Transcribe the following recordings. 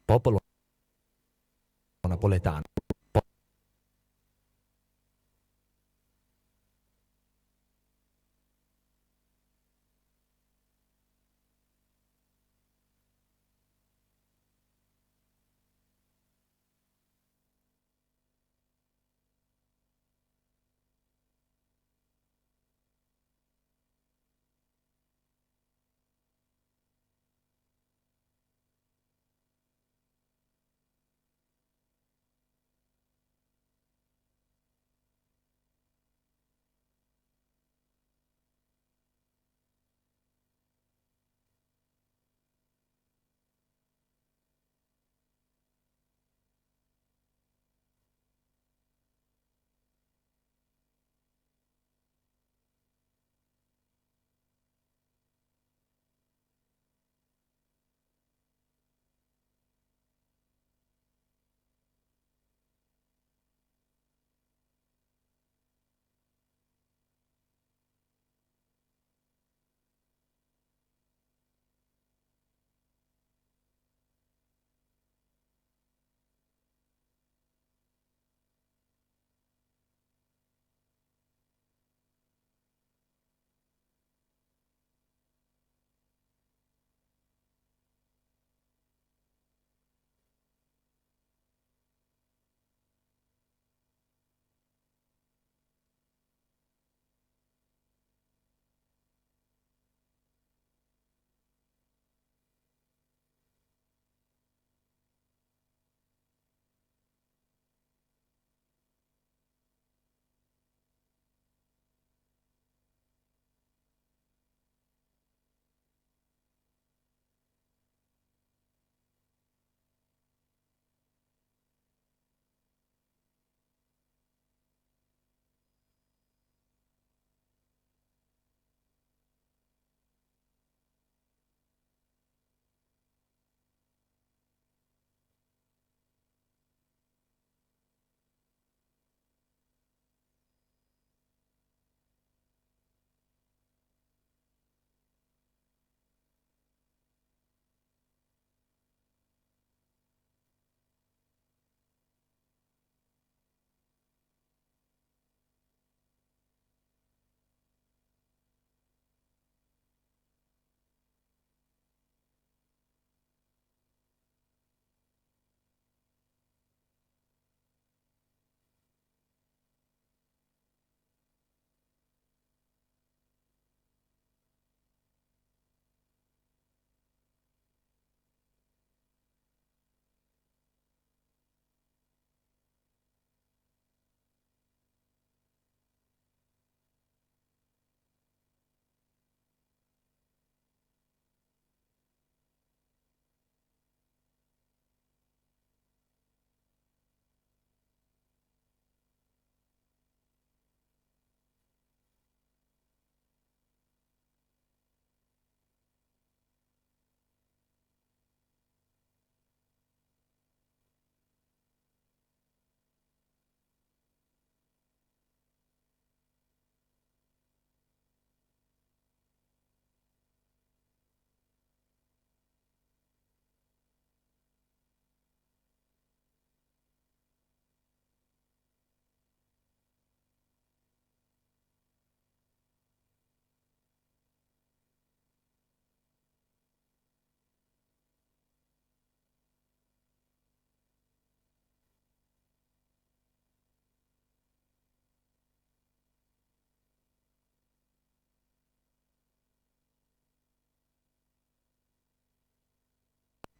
Popolo napoletano.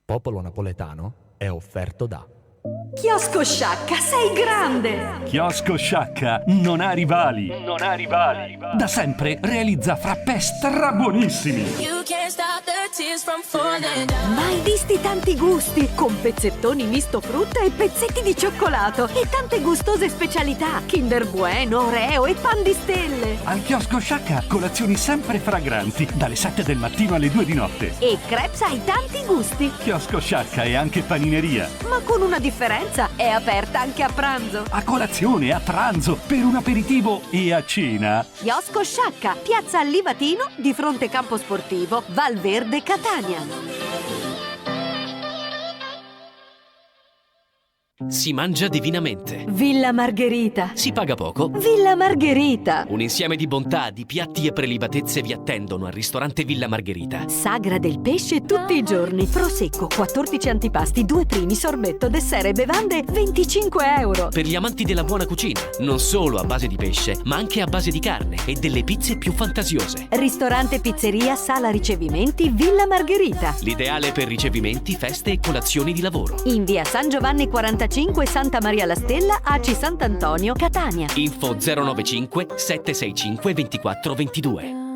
Popolo napoletano è offerto da Chiosco Sciacca, sei grande! Chiosco Sciacca non ha rivali. Non ha rivali. Da sempre realizza frappè strabuonissimi. Mai visti tanti gusti, con pezzettoni misto frutta e pezzetti di cioccolato e tante gustose specialità, Kinder Bueno, Oreo e pan di stelle. Al Chiosco Sciacca colazioni sempre fragranti, dalle 7 del mattino alle 2 di notte. E crepes ai tanti gusti. Chiosco Sciacca è anche panineria. Ma con una differenza, è aperta anche a pranzo. A colazione, a pranzo, per un aperitivo e a cena. Chiosco Sciacca, piazza Allivatino, di fronte campo sportivo, Valverde, Catania. Si mangia divinamente. Villa Margherita. Si paga poco. Villa Margherita. Un insieme di bontà, di piatti e prelibatezze vi attendono al ristorante Villa Margherita. Sagra del pesce tutti i giorni. Prosecco, 14 antipasti, 2 primi, sorbetto, dessert e bevande, 25 euro. Per gli amanti della buona cucina, non solo a base di pesce, ma anche a base di carne e delle pizze più fantasiose. Ristorante Pizzeria Sala Ricevimenti Villa Margherita. L'ideale per ricevimenti, feste e colazioni di lavoro. In via San Giovanni 45, Santa Maria la Stella, Aci Sant'Antonio, Catania. Info 095 765 2422.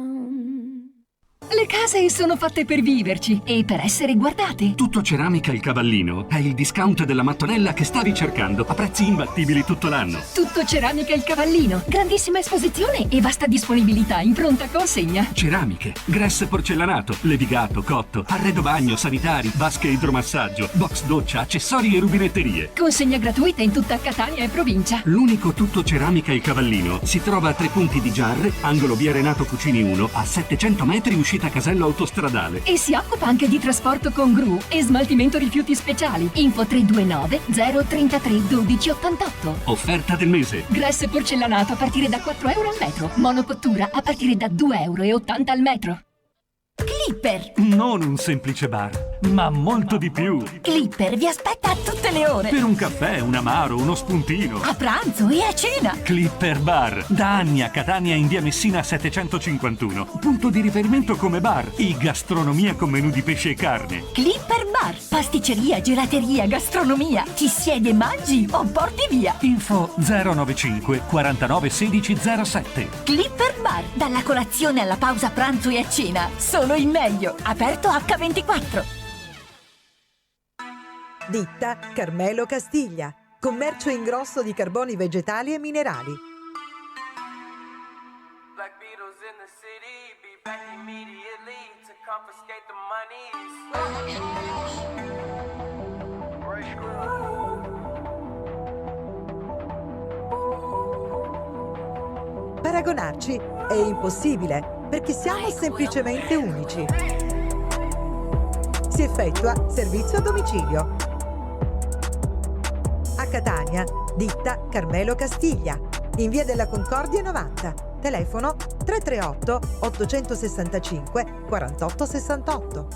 Le case sono fatte per viverci e per essere guardate. Tutto Ceramica Il Cavallino è il discount della mattonella che stavi cercando a prezzi imbattibili tutto l'anno. Tutto Ceramica Il Cavallino. Grandissima esposizione e vasta disponibilità in pronta consegna. Ceramiche, gress porcellanato, levigato, cotto, arredo bagno, sanitari, vasche idromassaggio, box doccia, accessori e rubinetterie. Consegna gratuita in tutta Catania e provincia. L'unico Tutto Ceramica Il Cavallino si trova a 3 punti di Giarre, angolo via Renato Cucini 1, a 700 metri uscita Casello autostradale. E si occupa anche di trasporto con gru e smaltimento rifiuti speciali. Info 329 033 12 88. Offerta del mese. Gress porcellanato a partire da 4 euro al metro. Monocottura a partire da 2,80 euro al metro. Clipper! Non un semplice bar, ma molto di più. Clipper vi aspetta a tutte le ore. Per un caffè, un amaro, uno spuntino. A pranzo e a cena. Clipper Bar, da anni a Catania in via Messina 751. Punto di riferimento come bar e gastronomia con menù di pesce e carne. Clipper Bar, pasticceria, gelateria, gastronomia. Ti siedi e mangi o porti via. Info 095 49 16 07. Clipper Bar, dalla colazione alla pausa pranzo e a cena. Solo il meglio, aperto H24. Ditta Carmelo Castiglia, commercio in grosso di carboni vegetali e minerali. Black Beatles in the city, be back immediately to confiscate the monies. Paragonarci è impossibile perché siamo semplicemente unici. Si effettua servizio a domicilio. A Catania, ditta Carmelo Castiglia, in via della Concordia 90, telefono 338 865 48 68.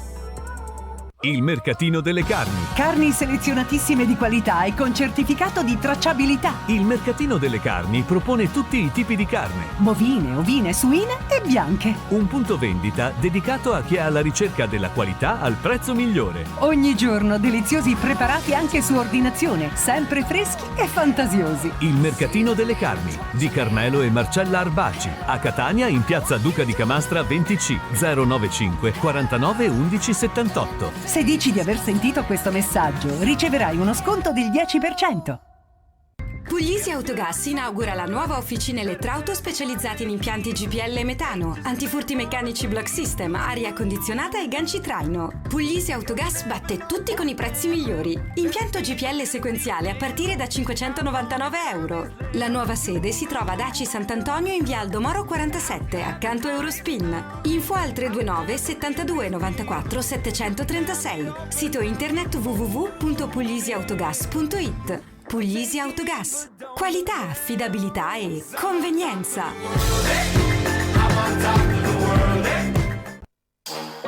Il mercatino delle carni. Carni selezionatissime di qualità e con certificato di tracciabilità. Il mercatino delle carni propone tutti i tipi di carne. Bovine, ovine, suine e bianche. Un punto vendita dedicato a chi è alla ricerca della qualità al prezzo migliore. Ogni giorno deliziosi preparati anche su ordinazione, sempre freschi e fantasiosi. Il mercatino delle carni di Carmelo e Marcella Arbaci. A Catania in piazza Duca di Camastra 20C 095 49 11 78. Se dici di aver sentito questo messaggio, riceverai uno sconto del 10%. Puglisi Autogas inaugura la nuova officina elettrauto specializzata in impianti GPL e metano, antifurti meccanici block system, aria condizionata e ganci traino. Puglisi Autogas batte tutti con i prezzi migliori. Impianto GPL sequenziale a partire da 599 euro. La nuova sede si trova ad Aci Sant'Antonio in via Aldo Moro 47, accanto a Eurospin. Info al 329 72 94 736. Sito internet www.puglisiautogas.it. Puglisi Autogas. Qualità, affidabilità e convenienza.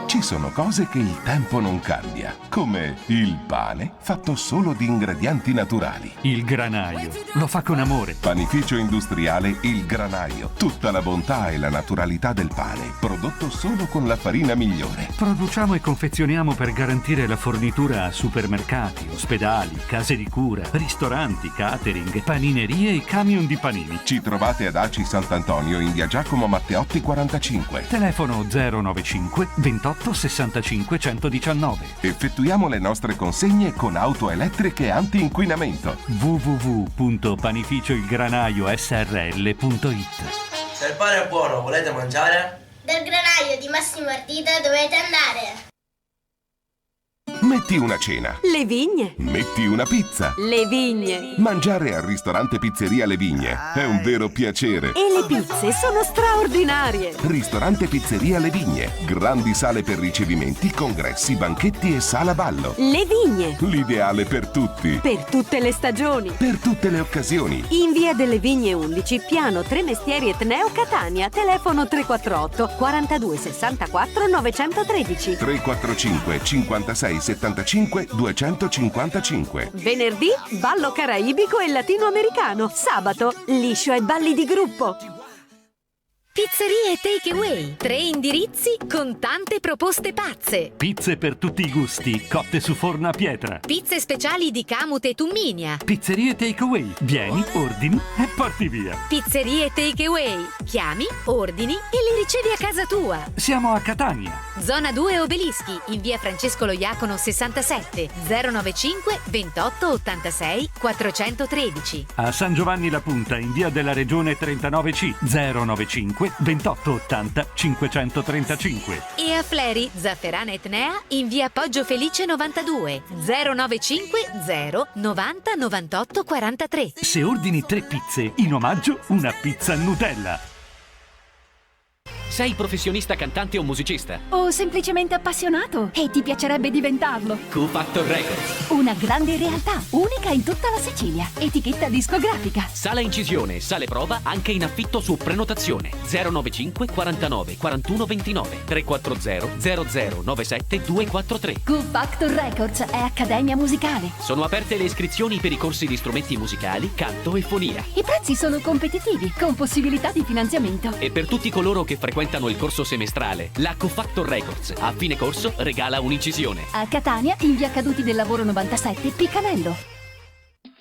Ci sono cose che il tempo non cambia, come il pane fatto solo di ingredienti naturali. Il granaio lo fa con amore. Panificio industriale Il Granaio. Tutta la bontà e la naturalità del pane, prodotto solo con la farina migliore. Produciamo e confezioniamo per garantire la fornitura a supermercati, ospedali, case di cura, ristoranti, catering, paninerie e camion di panini. Ci trovate ad Aci Sant'Antonio in via Giacomo Matteotti 45. Telefono 095 28 65 119. Effettuiamo le nostre consegne con auto elettriche anti-inquinamento. www.panificioilgranaiosrl.it. Se il pane è buono, volete mangiare? Dal granaio di Massimo Ardita dovete andare. Metti Metti una cena. Le Vigne. Metti una pizza. Le Vigne. Mangiare al ristorante Pizzeria Le Vigne è un vero piacere. E le pizze sono straordinarie. Ristorante Pizzeria Le Vigne. Grandi sale per ricevimenti, congressi, banchetti e sala ballo. Le Vigne. L'ideale per tutti. Per tutte le stagioni. Per tutte le occasioni. In via delle Vigne 11, piano Tre Mestieri Etneo Catania. Telefono 348 42 64 913. 345 56 75 255. Venerdì, ballo caraibico e latinoamericano. Sabato, liscio e balli di gruppo. Pizzerie Take Away. 3 indirizzi con tante proposte pazze. Pizze per tutti i gusti, cotte su forno a pietra. Pizze speciali di Camute e Tumminia. Pizzerie Take Away. Vieni, ordini e porti via. Pizzerie Take Away. Chiami, ordini e li ricevi a casa tua. Siamo a Catania. Zona 2 Obelischi, in via Francesco Loiacono 67, 095 28 86 413. A San Giovanni la Punta, in via della Regione 39C, 095 28 80 535. E a Fleri, Zafferana Etnea, in via Poggio Felice 92, 095 0 90 98 43. Se ordini 3 pizze, in omaggio una pizza Nutella. Sei professionista cantante o musicista? O semplicemente appassionato e ti piacerebbe diventarlo? Q Factor Records. Una grande realtà, unica in tutta la Sicilia. Etichetta discografica. Sala incisione e sale prova anche in affitto su prenotazione. 095 49 41 29 340 0097 243. Q Factor Records è accademia musicale. Sono aperte le iscrizioni per i corsi di strumenti musicali, canto e fonia. I prezzi sono competitivi, con possibilità di finanziamento. E per tutti coloro che frequentano il corso semestrale, la Q Factor Records a fine corso regala un'incisione. A Catania, in via Caduti del Lavoro 97, Piccanello.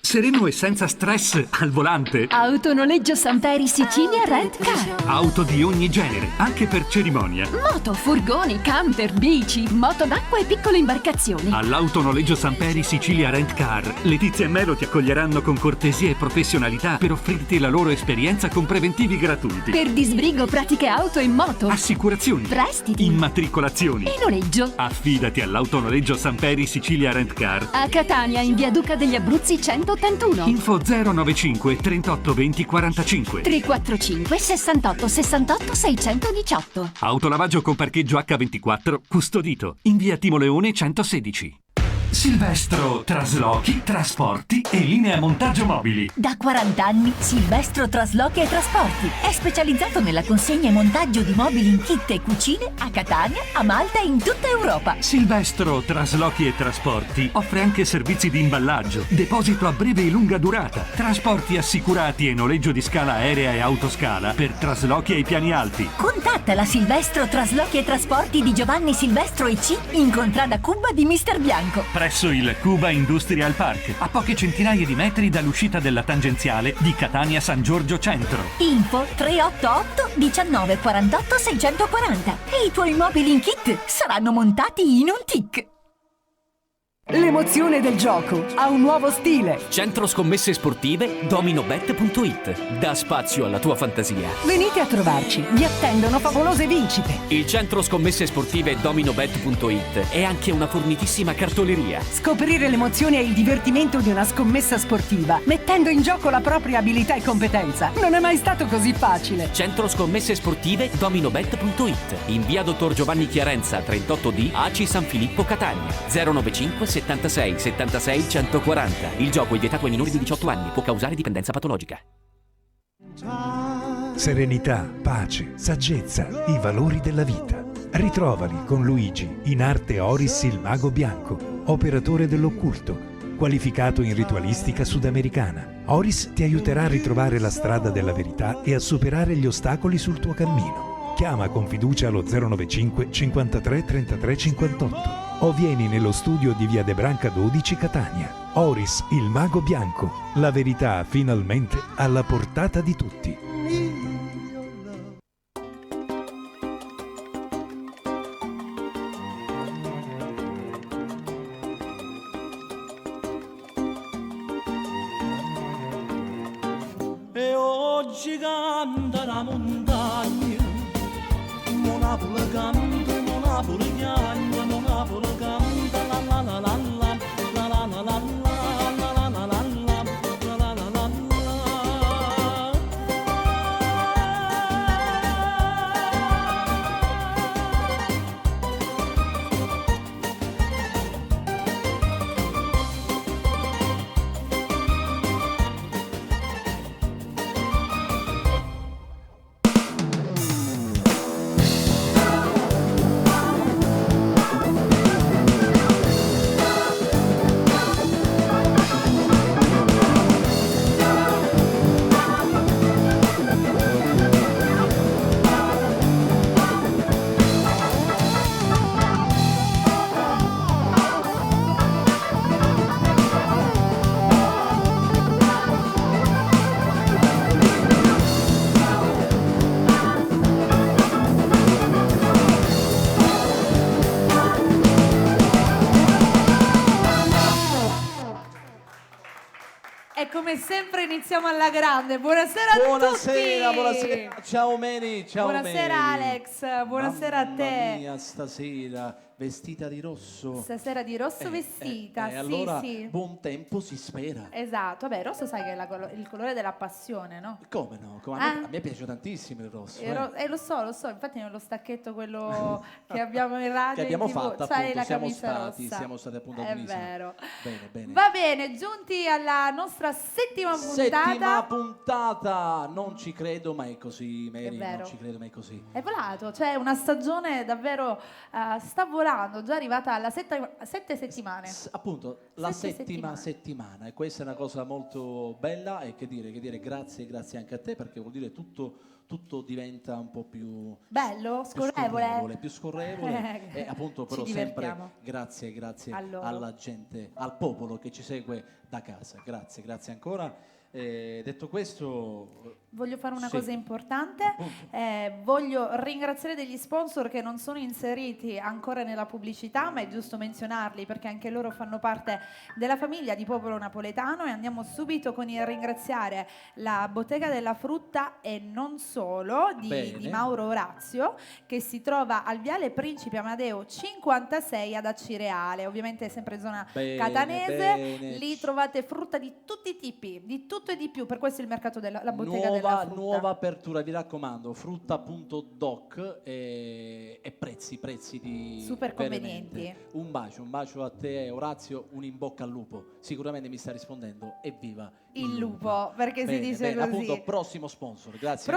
Sereno e senza stress al volante. Autonoleggio Samperi Sicilia Rent Car. Auto di ogni genere, anche per cerimonia. Moto, furgoni, camper, bici, moto d'acqua e piccole imbarcazioni. All'Autonoleggio Samperi Sicilia Rent Car, Letizia e Melo ti accoglieranno con cortesia e professionalità per offrirti la loro esperienza con preventivi gratuiti. Per disbrigo, pratiche auto e moto. Assicurazioni. Prestiti. Immatricolazioni. E noleggio. Affidati all'Autonoleggio Samperi Sicilia Rent Car. A Catania, in via Duca degli Abruzzi 181. Info 095 38 20 45. 345 68 68 618. Autolavaggio con parcheggio H24 custodito in via Timo Leone 116. Silvestro Traslochi, Trasporti e Linea Montaggio Mobili. Da 40 anni Silvestro Traslochi e Trasporti è specializzato nella consegna e montaggio di mobili in kit e cucine a Catania, a Malta e in tutta Europa. Silvestro Traslochi e Trasporti offre anche servizi di imballaggio, deposito a breve e lunga durata, trasporti assicurati e noleggio di scala aerea e autoscala per traslochi ai piani alti. Contatta la Silvestro Traslochi e Trasporti di Giovanni Silvestro EC in contrada Cuba di Mister Bianco. Presso il Cuba Industrial Park, a poche centinaia di metri dall'uscita della tangenziale di Catania San Giorgio Centro. Info 388 19 48 640 e i tuoi mobili in kit saranno montati in un tic. L'emozione del gioco ha un nuovo stile. Centro scommesse sportive dominobet.it. Dà spazio alla tua fantasia. Venite a trovarci, vi attendono favolose vincite. Il centro scommesse sportive dominobet.it è anche una fornitissima cartoleria. Scoprire l'emozione e il divertimento di una scommessa sportiva, mettendo in gioco la propria abilità e competenza, non è mai stato così facile. Centro scommesse sportive dominobet.it. In via Dottor Giovanni Chiarenza 38D, ACI San Filippo Catania. 095 76 76 140. Il gioco è vietato ai minori di 18 anni, può causare dipendenza patologica. Serenità, pace, saggezza, i valori della vita. Ritrovali con Luigi, in arte Oris il mago bianco, operatore dell'occulto, qualificato in ritualistica sudamericana. Oris ti aiuterà a ritrovare la strada della verità e a superare gli ostacoli sul tuo cammino. Chiama con fiducia allo 095 53 33 58 o vieni nello studio di via De Branca 12 Catania. Oris, il mago bianco, la verità finalmente alla portata di tutti. E oggi canta la montagna, Monapolo canta, Monapolo chiagna, Monapolo canta, la la la la come sempre iniziamo alla grande. Buonasera a tutti. Buonasera. Ciao Meni, ciao Buonasera Meni. Alex, buonasera a te. Mamma mia, stasera vestita di rosso. Stasera di rosso vestita, sì, allora, sì. buon tempo si spera. Esatto, vabbè, il rosso sai che è il colore della passione, no? Come no? A me piace tantissimo il rosso. Lo so, infatti nello stacchetto quello che abbiamo in radio, che abbiamo in TV, fatto, c'hai appunto, la siamo camicia stati rossa. appunto a È Tunisia. vero. Bene. Va bene, giunti alla nostra settima puntata. Non ci credo, ma è così, Mary. È vero. Non ci credo, ma è così. È volato, cioè una stagione davvero sta volando, già arrivata alla 7 settimane. Appunto, la 7 settima settimana, e questa è una cosa molto bella, e che dire, grazie anche a te, perché vuol dire tutto diventa un po' più bello, scorrevole. più scorrevole e appunto però sempre grazie alla gente, al popolo che ci segue da casa. Grazie ancora. Detto questo, voglio fare una cosa importante, voglio ringraziare degli sponsor che non sono inseriti ancora nella pubblicità, ma è giusto menzionarli perché anche loro fanno parte della famiglia di Popolo Napoletano, e andiamo subito con il ringraziare la Bottega della Frutta e non solo di Mauro Orazio, che si trova al Viale Principe Amadeo 56 ad Acireale, ovviamente sempre zona catanese. Lì trovate frutta di tutti i tipi, di tutto e di più, per questo il mercato della Bottega della Frutta. Nuova apertura, vi raccomando, frutta.doc e prezzi di super convenienti. Un bacio a te Orazio, un in bocca al lupo, sicuramente mi sta rispondendo, evviva il lupo, perché si dice così. Appunto, prossimo sponsor, grazie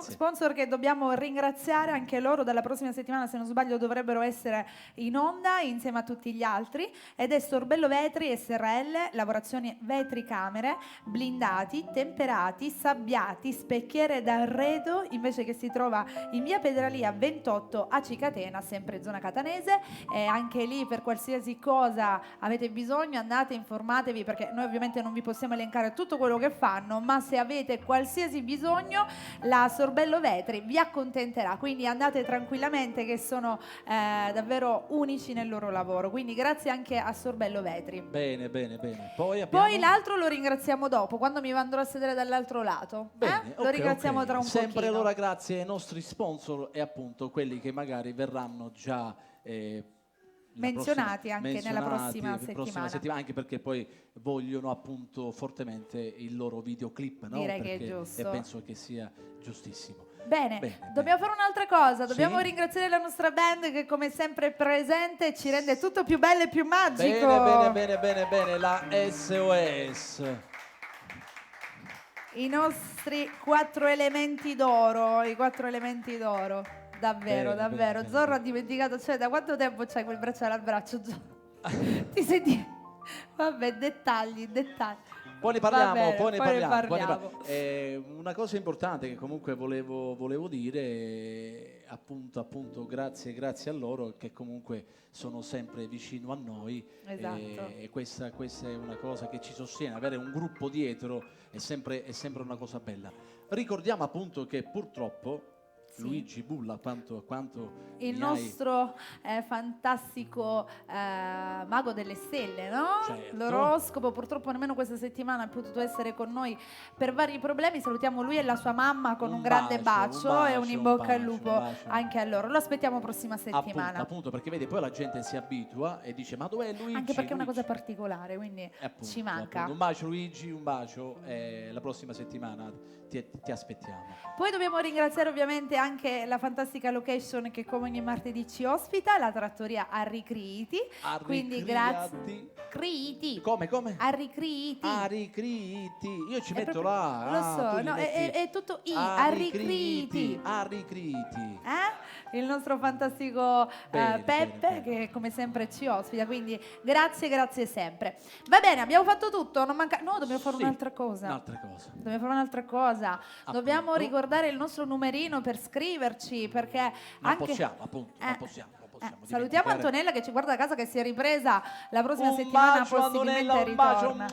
sponsor che dobbiamo ringraziare anche loro, dalla prossima settimana se non sbaglio dovrebbero essere in onda insieme a tutti gli altri, ed è Sorbello Vetri SRL, lavorazioni vetri camere, blindati, temperati, sabbiati, specchiere d'arredo, invece, che si trova in via Pedralia 28 a Cicatena, sempre zona catanese, e anche lì per qualsiasi cosa avete bisogno andate, informatevi, perché noi ovviamente non vi possiamo elencare tutto quello che fanno, ma se avete qualsiasi bisogno la Sorbello Vetri vi accontenterà, quindi andate tranquillamente, che sono davvero unici nel loro lavoro, quindi grazie anche a Sorbello Vetri. Bene. Poi l'altro lo ringraziamo dopo, quando mi andrò a sedere dall'altro lato. Lo ringraziamo tra un pochino. Sempre allora grazie ai nostri sponsor e appunto quelli che magari verranno già menzionati anche nella prossima settimana, anche perché poi vogliono appunto fortemente il loro videoclip, no? Direi che è giusto, e penso che sia giustissimo. Bene, dobbiamo fare un'altra cosa, dobbiamo ringraziare la nostra band che come sempre è presente e ci rende tutto più bello e più magico. Bene, la SOS. I nostri 4 elementi d'oro, davvero. Bene. Zorro ha dimenticato, cioè da quanto tempo c'hai quel bracciale al braccio? Ti senti? Vabbè, dettagli. Poi ne parliamo. Una cosa importante che comunque volevo dire, appunto grazie a loro, che comunque sono sempre vicino a noi. Esatto. E questa è una cosa che ci sostiene, avere un gruppo dietro è sempre una cosa bella. Ricordiamo appunto che purtroppo Luigi Bulla, quanto il nostro fantastico mago delle stelle, no? Certo. L'oroscopo purtroppo nemmeno questa settimana ha potuto essere con noi per vari problemi. Salutiamo lui e la sua mamma con un grande bacio e un in bocca al lupo anche a loro. Lo aspettiamo prossima settimana. Appunto, perché vedi, poi la gente si abitua e dice: ma dov'è Luigi? Anche perché è una cosa particolare, quindi ci manca. Un bacio Luigi, un bacio, la prossima settimana ti aspettiamo. Poi dobbiamo ringraziare ovviamente anche la fantastica location che come ogni martedì ci ospita, la trattoria Arricriti. Quindi grazie. Criti. Come? Arricriti. Io ci metto là. Lo so, no, è tutto Arricriti. Il nostro fantastico Peppe che come sempre ci ospita, quindi grazie sempre. Va bene, abbiamo fatto tutto, non manca. No, dobbiamo fare un'altra cosa. Dobbiamo ricordare il nostro numerino per scriverci, perché non possiamo. Salutiamo Antonella che ci guarda a casa, che si è ripresa la prossima settimana, possibilmente ritorna.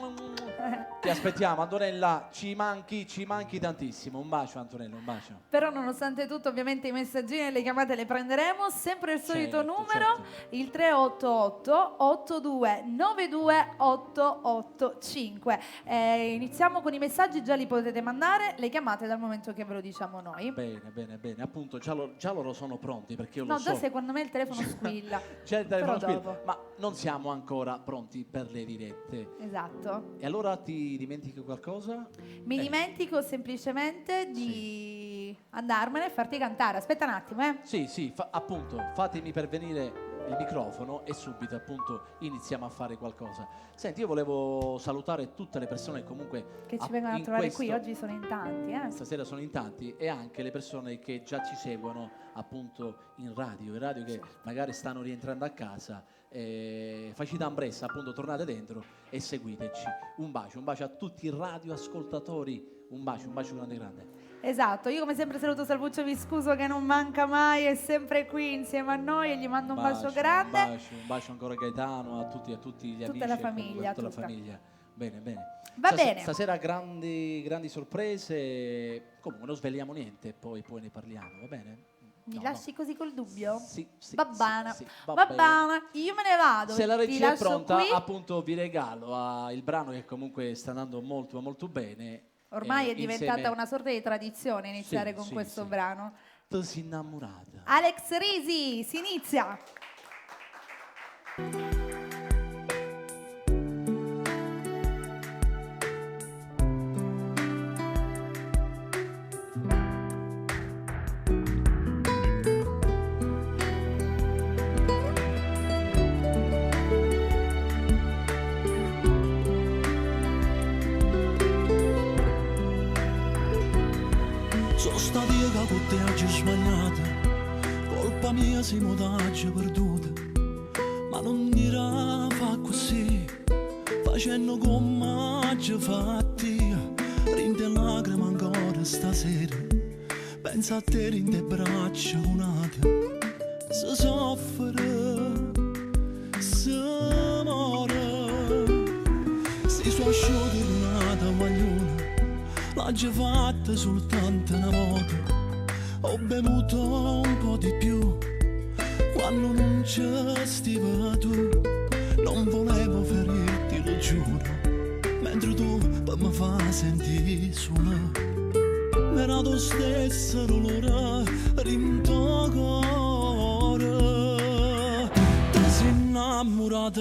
Ti aspettiamo, Antonella, ci manchi tantissimo. Un bacio, Antonella, un bacio. Però nonostante tutto ovviamente i messaggini e le chiamate le prenderemo, sempre il solito numero, il 388 8292 885. Iniziamo con i messaggi, già li potete mandare, le chiamate dal momento che ve lo diciamo noi. Bene, appunto già loro sono pronti, perché io No, lo so. già secondo me il telefono squilla. C'è il telefono Però squilla, ma non siamo ancora pronti per le dirette. Esatto. E allora ti dimentichi qualcosa? Mi dimentico semplicemente di andarmene e farti cantare. Aspetta un attimo, Sì, appunto, fatemi pervenire il microfono e subito appunto iniziamo a fare qualcosa. Senti, io volevo salutare tutte le persone che comunque che ci vengono a trovare qui. Oggi sono in tanti, Stasera sono in tanti, e anche le persone che già ci seguono appunto in radio che magari stanno rientrando a casa. Facite ambressa, appunto, tornate dentro e seguiteci. Un bacio a tutti i radioascoltatori, un bacio grande. Esatto, io come sempre saluto Salvuccio Viscuso che non manca mai, è sempre qui insieme a noi e gli mando un bacio grande. Un bacio ancora a Gaetano, a tutti gli amici. Tutta la famiglia. Tutta la famiglia. Bene. Va bene. Stasera grandi sorprese, comunque non sveliamo niente, poi ne parliamo, va bene? Mi lasci così col dubbio? Sì. Va bene. Va bene. Io me ne vado. Se la regia è pronta, qui. appunto vi regalo il brano che comunque sta andando molto molto bene. Ormai è diventata una sorta di tradizione iniziare con questo brano. Tu sei innamorata. Alex Risi, si inizia. Sono stati io che con te oggi ho sbagliato, colpa mia siamo oggi perduta, ma non dirà fa così, facendo come oggi fatti, rinde lacrime ancora stasera, pensa a te rinde braccia unate, si soffre, si muore, si sono asciutti lunata guaglione. L'ho già fatta soltanto una volta, ho bevuto un po' di più, quando non c'è stiva tu, non volevo ferirti, lo giuro, mentre tu per me fa sentire sola, era tu stessa dolore, rinto cuore, ti sei innamorata,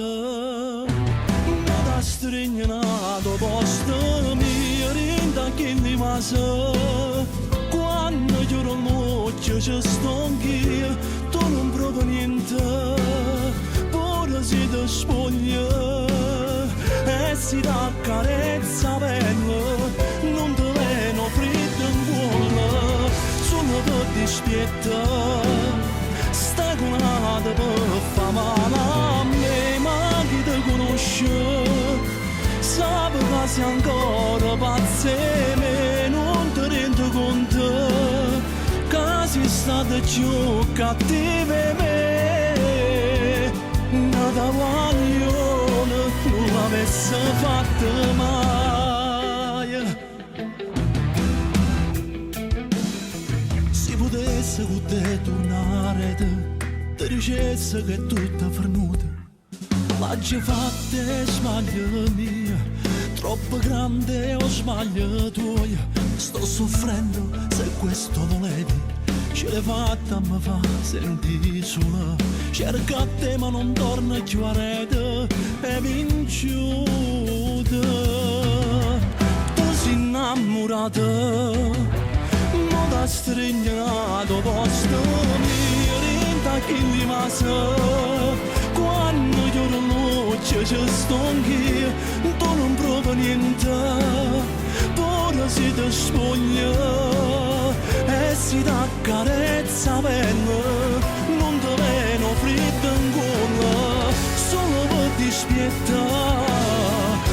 ma da stringnato posto mio, che li masa quando giuro l'occhio ci sto anch'io, tu non provi niente, pure si ti spoglia e si dà carezza bella, non te veno freddo in cuore, solo per dispietta, stai curata per fa male a me, ma chi ti conosce sape che sei ancora pazze, me non ti rendi conto che sei stata più cattiva me, nata guaglione non l'avesse fatta mai. Se potesse con te tornare, ti dicesse che è tutta fernuta, l'ha già fatta e sbaglio mia, troppo grande o sbaglio tuo, sto soffrendo se questo volevi, ce l'hai fatta mi fa sentire sola, cerca te ma non torna più a rete, è vinciuta, tu sei innamorata, ma da stringnato posto mio, rinta che li masa, quando io non ci sto anch'io, tu non provi niente, pure si ti spoglia e si dà carezza bella, non ti veno freddo in cuore, solo per dispietta,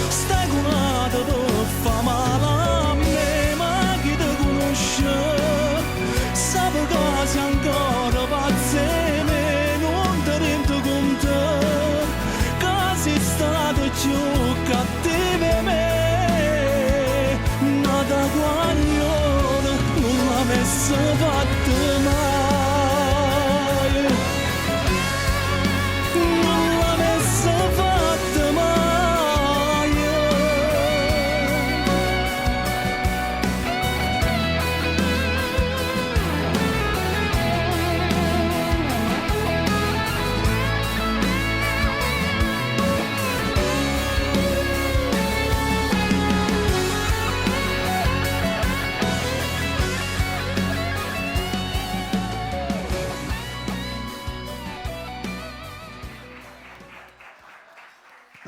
stai curata per fa male a me, ma chi ti conosce sape che sei ancora pazze me, non ti rendi conto che sei stata più cattiva me.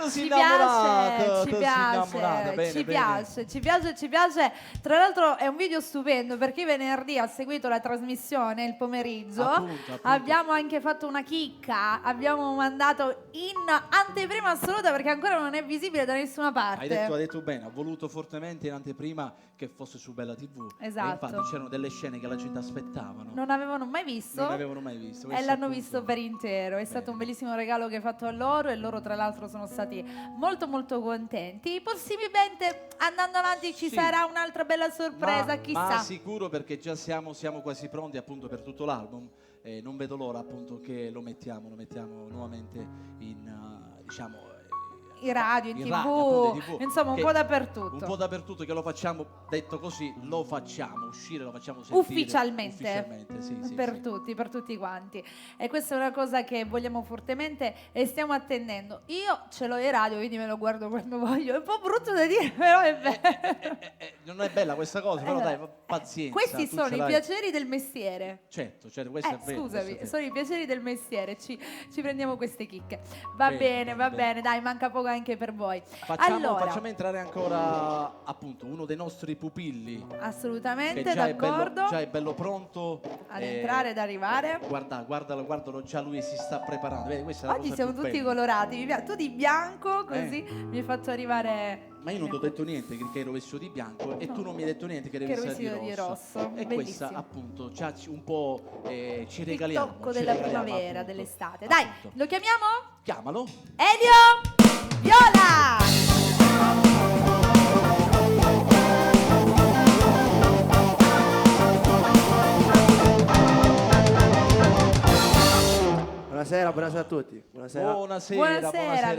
Ci innamorato, ci piace. Tra l'altro è un video stupendo perché venerdì ha seguito la trasmissione il pomeriggio. Appunto. Abbiamo anche fatto una chicca, abbiamo mandato in anteprima assoluta perché ancora non è visibile da nessuna parte. Hai detto bene, ho voluto fortemente in anteprima che fosse su Bella TV. Esatto. E infatti c'erano delle scene che la gente aspettavano. Non avevano mai visto. E l'hanno visto per intero. È stato un bellissimo regalo che hai fatto a loro e loro tra l'altro sono stati molto molto contenti. Possibilmente andando avanti ci sarà un'altra bella sorpresa, chissà. Ma sicuro, perché già siamo quasi pronti appunto per tutto l'album. Non vedo l'ora appunto che lo mettiamo nuovamente in diciamo in radio, in TV, appunto, insomma un po' dappertutto. Un po' dappertutto, che lo facciamo, detto così, lo facciamo uscire, lo facciamo sentire ufficialmente sì, per tutti, per tutti quanti. E questa è una cosa che vogliamo fortemente e stiamo attendendo. Io ce l'ho in radio, quindi me lo guardo quando voglio. È un po' brutto da dire, però è vero. Non è bella questa cosa, però dai, pazienza. Questi sono i piaceri del mestiere. Certo, questo è vero. Scusami, sono i piaceri del mestiere, ci prendiamo queste chicche. Va bene, dai, manca poco anche per voi. Facciamo entrare ancora appunto uno dei nostri pupilli. Assolutamente, che d'accordo. Già è bello pronto ad entrare, ad arrivare. Guardalo, già lui si sta preparando. Vedi, questa è la Oggi cosa siamo più tutti bella. colorati, mi piace. Tu di bianco, così mi hai fatto arrivare. Ma io non ti ho detto niente che ero vestito di bianco e tu non mi hai detto niente che eri vestito di rosso. E Bellissimo. questa appunto già un po' ci regaliamo. Il tocco della primavera, appunto. dell'estate. Dai, lo chiamiamo? Chiamalo. Elio Viola! Buonasera a tutti. Buonasera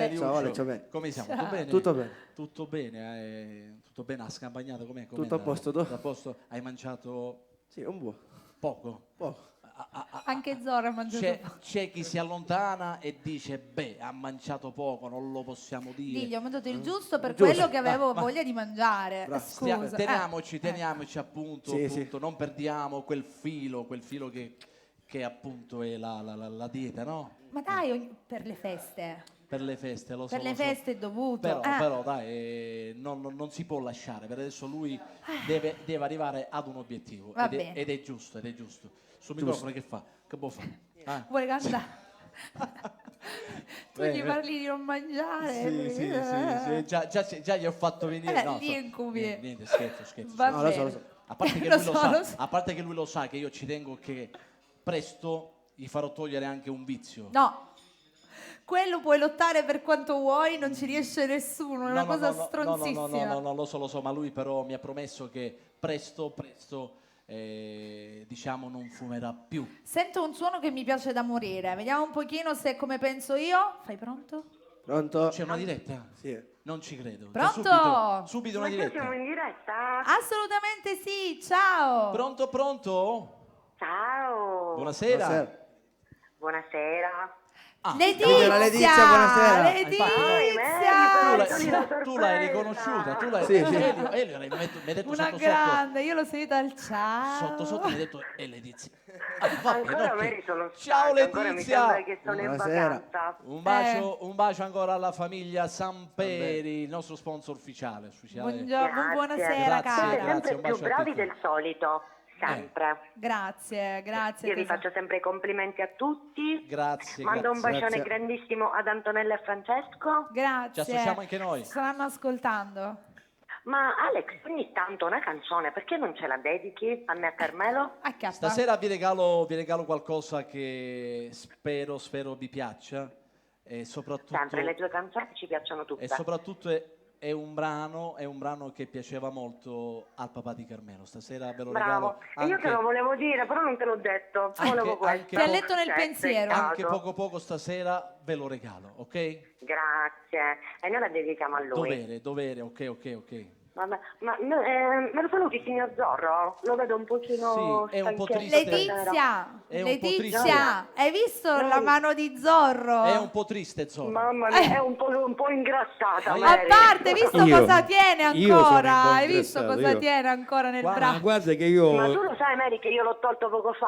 Liuccio. Ciao, bene. Come siamo? Ciao. Tutto bene? Tutto bene. Tutto bene, ha scampagnato com'è? Tutto a posto, tu? Tutto a posto. Hai mangiato? Sì, un buon. Poco? Anche Zora ha mangiato poco. C'è chi si allontana e dice, ha mangiato poco, non lo possiamo dire. Digli, ho mangiato il giusto per quello che avevo voglia di mangiare. Bravo. Scusa. Teniamoci appunto, non perdiamo quel filo che appunto è la dieta, no? Ma dai, per le feste. Per le feste, lo so. Per le feste è dovuto. Però dai, non si può lasciare. Per adesso lui deve arrivare ad un obiettivo. Ed è giusto. Sul microfono che fa? Che può fare? Vuole cantare? Tu gli parli di non mangiare. Sì. Già gli ho fatto venire. Gli incubi. Niente, scherzo. Va bene. Lo so. A parte che lui lo sa che io ci tengo che presto gli farò togliere anche un vizio. No. Quello puoi lottare per quanto vuoi, non ci riesce nessuno, è una cosa stronzissima. No, lo so, ma lui però mi ha promesso che presto, diciamo, non fumerà più. Sento un suono che mi piace da morire, vediamo un pochino se è come penso io. Fai pronto? Pronto? C'è una diretta? Sì. Non ci credo. Pronto? Subito una diretta. Siamo in diretta? Assolutamente sì, ciao. Pronto? Ciao. Buonasera. Letizia, buonasera. Tu l'hai riconosciuta, Elio mi ha detto una sotto grande, io l'ho sentita al ciao. sotto mi ha detto Letizia. Ancora me sono Ciao stanca, ancora mi Letizia. sembra che sono in vacanza. Un bacio ancora alla famiglia Samperi, il nostro sponsor ufficiale. Buonasera, cara. Siete sempre più bravi del solito. Sempre. Grazie. Io vi faccio sempre i complimenti a tutti. Grazie. Mando un bacione grandissimo ad Antonella e Francesco. Grazie. Ci associamo anche noi. Stanno ascoltando. Ma Alex, ogni tanto una canzone, perché non ce la dedichi a me e a Carmelo? Stasera vi regalo qualcosa che spero vi piaccia. E soprattutto, sempre le tue canzoni ci piacciono tutte. E soprattutto è un brano che piaceva molto al papà di Carmelo. Stasera ve lo regalo. E io te lo volevo dire, però non te l'ho detto. Ti ha letto nel pensiero. Anche poco stasera ve lo regalo, ok? Grazie. E noi la dedichiamo a lui. Dovere, ok. Vabbè, ma me lo saluti, signor Zorro? Lo vedo un pochino Sì, è un po' stanchetto. Letizia, È un po' triste. hai visto la mano di Zorro? È un po' triste, Zorro. Mamma mia, è un po' ingrassata. A Mary. parte, hai visto Io- cosa tiene io sono un po' ancora? Hai visto ingrassato, cosa io. tiene ancora nel braccio? Guarda che io... Ma tu lo sai, Mary, che io l'ho tolto poco fa?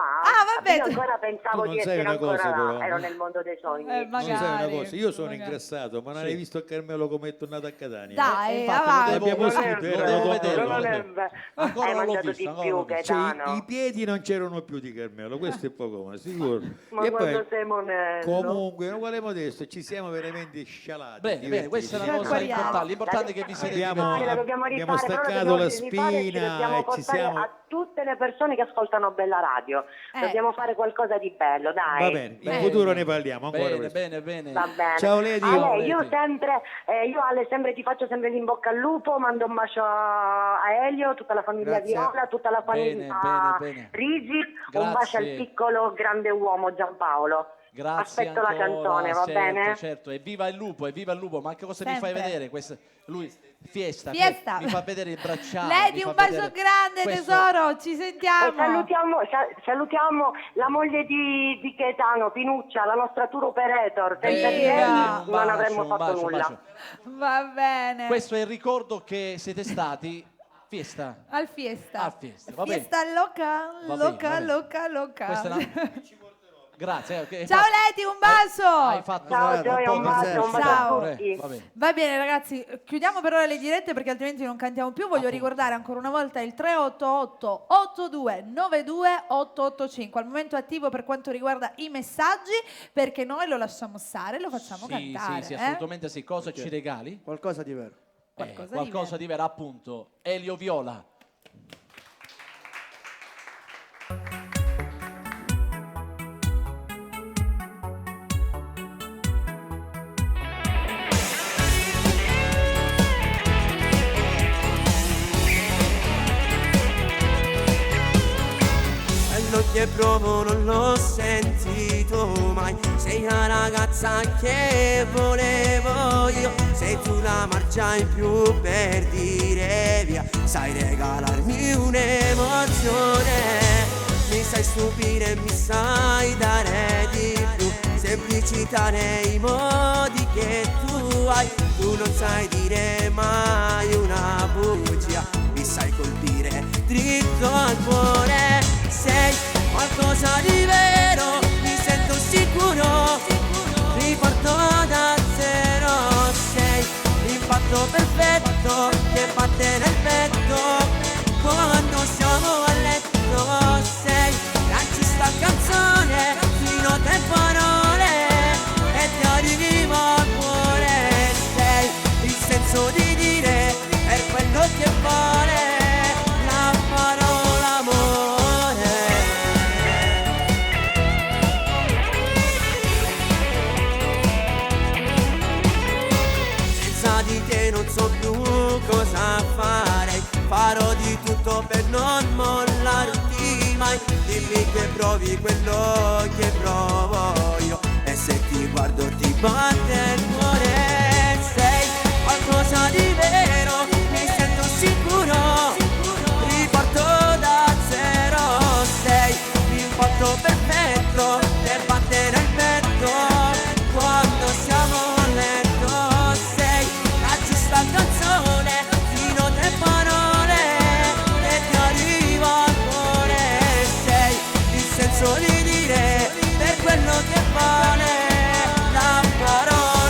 vabbè, Io ancora pensavo tu non di sai essere una cosa, ancora là, però, ero no? nel mondo dei sogni. Non sai una magari, cosa, io sono magari. ingrassato, ma non Sì. hai visto Carmelo come è tornato a Catania? Dai, infatti, avanti. Abbiamo scritto, lo era devo dopo- vedere, Non è Ancora Hai non l'ho mangiato visto, di ancora più, non l'ho visto. Cioè, Gaetano. i piedi non c'erano più di Carmelo, questo è poco ma sicuro. Ma E quando poi sei monello. comunque, non volevamo adesso, ci siamo veramente scialati. Bene, questa è una cosa importante. L'importante è che vi siete Abbiamo- La dobbiamo abbiamo rifare, però staccato dobbiamo la rifare e ci spina dobbiamo e ci portare siamo... a tutte le persone che ascoltano Bella Radio. Dobbiamo fare qualcosa di bello, dai. Va bene, in futuro ne parliamo ancora. Bene, questo. bene. Va bene. Ciao Lady. Ale, io sempre, io Ale sempre ti faccio sempre l'in bocca al lupo, mando un bacio a Elio, tutta la famiglia Grazie. Viola, tutta la famiglia Bene. Risi, un Grazie. bacio al piccolo grande uomo Giampaolo. Grazie Aspetto la ancora, canzone, va certo, bene? Certo, e viva il lupo, ma che cosa mi Sempre. fai vedere? Lui, fiesta, Fiesta. mi fa vedere il bracciale. Lady, mi fa un bacio vedere- grande, Questo- tesoro, ci E sentiamo. salutiamo la moglie di Gaetano, Pinuccia, la nostra tour operator. Senza di Bene, lei un non bacio, avremmo un fatto bacio, un nulla. bacio. Va bene. Questo è il ricordo che siete stati fiesta. Al fiesta. Va bene. Fiesta loca, Va loca, bene. loca, loca. Questa è una- Grazie. ok, Ciao Leti, un bacio. Hai fatto Ciao Gioia, un bacio a Ciao. tutti. Va bene. Va bene ragazzi, chiudiamo per ora le dirette perché altrimenti non cantiamo più. Voglio ricordare ancora una volta il 388 8292 885 al momento attivo per quanto riguarda i messaggi, perché noi lo lasciamo stare e lo facciamo cantare. Sì, eh? assolutamente sì. Cosa ci regali? Qualcosa di vero. Qualcosa di vero, appunto. Elio Viola. Quello che provo non l'ho sentito mai. Sei la ragazza che volevo io. Sei tu la marcia in più per dire via. Sai regalarmi un'emozione. Mi sai stupire e mi sai dare di più. Semplicità nei modi che tu hai. Tu non sai dire mai una bugia. Mi sai colpire dritto al cuore. Sei qualcosa di vero, mi sento sicuro. Riparto da zero. Sei l'impatto perfetto che batte nel petto quando siamo a letto. Sei la canzone, fino a parole e ti arrivo al cuore. Sei il senso di dire per quello che vuole la parola amore. Senza di te non so più cosa fare. Farò di tutto per non mollarti mai. Dimmi che provi quello che provo io. E se ti guardo ti batte il cuore. Sei qualcosa di vero, mi sento sicuro. Riparto da zero. Sei l'impatto perfetto che batte nel petto quando siamo a letto. Sei la giusta canzone, fino a tre parole e ti arriva al cuore. Sei il senso di dire per quello che vale la parola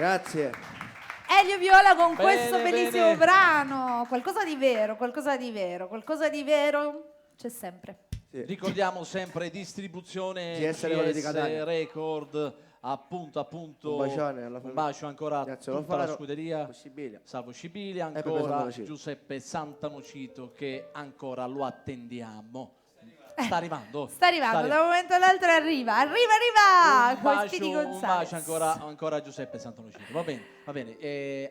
Grazie. Elio Viola con Bene, questo bellissimo bene. brano. Qualcosa di vero c'è sempre. Sì. Ricordiamo sempre distribuzione GS Record di Catania. Record, appunto Un bacione alla un bacio ancora a Grazie, tutta la scuderia Possibile. Salvo Scibili, per ancora Santanocito. Giuseppe Santanocito che ancora lo attendiamo. Sta arrivando. Sta arrivando, da un momento all'altro arriva. Un Con Speedy bacio Gonzales. ancora a Giuseppe Santanocito. Va bene.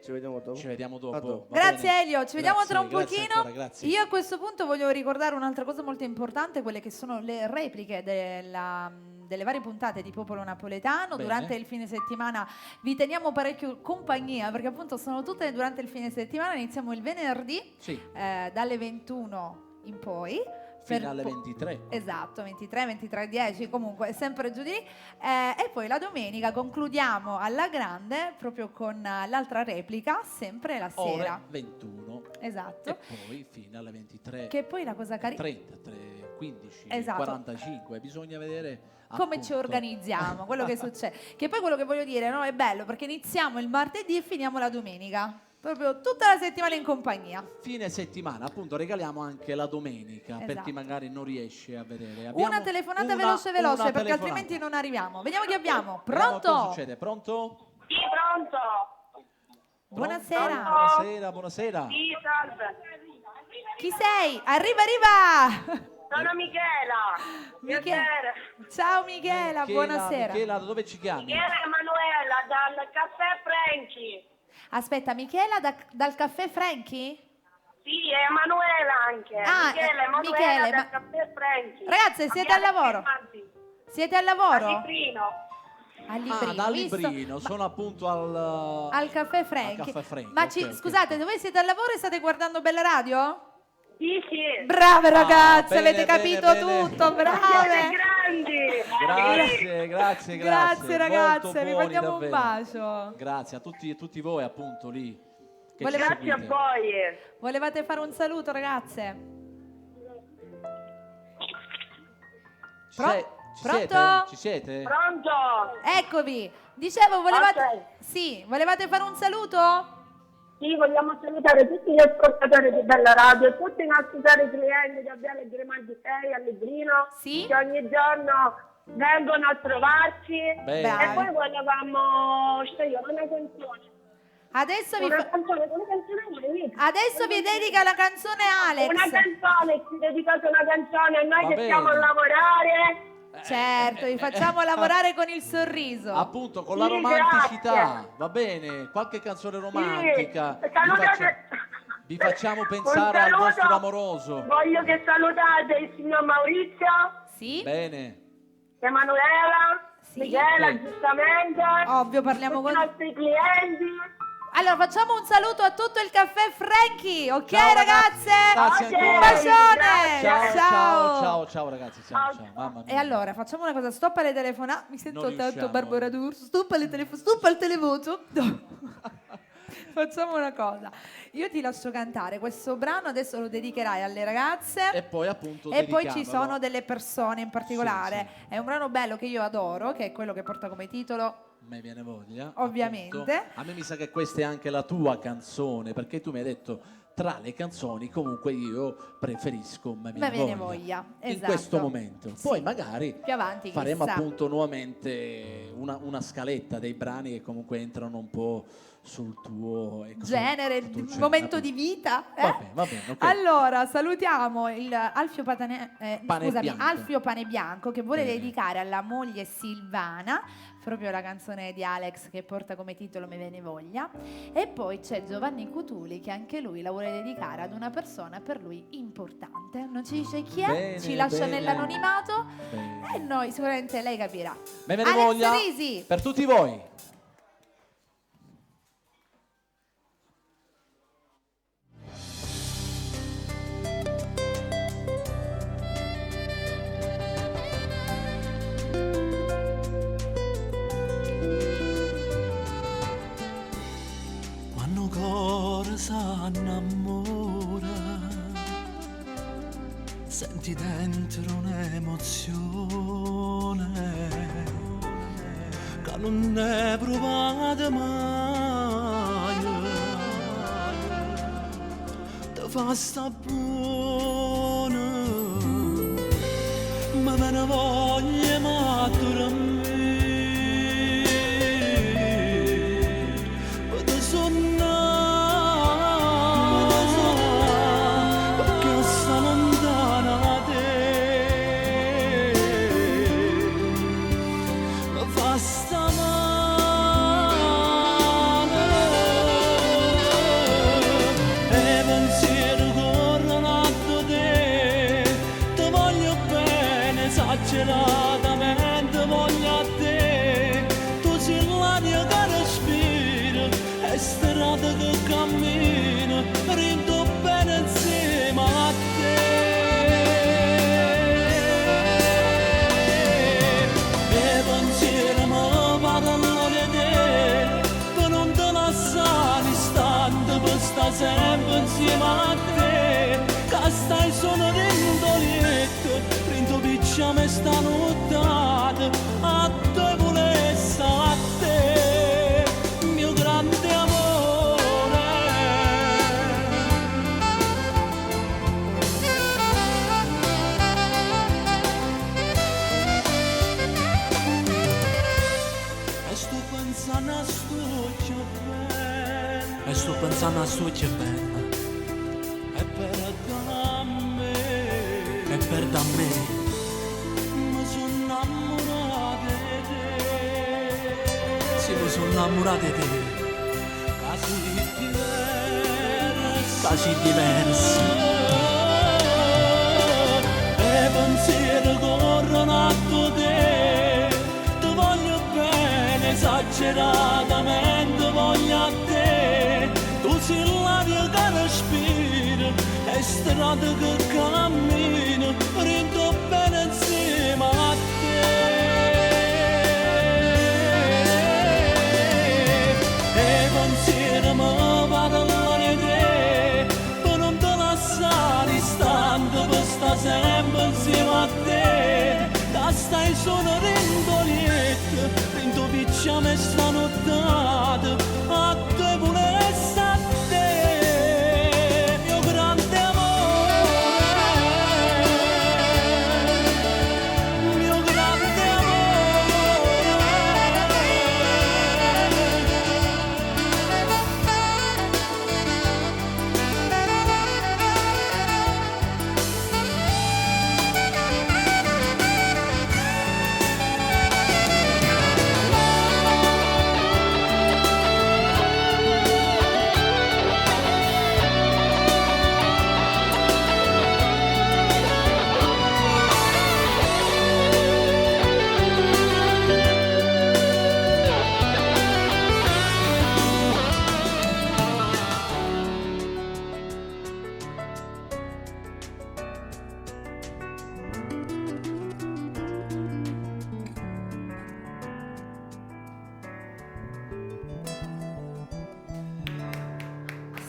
Ci vediamo dopo. Va Grazie bene? Elio, ci vediamo tra un Grazie pochino. ancora, grazie. Io a questo punto voglio ricordare un'altra cosa molto importante, quelle che sono le repliche delle varie puntate di Popolo Napoletano. Bene. Durante il fine settimana vi teniamo parecchio compagnia, perché appunto sono tutte durante il fine settimana. Iniziamo il venerdì dalle 21 in poi. Fino alle 23. Esatto, 23:10, comunque sempre giù di lì. E poi la domenica concludiamo alla grande proprio con l'altra replica, sempre la sera. Ore 21. Esatto. E poi fino alle 23. Che poi la cosa carina 30, 15, Esatto. 45. Bisogna vedere come ci organizziamo, quello che succede. Che poi quello che voglio dire, no, è bello perché iniziamo il martedì e finiamo la domenica. Proprio tutta la settimana in compagnia. Fine settimana, appunto, regaliamo anche la domenica per Esatto. chi magari non riesce a vedere. Abbiamo Una telefonata una veloce, perché telefonata. altrimenti non arriviamo. Vediamo chi abbiamo. Vediamo Pronto? cosa succede? Pronto? Sì, pronto. Buonasera. Buonasera. Sì, salve. Chi sei? Arriva! Sono Michela. Piacere. Ciao Michela, buonasera. Michela, da dove ci chiami? Michela Emanuela dal caffè Franchi. Aspetta, Michela dal caffè Franchi? Sì, è Emanuela anche. Michela Emanuela Michele, dal caffè Franchi. Ragazze, siete al lavoro? Siete al lavoro? A Librino. A Librino, dal visto? Librino, sono appunto Al caffè Franchi. Al caffè Franchi, Ma ok, ok. scusate, dove siete al lavoro e state guardando Bella Radio? Sì, sì. Brave ragazze, bene, avete capito bene. tutto, brave. Grandi. Grazie. Grazie ragazze, Molto vi buoni, mandiamo un davvero. bacio. Grazie a tutti voi appunto lì. Che ci Volevate- Grazie a seguite. voi. Volevate fare un saluto, ragazze? Ci siete? Pronto? Eccovi. Dicevo, volevate... Ok. Sì, volevate fare un saluto? Sì, vogliamo salutare tutti gli ascoltatori di Bella Radio e tutti i nostri cari clienti di Abbiale Grimaldi 6 a Librino, che ogni giorno vengono a trovarci. Bene. E poi volevamo scegliere una canzone. Adesso vi Una fa- canzone, come canzone volevi? Adesso vi dedica la canzone Alex. Una canzone, ti dedicate una canzone a noi Va che bene. stiamo a lavorare. Certo, vi facciamo lavorare con il sorriso. Appunto, con la Sì, romanticità, grazie. va bene? Qualche canzone romantica. Sì, salutate. Vi facciamo Un pensare al saluto. vostro amoroso. Voglio che salutate il signor Maurizio, Sì. Bene. Emanuela, Michela, Sì. giustamente. Ovvio, parliamo tutti con- i nostri clienti. Allora, facciamo un saluto a tutto il caffè Franchi, ok Ciao, ragazze? Grazie Ok, ancora. Un bacione. Ciao ragazzi, ciao. Mamma mia. E allora, facciamo una cosa, stop alle telefonate. Mi sento Non tanto riusciamo. Barbara D'Urso. Stop alle telefonate, stop al televoto. No. Facciamo una cosa. Io ti lascio cantare questo brano, adesso lo dedicherai alle ragazze. E poi appunto E poi ci dedicavalo. sono delle persone in particolare. È un brano bello che io adoro, che è quello che porta come titolo Me viene voglia. Ovviamente. appunto. A me mi sa che questa è anche la tua canzone, perché tu mi hai detto tra le canzoni comunque io preferisco Me viene voglia. In esatto. questo momento. Poi magari Più avanti, faremo chissà. appunto nuovamente una scaletta dei brani che comunque entrano un po' sul tuo genere, sul tuo genere, momento appunto. di vita. Va bene, ok. Allora, salutiamo il Alfio Pane Bianco. Alfio Pane Bianco che vuole Bene. dedicare alla moglie Silvana proprio la canzone di Alex che porta come titolo Me viene voglia. E poi c'è Giovanni Cutuli che anche lui la vuole dedicare ad una persona per lui importante. Non ci dice chi è, Bene, ci lascia bene. nell'anonimato Bene. e noi sicuramente lei capirà. Me viene Alex voglia Risi. per tutti voi. Quando cuore s'innamora, senti dentro un'emozione che non ne provate mai. Ti fa sta buona, ma me ne voglio matura a me. Ma ti perché sta lontana da te. Ma fa sta male e pensieri corrono a te. Ti voglio bene esageratamente, voglio a te. Tu sei l'aria che respira e strada che cammina, rindo bene insieme a te. E pensieri mi parlano di te, per non te lasciare un istante, per stare sempre insieme a te. Che stai solo rindo lieto, rindo picciame sta nottata, a te volesse a te, mio grande amore. E sto pensando a sto che bella, e sto pensando a sto che bella, e per da me, e per da me. Mi sono innamorato di te. Sì, mi sono innamorato di te. Casi diversi. E pensieri corrono a te. Ti voglio bene esageratamente, voglio a te. Tu sei l'aria che respira e strada che cammina, rindo bene insieme a te. E pensieri mi parlano di te, per non te lasciare istante, per stare sempre insieme a te. Che stai solo rindo lieto, rindo picciame sta nottata, a te volesse a te, mio grande amore, mio grande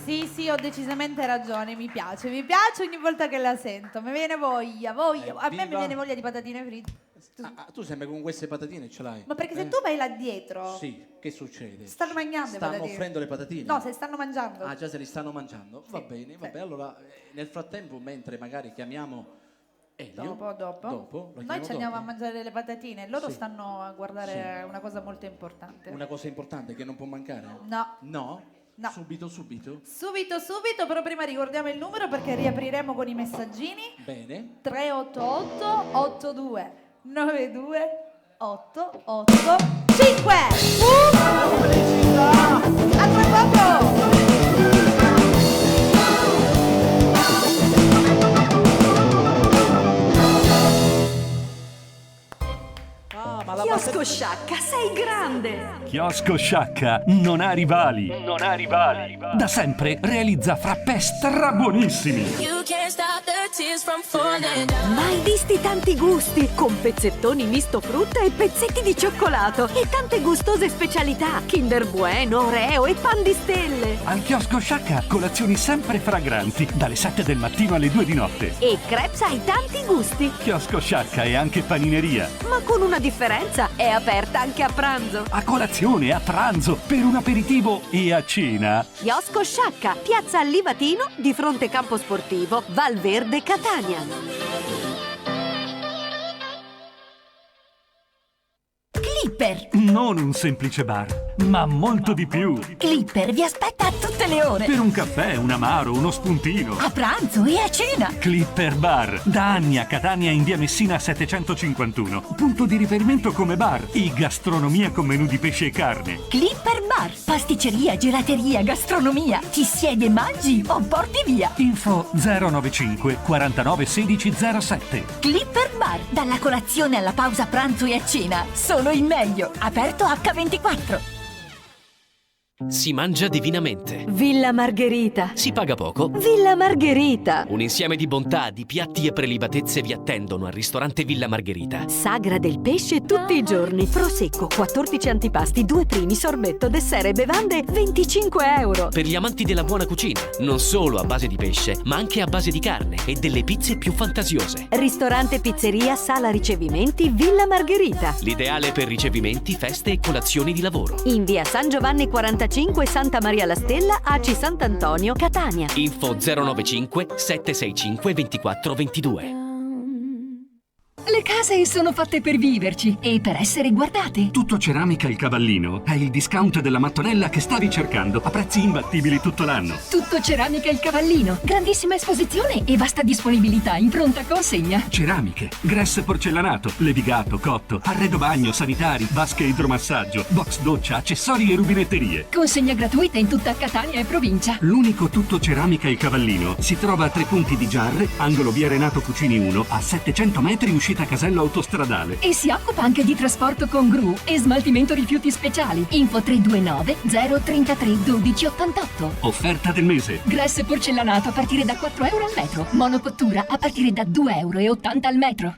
Sì, ho decisamente ragione, mi piace ogni volta che la sento, mi viene voglia. A me mi viene voglia di patatine fritte. Tu sembri con queste patatine ce l'hai. Ma perché se tu vai là dietro, Sì, che succede? stanno mangiando le Stanno patatine. offrendo le patatine? No, se stanno mangiando. Ah, già se li stanno mangiando? Va bene, vabbè. Allora, nel frattempo, mentre magari chiamiamo Elio, Dopo. lo Noi chiamiamo ci andiamo dopo. a mangiare le patatine, loro Sì. stanno a guardare una cosa molto importante. Una cosa importante che non può mancare? No. No? No. Subito? Subito, però prima ricordiamo il numero perché riapriremo con i messaggini. Bene. 388 82 92 885. A tra poco! Chiosco Sciacca, sei grande! Chiosco Sciacca non ha rivali. Da sempre realizza frappè strabuonissimi. You can't stop the tears from falling down. Mai visti tanti gusti, con pezzettoni misto frutta e pezzetti di cioccolato e tante gustose specialità, Kinder Bueno, Oreo e pan di stelle. Al chiosco Sciacca, colazioni sempre fragranti, dalle 7 del mattino alle 2 di notte. E Crepes ai tanti gusti. Chiosco Sciacca è anche panineria. Ma con una differenza, è aperta anche a pranzo. A colazione, a pranzo, per un aperitivo e a cena. Chiosco Sciacca, piazza Allivatino, di fronte campo sportivo, Valverde, Catania. Clipper. Non un semplice bar, ma molto di più. Clipper vi aspetta a tutte le ore. Per un caffè, un amaro, uno spuntino. A pranzo e a cena. Clipper Bar, da anni a Catania in via Messina 751. Punto di riferimento come bar e gastronomia con menù di pesce e carne. Clipper Bar, pasticceria, gelateria, gastronomia. Ti siedi e mangi o porti via. Info 095 49 16 07. Clipper Bar, dalla colazione alla pausa pranzo e a cena. Solo il meglio, aperto H24. Si mangia divinamente. Villa Margherita. Si paga poco. Villa Margherita. Un insieme di bontà, di piatti e prelibatezze vi attendono al ristorante Villa Margherita. Sagra del pesce tutti i giorni. Prosecco, 14 antipasti, 2 primi, sorbetto, dessert e bevande, 25 euro. Per gli amanti della buona cucina, non solo a base di pesce, ma anche a base di carne e delle pizze più fantasiose. Ristorante Pizzeria Sala Ricevimenti Villa Margherita. L'ideale per ricevimenti, feste e colazioni di lavoro. In via San Giovanni 45, Santa Maria la Stella, Aci Sant'Antonio, Catania. Info 095 765 2422. Le case sono fatte per viverci e per essere guardate. Tutto Ceramica Il Cavallino è il discount della mattonella che stavi cercando a prezzi imbattibili tutto l'anno. Tutto Ceramica Il Cavallino. Grandissima esposizione e vasta disponibilità in pronta consegna. Ceramiche, gress porcellanato, levigato, cotto, arredo bagno, sanitari, vasche idromassaggio, box doccia, accessori e rubinetterie. Consegna gratuita in tutta Catania e provincia. L'unico Tutto Ceramica Il Cavallino si trova a 3 punti di Giarre, angolo via Renato Cucini 1, a 700 metri uscita Casello autostradale. E si occupa anche di trasporto con gru e smaltimento rifiuti speciali. Info 329 033 1288. Offerta del mese. Gress porcellanato a partire da 4 euro al metro. Monocottura a partire da 2,80 euro al metro.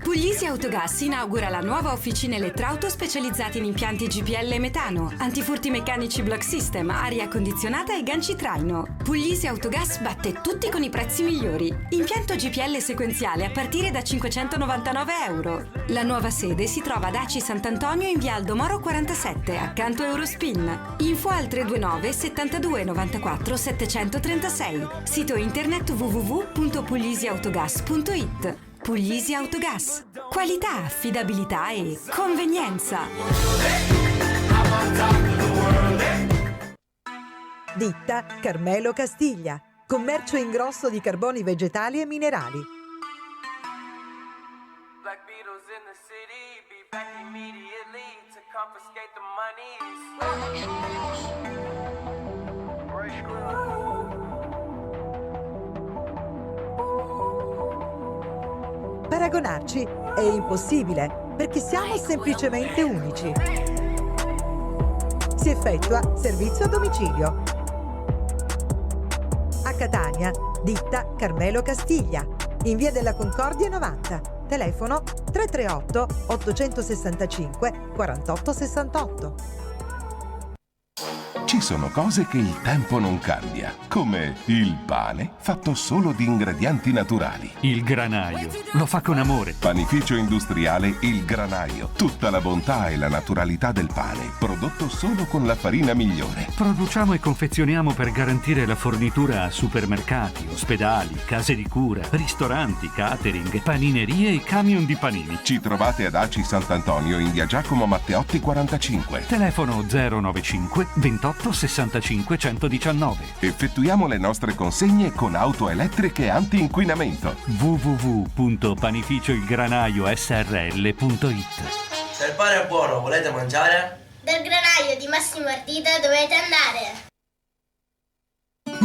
Puglisi Autogas inaugura la nuova officina elettrauto specializzata in impianti GPL e metano, antifurti meccanici block system, aria condizionata e ganci traino. Puglisi Autogas batte tutti con i prezzi migliori. Impianto GPL sequenziale a partire da 599 euro. La nuova sede si trova ad Aci Sant'Antonio in via Aldomoro 47, accanto a Eurospin. Info al 329 72 94 736. Sito internet www.puglisiautogas.it. Puglisi Autogas. Qualità, affidabilità e convenienza. Ditta Carmelo Castiglia. Commercio in grosso di carboni vegetali e minerali. Black Beatles in the city, be back immediately to confiscate the Paragonarci è impossibile perché siamo semplicemente unici. Si effettua servizio a domicilio. A Catania, ditta Carmelo Castiglia, in via della Concordia 90. Telefono 338 865 48 68. Ci sono cose che il tempo non cambia, come il pane fatto solo di ingredienti naturali. Il Granaio lo fa con amore. Panificio industriale Il Granaio. Tutta la bontà e la naturalità del pane, prodotto solo con la farina migliore. Produciamo e confezioniamo per garantire la fornitura a supermercati, ospedali, case di cura, ristoranti, catering, paninerie e camion di panini. Ci trovate ad Aci Sant'Antonio in via Giacomo Matteotti 45. Telefono 095 28 65 119. Effettuiamo le nostre consegne con auto elettriche anti-inquinamento. www.panificioilgranaiosrl.it. Se il pane è buono, volete mangiare? Dal granaio di Massimo Ardita dovete andare.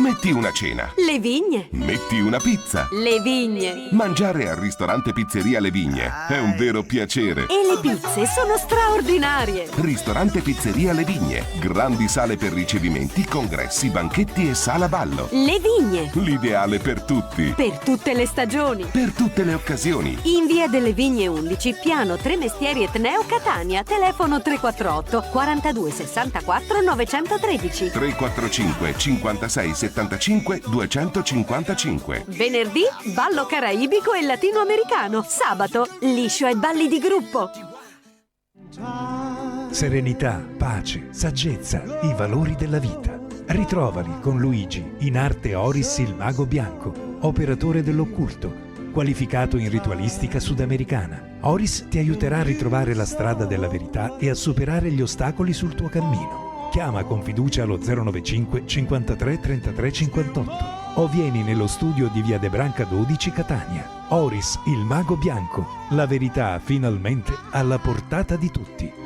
Metti una cena. Le Vigne. Metti una pizza. Le Vigne. Mangiare al ristorante Pizzeria Le Vigne è un vero piacere. E le pizze sono straordinarie. Ristorante Pizzeria Le Vigne. Grandi sale per ricevimenti, congressi, banchetti e sala ballo. Le Vigne. L'ideale per tutti. Per tutte le stagioni. Per tutte le occasioni. In via delle Vigne 11, piano Tre Mestieri Etneo Catania. Telefono 348 42 64 913. 345 56 75 255. Venerdì, ballo caraibico e latinoamericano. Sabato, liscio e balli di gruppo. Serenità, pace, saggezza, i valori della vita. Ritrovali con Luigi, in arte Oris il mago bianco, operatore dell'occulto, qualificato in ritualistica sudamericana. Oris ti aiuterà a ritrovare la strada della verità e a superare gli ostacoli sul tuo cammino. Chiama con fiducia allo 095 53 33 58 o vieni nello studio di via De Branca 12 Catania. Oris, il mago bianco, la verità finalmente alla portata di tutti.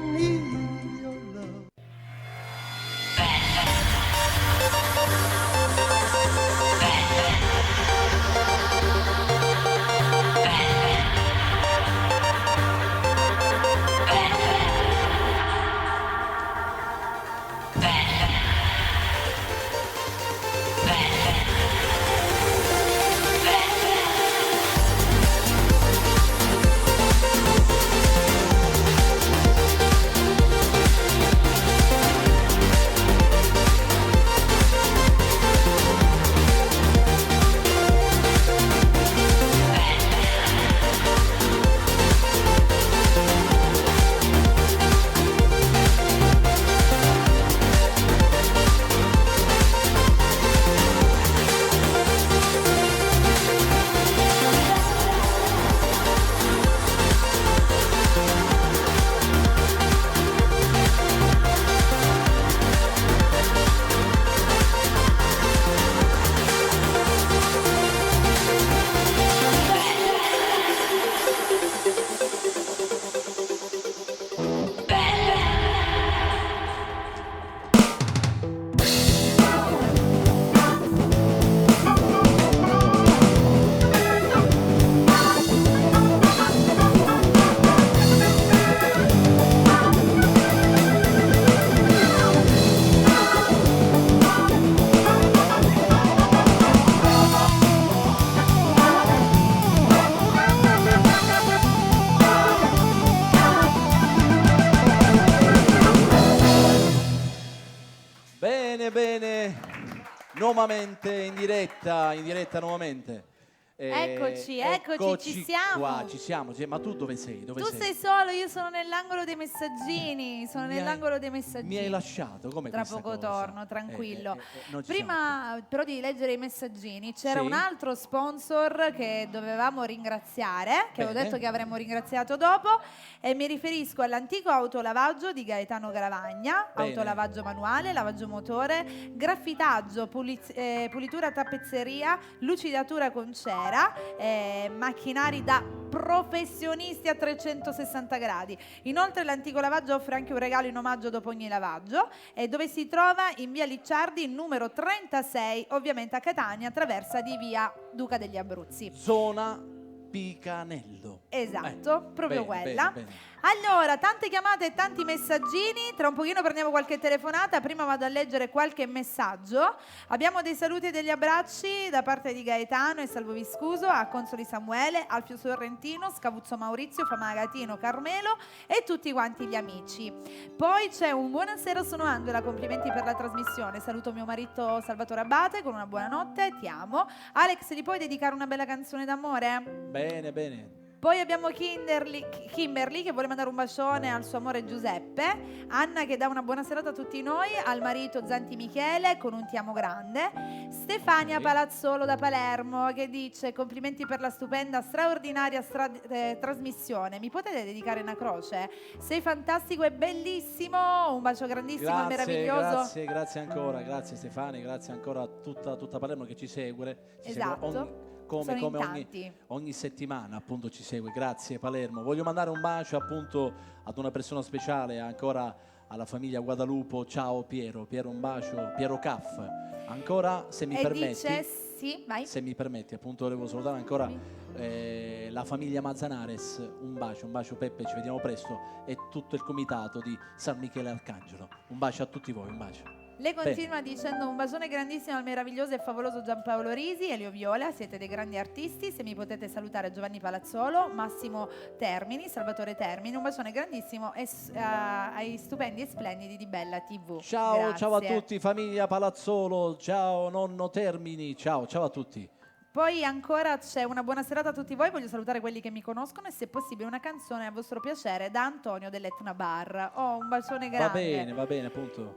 Nuovamente in diretta nuovamente. Eccoci, ci siamo. Qua, ci siamo. Ma tu dove sei? Tu sei solo, io sono nell'angolo dei messaggini. Mi hai lasciato? Come tra poco cosa? Torno, tranquillo. Prima però di leggere i messaggini, c'era Sì. un altro sponsor che dovevamo ringraziare, che avevo detto che avremmo ringraziato dopo, e mi riferisco all'antico autolavaggio di Gaetano Gravagna. Bene. Autolavaggio manuale, lavaggio motore, graffitaggio, pulitura tappezzeria, lucidatura con cera, macchinari da professionisti a 360 gradi. Inoltre l'antico lavaggio offre anche un regalo in omaggio dopo ogni lavaggio, dove si trova in via Licciardi numero 36, ovviamente a Catania, traversa di via Duca degli Abruzzi. Zona Picanello. Esatto, proprio bene, quella. bene. Allora, tante chiamate e tanti messaggini. Tra un pochino prendiamo qualche telefonata. Prima vado a leggere qualche messaggio. Abbiamo dei saluti e degli abbracci da parte di Gaetano e Salvo Viscuso, a Consoli Samuele, Alfio Sorrentino, Scavuzzo Maurizio, Famagatino, Carmelo e tutti quanti gli amici. Poi c'è un buonasera, sono Angela, complimenti per la trasmissione. Saluto mio marito Salvatore Abate con una buonanotte, ti amo. Alex, gli puoi dedicare una bella canzone d'amore? Bene, bene. Poi abbiamo Kimberly che vuole mandare un bacione al suo amore Giuseppe, Anna che dà una buona serata a tutti noi, al marito Zanti Michele con un ti amo grande, Stefania Palazzolo da Palermo che dice complimenti per la stupenda, straordinaria trasmissione, mi potete dedicare una croce? Sei fantastico e bellissimo, un bacio grandissimo e meraviglioso. Grazie ancora, grazie Stefania, grazie ancora a tutta Palermo che ci segue. Esatto. come ogni settimana appunto ci segue. Grazie Palermo. Voglio mandare un bacio appunto ad una persona speciale, ancora alla famiglia Guadalupo. Ciao Piero, un bacio, Piero Caff. Ancora, se mi permetti, sì, vai. Se mi permetti, appunto volevo salutare ancora la famiglia Manzanares, un bacio Peppe, ci vediamo presto, e tutto il comitato di San Michele Arcangelo. Un bacio a tutti voi, un bacio. Lei continua dicendo: un bacione grandissimo al meraviglioso e favoloso Giampaolo Risi, Elio Viola, siete dei grandi artisti. Se mi potete salutare Giovanni Palazzolo, Massimo Termini, Salvatore Termini, un bacione grandissimo ai stupendi e splendidi di Bella TV. Ciao a tutti, famiglia Palazzolo, ciao nonno Termini, ciao a tutti. Poi ancora c'è una buona serata a tutti voi, voglio salutare quelli che mi conoscono e se possibile una canzone a vostro piacere da Antonio dell'Etna Bar. Un bacione grande. Va bene, appunto.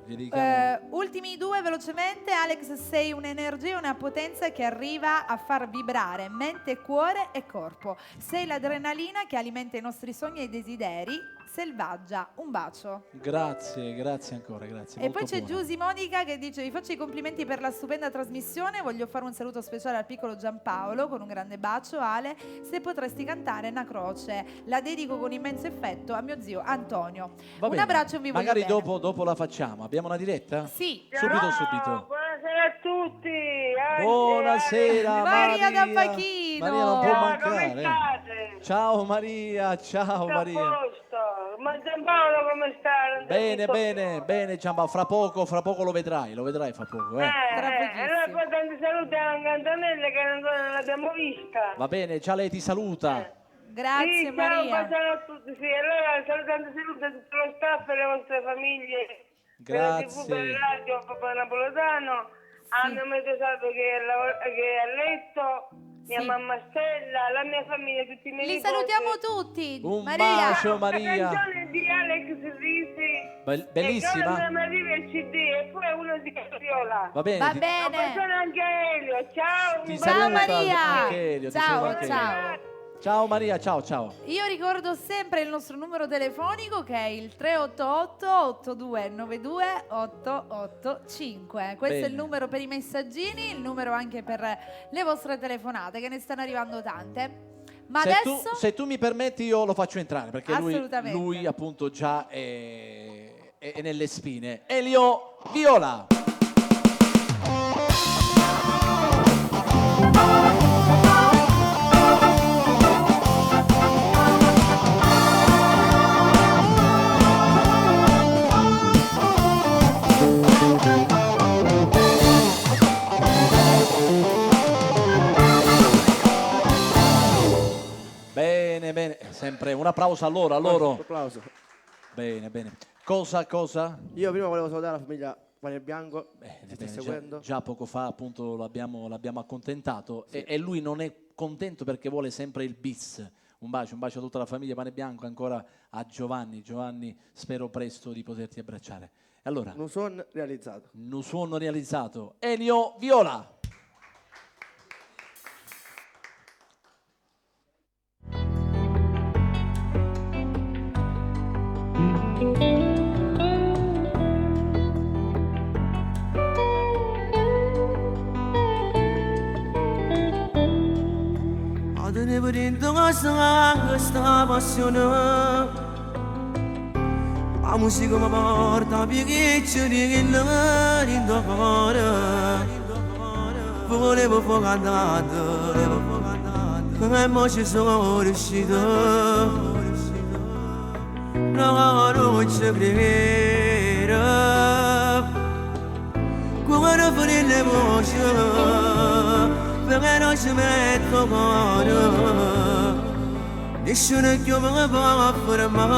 Ultimi due velocemente. Alex, sei un'energia e una potenza che arriva a far vibrare mente, cuore e corpo. Sei l'adrenalina che alimenta i nostri sogni e i desideri. Selvaggia, un bacio. Grazie ancora, grazie. E poi c'è Giusy Monica che dice: vi faccio i complimenti per la stupenda trasmissione, voglio fare un saluto speciale al piccolo Giampaolo con un grande bacio. Ale, se potresti cantare una croce, la dedico con immenso affetto a mio zio Antonio. Un abbraccio e vi voglio magari bene. dopo la facciamo. Abbiamo una diretta? Sì. Subito. Buonasera a tutti. Buonasera Maria da Pachino. Maria non può mancare. Come state? Ciao Maria. Maria. Ma Giampaolo come sta? Bene Giampaolo, fra poco lo vedrai fra poco. Allora poi tanti saluti anche a Antonella che non l'abbiamo vista. Va bene, già lei ti saluta. Grazie sì, Maria. Ciao a tutti, sì. Allora salutando saluti a tutto lo staff e le vostre famiglie. Grazie. Per la TV, per la radio, Papà Napoletano, a mio marito Salvo che è a letto. Mia mamma Stella, la mia famiglia, tutti i miei Li salutiamo tutti. Un Maria. bacio Maria. La canzone di Alex Risi. Bellissima. E mi arriva il CD e poi uno di Viola. Va bene. Va bene. Un bacione anche a Elio. Ciao. Ciao Maria. Anche Elio, Ciao. Ciao Maria, ciao. Io ricordo sempre il nostro numero telefonico che è il 388-8292-885. Questo è il numero per i messaggini, il numero anche per le vostre telefonate, che ne stanno arrivando tante. Ma adesso se tu mi permetti io lo faccio entrare, perché lui appunto già è nelle spine. Elio Viola. Bene, sempre un applauso a loro. Un applauso. Bene. Cosa? Io prima volevo salutare la famiglia Pane Bianco, sta seguendo. Già poco fa appunto l'abbiamo accontentato, sì. e lui non è contento perché vuole sempre il bis. Un bacio a tutta la famiglia Pane Bianco, ancora a Giovanni, spero presto di poterti abbracciare. Allora, un suono realizzato. Elio Viola. Questa passione la musica mi porta più che ci rigilla in tuo cuore volevo cantare e mo ci sono riuscito non ci credere come fare le voci perché non ci metto cuore nessuno che mi può fermare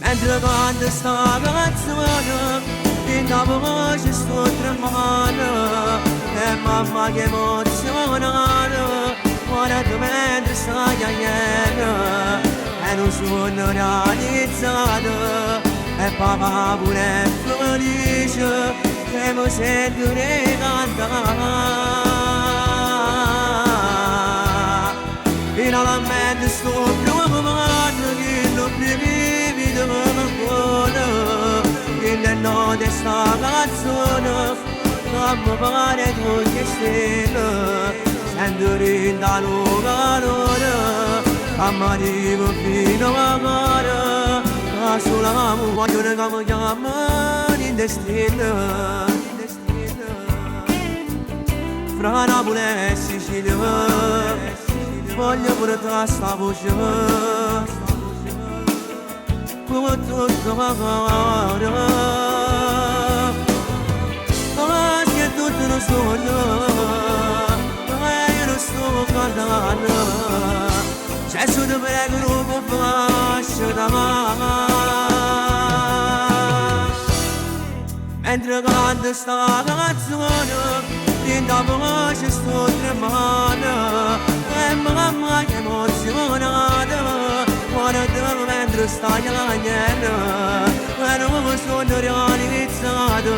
mentre canto sta canzone in la voce sto tremando e mamma che emozionata guarda tu mentre stai piangendo e non sono realizzato e papà pure è felice che mi sento cantare finalmente sto provando che non vivi come buono che le note sta canzone Come pare tu che stelle Sentire da nuova Amarivo fino a gara Casulamu vogliono che mi chiamano in destino Fra Napoli e Sicilia Voglio portare sta voce Per tutta la gara Che è tutto un sogno Io non sto cantando Gesù ti prego non mi faccio da Mentre canto sta canzone Dentro voce sto tremando E mamma che emozionata Guarda mentre stai piangendo E non mi sono realizzato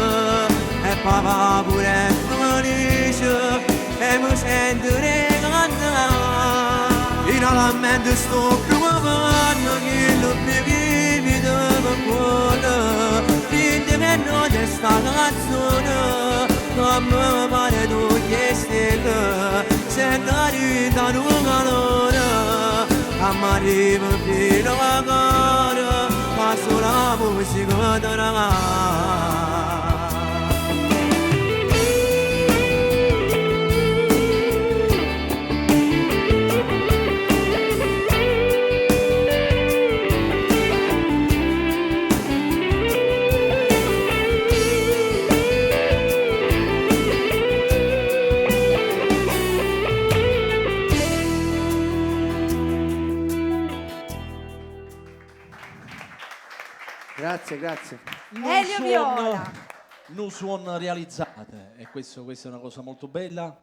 E papà pure è felice E mi sento recantare in alla mente sto provando che lo bevi da cuore Dite che non c'è sta canzone Come pare tu che stelle Sentare da un calore Come arriva fino a gara Passo la musica da ragazza Grazie. Elio Viola. Non suon realizzate e questa è una cosa molto bella.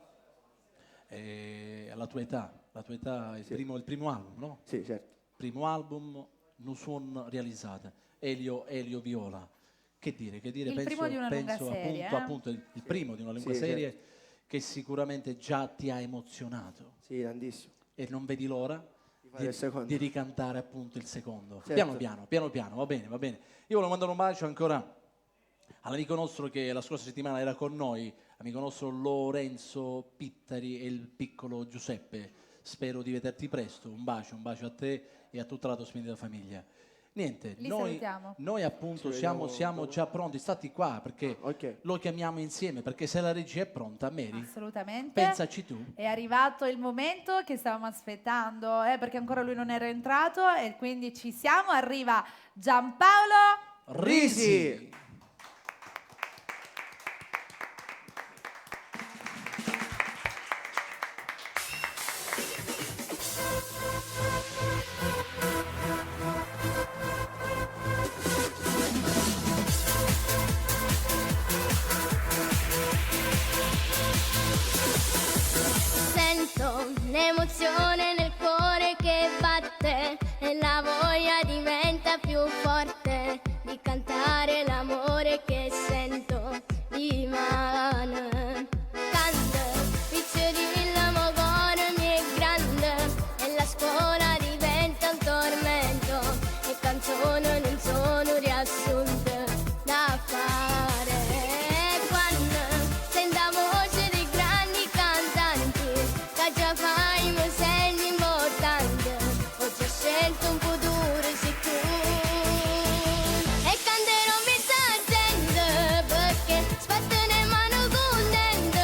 Alla tua età è sì. il primo album, no? Sì, certo. Primo album, non suon realizzate. Elio Viola. Che dire? Il primo di una lunga serie. Appunto il primo di una lunga serie certo. Che sicuramente già ti ha emozionato. Sì, grandissimo. E non vedi l'ora di ricantare appunto il secondo. Certo. Piano piano, va bene. Io volevo mandare un bacio ancora all'amico nostro che la scorsa settimana era con noi, amico nostro Lorenzo Pittari e il piccolo Giuseppe. Spero di vederti presto. Un bacio a te e a tutta la tua splendida famiglia. Niente, noi appunto siamo già pronti, stati qua perché lo chiamiamo insieme, perché se la regia è pronta, Mary, assolutamente, pensaci tu. È arrivato il momento che stavamo aspettando, perché ancora lui non era entrato e quindi ci siamo, arriva Giampaolo Risi. Un'emozione nel cuore che batte e la voglia diventa più forte di cantare l'amore che sento di mano. Canta, pizzo di l'amore mi è grande e la scuola diventa un tormento e canzoni non sono riassunte da fare. Quando sento la voce dei grandi cantanti che già fai mi senti importante, oggi ho scelto un futuro sicuro e canterò senza gente perché spetta le mani contente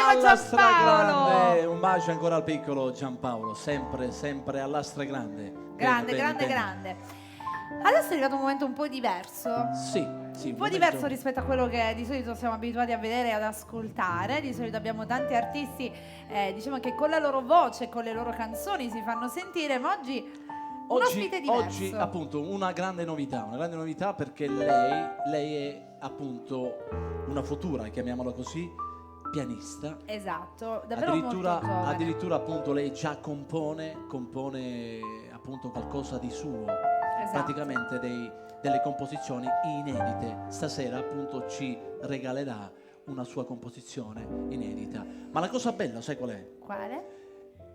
alla Giampaolo! stragrande. Un bacio ancora al piccolo Giampaolo, sempre alla stragrande. Grande, Bene, grande, bene. grande. Adesso è arrivato un momento un po' diverso. Sì, Un po' momento- diverso rispetto a quello che di solito siamo abituati a vedere e ad ascoltare. Di solito abbiamo tanti artisti, diciamo che con la loro voce, con le loro canzoni si fanno sentire, ma oggi un ospite diverso. Oggi appunto una grande novità perché lei è appunto una futura, chiamiamola così, pianista. Esatto, davvero molto giovane. Addirittura appunto lei già compone appunto qualcosa di suo, praticamente delle composizioni inedite. Stasera appunto ci regalerà una sua composizione inedita. Ma la cosa bella, sai qual è? Quale?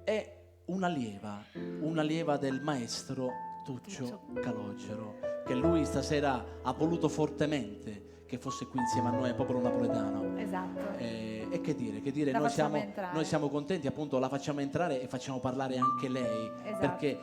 È una lieva del maestro Tuccio Calogero, che lui stasera ha voluto fortemente che fosse qui insieme a noi, al popolo napoletano. Esatto. E che dire, La noi facciamo siamo, entrare. noi siamo contenti, appunto la facciamo entrare e facciamo parlare anche lei, Esatto. perché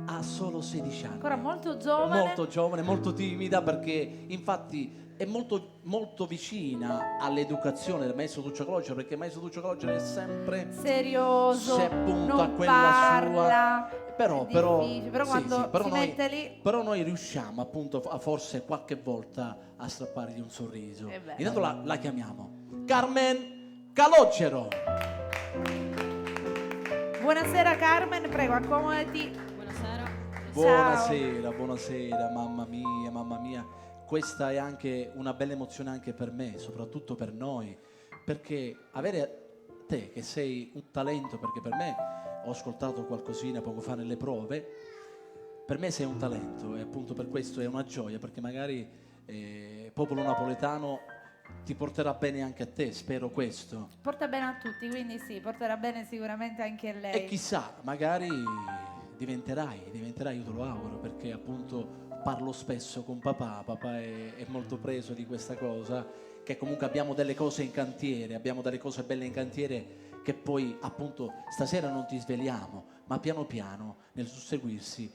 ha solo 16 anni. Ancora molto giovane. Molto giovane, molto timida, perché infatti è molto vicina all'educazione del maestro Tuccio Calogero, perché il maestro Tuccio Calogero è sempre serioso, se appunto non a quella parla, sua. Però difficile, però sì, quando però si noi, mette lì. però noi riusciamo appunto forse qualche volta a strappargli un sorriso. vero. Intanto la chiamiamo Carmen Calogero. Buonasera Carmen, prego, accomodati. Buonasera, mamma mia. Questa è anche una bella emozione anche per me, soprattutto per noi, perché avere te che sei un talento, perché per me, ho ascoltato qualcosina poco fa nelle prove, per me sei un talento e appunto per questo è una gioia, perché magari popolo napoletano ti porterà bene anche a te, spero questo. Porta bene a tutti, quindi sì, porterà bene sicuramente anche a lei. E chissà, magari diventerai, io te lo auguro, perché appunto parlo spesso con papà è molto preso di questa cosa, che comunque abbiamo delle cose in cantiere, abbiamo delle cose belle in cantiere che poi appunto stasera non ti sveliamo, ma piano piano nel susseguirsi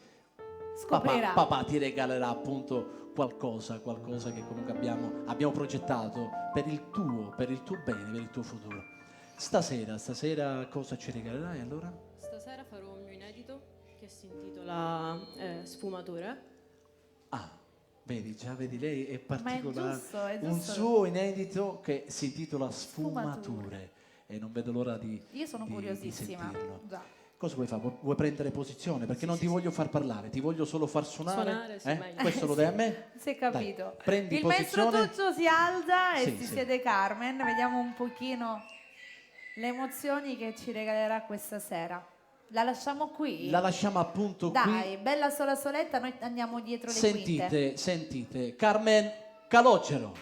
Scoprirà. papà ti regalerà appunto qualcosa che comunque abbiamo progettato per il tuo bene, per il tuo futuro. Stasera cosa ci regalerai allora? Stasera farò un mio inedito che si intitola Sfumature. Vedi, lei è particolare. giusto, è Un giusto. suo inedito che si intitola Sfumature. E non vedo l'ora di Io sono di curiosissima. sentirlo. Già. Cosa vuoi fare? Vuoi prendere posizione? Perché non ti voglio far parlare, ti voglio solo far suonare. Suonare, sì, meglio. Questo lo dai a me? Si è capito. Dai, prendi Il posizione. maestro Tuccio si alza e Sì, si sì. siede Carmen. Vediamo un pochino le emozioni che ci regalerà questa sera. La lasciamo qui? La lasciamo appunto qui. Dai, bella soletta, noi andiamo dietro le quinte. Sentite, Carmen Calogero.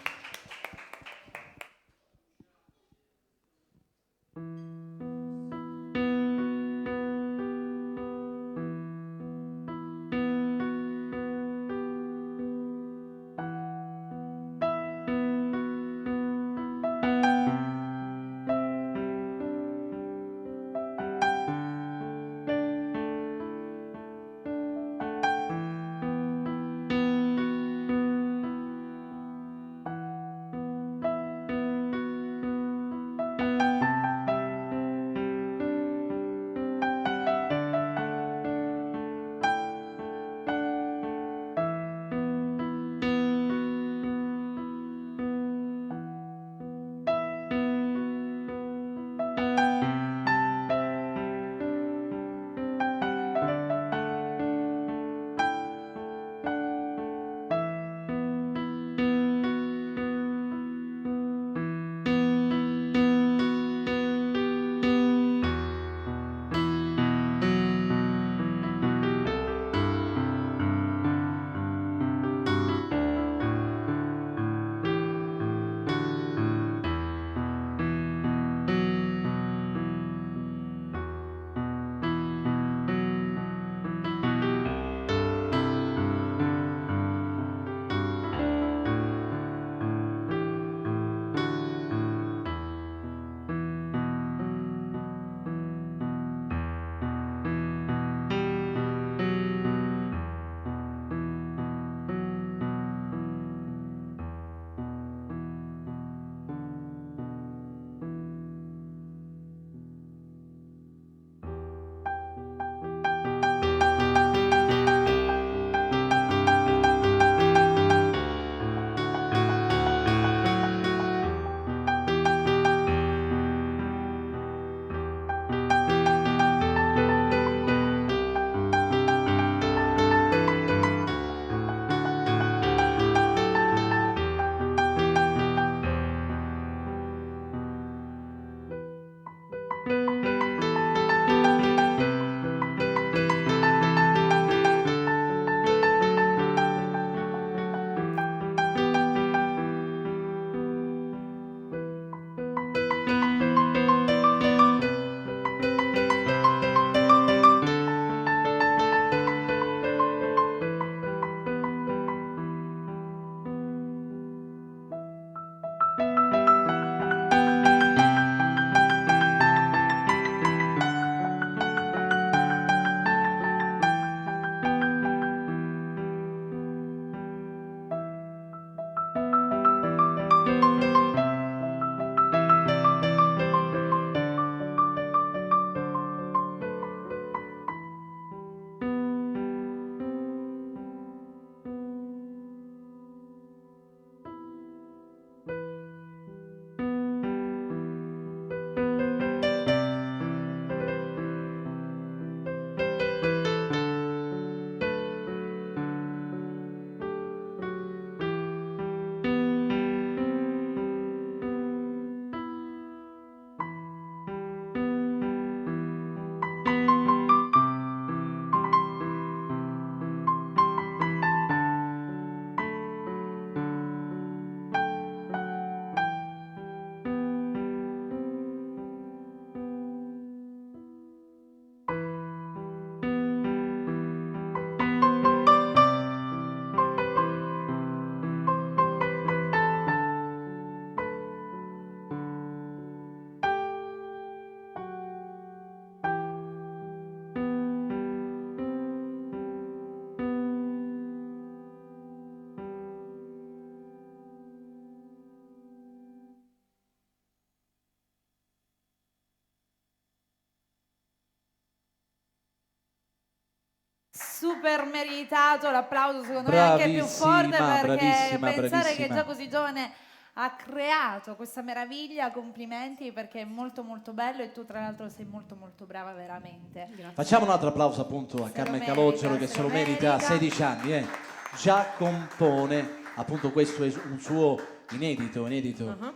super meritato l'applauso, secondo me anche più forte, perché pensare che già così giovane ha creato questa meraviglia, complimenti, perché è molto molto bello e tu tra l'altro sei molto molto brava veramente. Grazie. Facciamo un altro applauso appunto a Carmen Calogero, che se lo merita, a 16 anni, già compone, appunto questo è un suo inedito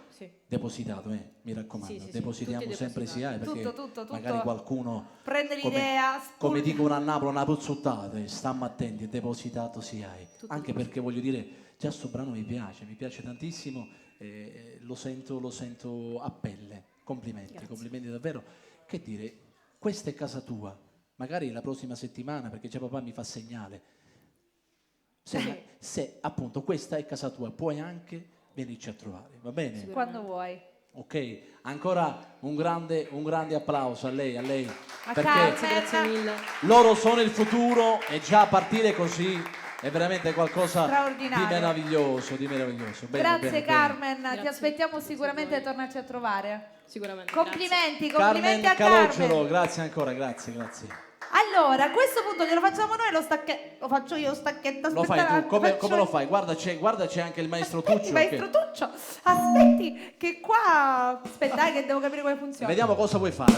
sì. depositato, mi raccomando, sì, depositiamo sempre SIAE, perché tutto. magari qualcuno prende l'idea, come dicono a Napoli, una puzzutata, stiamo attenti, è depositato SIAE, anche perché voglio dire, già sto brano mi piace tantissimo, lo sento a pelle. Complimenti davvero. Che dire, questa è casa tua, magari la prossima settimana, perché c'è papà mi fa segnale, se appunto questa è casa tua, puoi anche venirci a trovare, va bene? Quando vuoi. Ok, ancora un grande applauso a lei, perché grazie mille. Loro sono il futuro e già a partire così è veramente qualcosa di meraviglioso. Bene, grazie Carmen, bene. Ti aspettiamo sicuramente a tornarci a trovare. Sicuramente. Complimenti Carmen a Calogero, Carmen. grazie ancora, grazie. Allora, a questo punto glielo facciamo noi lo faccio io stacchetto. Lo fai tu, come lo fai? Guarda c'è anche il maestro Tuccio. Maestro Tuccio, aspetti che qua... Aspetta che devo capire come funziona. Vediamo cosa vuoi fare.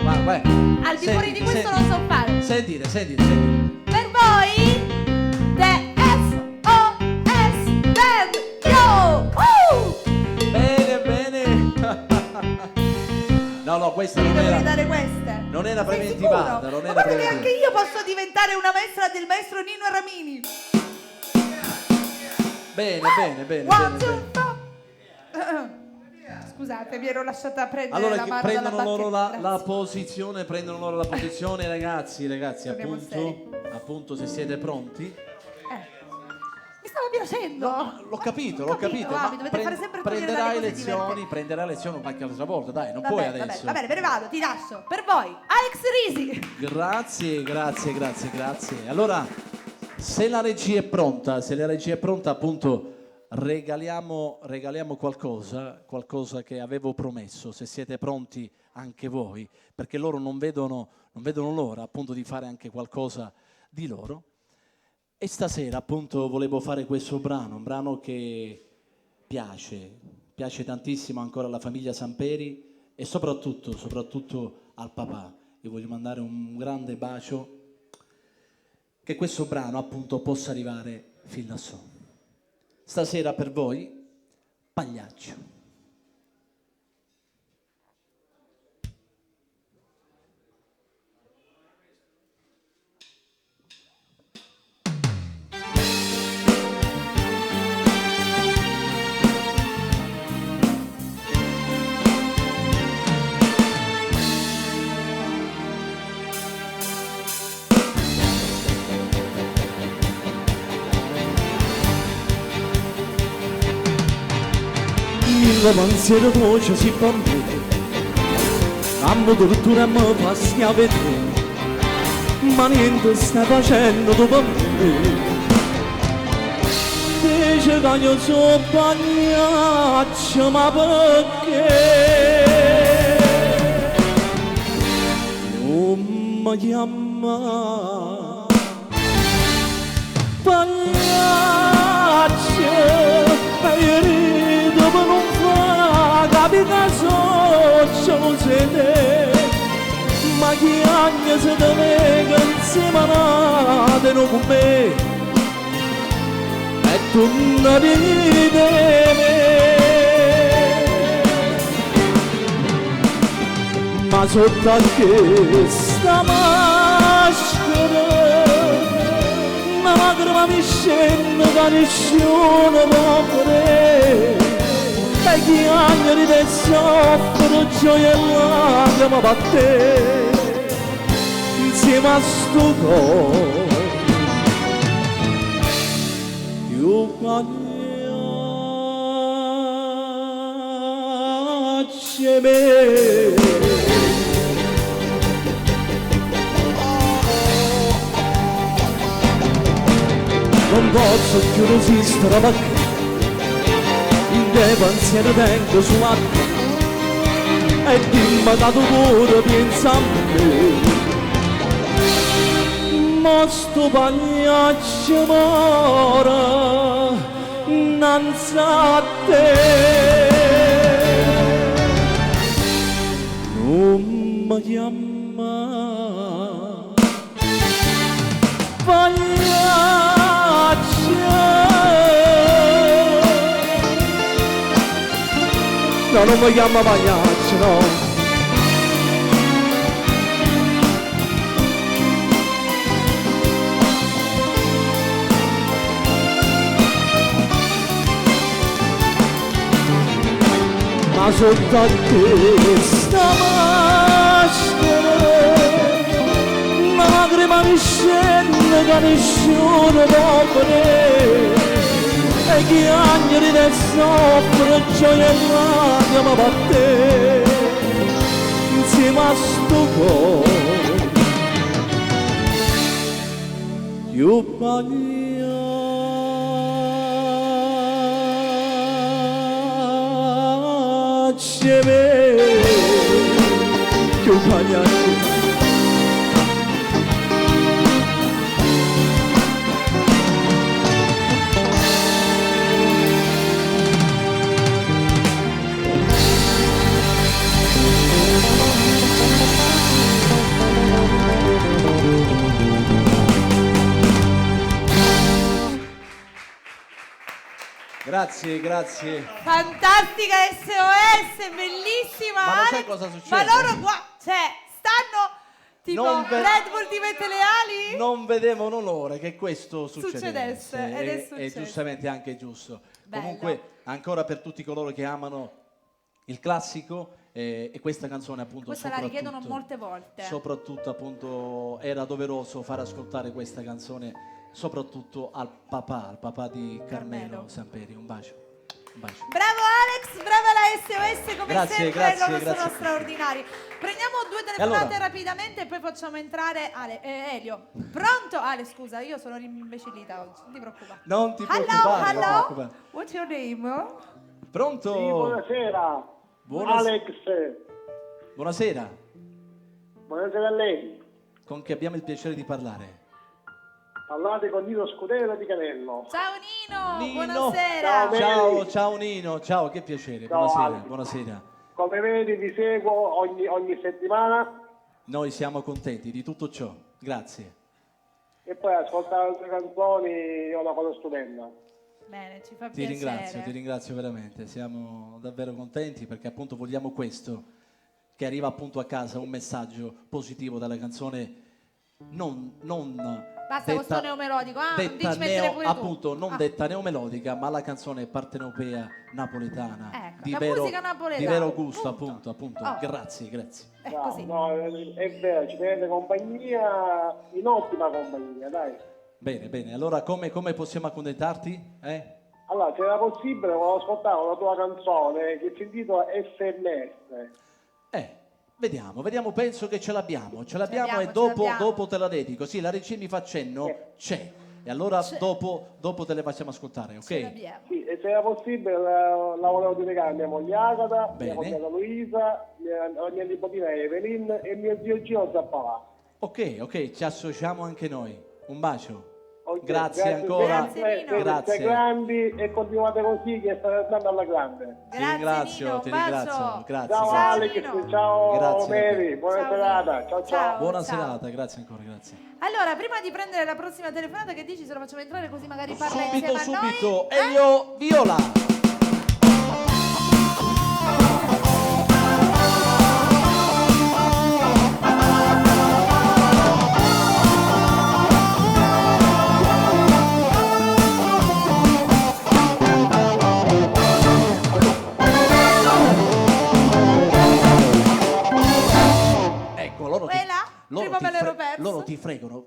Vai. Al di fuori di questo non so fare. Sentite. Per voi, The SOS Band, yo! Bene. No, questa non era. Dare queste. Non era preventivata, Ma guarda che anche io posso diventare una maestra del maestro Nino Ramini. Bene. One, two, four. Scusate, mi ero lasciata prendere allora, la mano prendono dalla loro bacchetta. prendono loro la posizione, ragazzi, appunto se siete pronti. Mi stavo piacendo. No, l'ho capito. Ma dovete fare sempre prenderai lezioni qualche altra volta, dai, non puoi adesso. Va bene, me ne vado, ti lascio. Per voi, Alex Risi. Grazie. Allora, se la regia è pronta, appunto regaliamo qualcosa che avevo promesso, se siete pronti anche voi, perché loro non vedono l'ora appunto di fare anche qualcosa di loro. E stasera appunto volevo fare questo brano, un brano che piace tantissimo ancora alla famiglia Samperi e soprattutto al papà. Io voglio mandare un grande bacio, che questo brano appunto possa arrivare fin lassù. Stasera per voi, Pagliaccio. Il pensiero voce si bambino, amo tortura mi fa schiavere, ma niente sta facendo dopo me. Dice che io sono Pagliaccio, ma perché non mi chiama Pagliaccio, non fa capita solo siete, ma chi anni se deve che insieme a nate non con me e tu non vedi me, ma sotto a questa maschera una lacrima mi scende da nessuno può vedere. E chi anni di te soffrono gioia e lacrima batte insieme a sto cuore più Pagliaccio me. Non posso più resistere perché il pensiero tengo su me e dimmi che tu pure pensa a me. ma sto pagliaccio mora innanzi a te. Non mi chiama pagliaccio, no, non mi chiama pagliaccio, no. Ma sotto a te sta maschera, una lacrima mi scende che nessuno può vedere, e chi angeli del soffre gioia e lacrima per te, insieme a sto cuore io che un pagliaccio. Grazie, grazie. Fantastica SOS, bellissima. Ma lo sai cosa succede? Ma loro qua, cioè, stanno tipo Red Bull ti mette le ali? Non vedevano l'ora che questo Succedesse, ed è successo. E giustamente anche giusto. Bello. Comunque, ancora per tutti coloro che amano il classico, e questa canzone appunto Questa la richiedono molte volte. Soprattutto appunto era doveroso far ascoltare questa canzone soprattutto al papà di Carmelo Samperi. Un bacio. Un bacio. Bravo Alex, brava la SOS, come Grazie, sempre grazie, loro grazie. sono straordinari. Prendiamo 2 telefonate allora, rapidamente e poi facciamo entrare Elio. Pronto? Ale, scusa, io sono imbecillita oggi, non ti preoccupare. Non ti preoccupare. Hello, non ti preoccupare. what's your name? Pronto? Sì, buonasera. Alex. Buonasera. Buonasera a lei. Con chi abbiamo il piacere di parlare? Parlate con Nino Scudero di Canello. Ciao Nino, Nino. buonasera. Ciao Nino, ciao, che piacere. Ciao, Buonasera, Alex. buonasera. Come vedi vi seguo ogni settimana Noi siamo contenti di tutto ciò. Grazie. e poi ascoltare le tue canzoni è una cosa stupenda. Bene, ci fa Ti piacere. ringrazio veramente. Siamo davvero contenti perché appunto vogliamo questo, che arriva appunto a casa un messaggio positivo dalla canzone non Basta questo neomelodico, non dici mettere pure tu. appunto non detta neomelodica, ma la canzone partenopea napoletana, Ecco, di la vero, musica napoletana, di vero gusto, punto. appunto. Oh. Grazie. È No, così. no, è vero, ci tenete compagnia, in ottima compagnia, dai. Bene. Allora come possiamo accontentarti? Allora, se era possibile, volevo ascoltare una tua canzone che si intitola SMS. Vediamo, penso che ce l'abbiamo e dopo te la dedico. Sì, la regia mi fa cenno, c'è. E allora dopo te le facciamo ascoltare, ok? Sì, e se era possibile la volevo dedicare a mia moglie Agata, mia Bene. cognata Luisa, la mia nipotina Evelyn e mio zio Gio Zappalà. Ok, ci associamo anche noi. Un bacio. Ok, Grazie ancora. Siete grandi e continuate così che state andando alla grande. Ti ringrazio. Grazie. Ciao Alex, ciao Grazie. Mary, buona serata. Ciao. Buona serata, grazie ancora, grazie. Allora, prima di prendere la prossima telefonata, che dici se lo facciamo entrare così magari parla insieme a noi? Subito, Elio Viola. Loro ti fregano.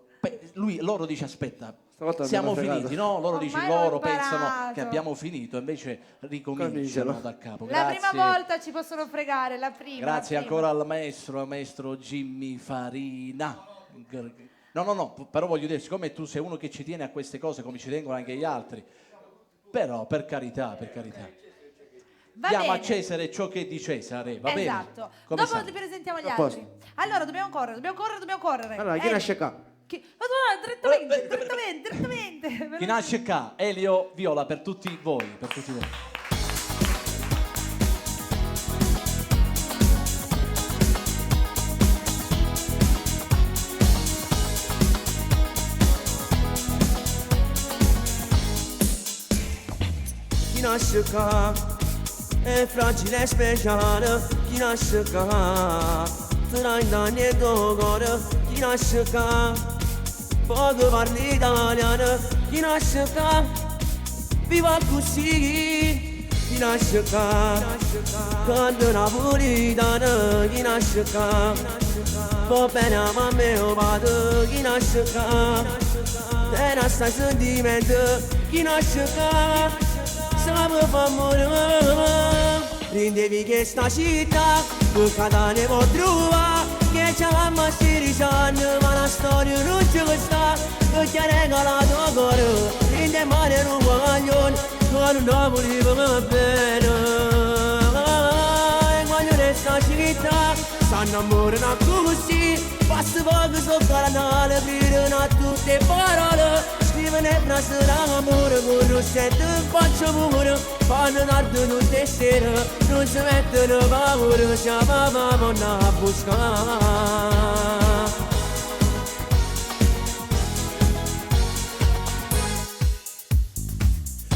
Loro dice aspetta, siamo finiti, no? Loro dice loro pensano che abbiamo finito, invece ricominciano da capo. La Grazie. prima volta ci possono fregare, la prima. Grazie ancora al maestro Jimmy Farina. No, però voglio dire, siccome tu sei uno che ci tiene a queste cose come ci tengono anche gli altri, però per carità. Diamo a Cesare ciò che è di Cesare, va bene? Esatto. Come Dopo sai? ti presentiamo gli A posto. altri. Allora, dobbiamo correre. Allora, chi nasce qua? Ma tu direttamente. Chi nasce qua, Elio Viola per tutti voi, Chi nasce qua è fragile e speciale, chi nasce qua tra i danni e dolore, chi nasce qua poco parli italiano, chi nasce qua viva così, chi nasce qua canto napolitano, chi nasce qua va bene a mamma e a padre, chi nasce qua te ne stai sentimento, chi nasce qua siamo famose, prendevi questa città, per Catania può trovare, che c'è la massirigiana, ma la storia non ci sta, perché ha regalato il cuore, prende male un guaglione, con un Napoli va bene, e voglio questa città, stanno amorando così, basta poco so canale, aprirono a tutte parole, scrivono frasi d'amore, con un set faccio pure, fanno tardi tutte sere, non si mettono paura, ci avevamo a buscare.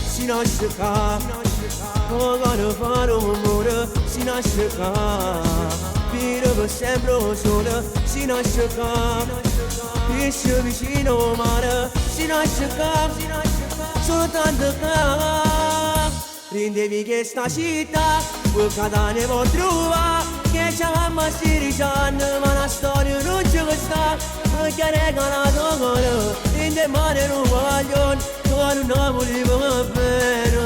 Si nasce qua, come fare un amore, si nasce qua, per sempre solo, si nasce qua, pesce vicino al mare, si nasce qua, soltanto qua, prendevi questa città, per Catania può trovare, che c'è la massirigiana, ma la storia non ci sta, perché ha regalato il cuore, prende male un guaglione, con un Napoli va bene,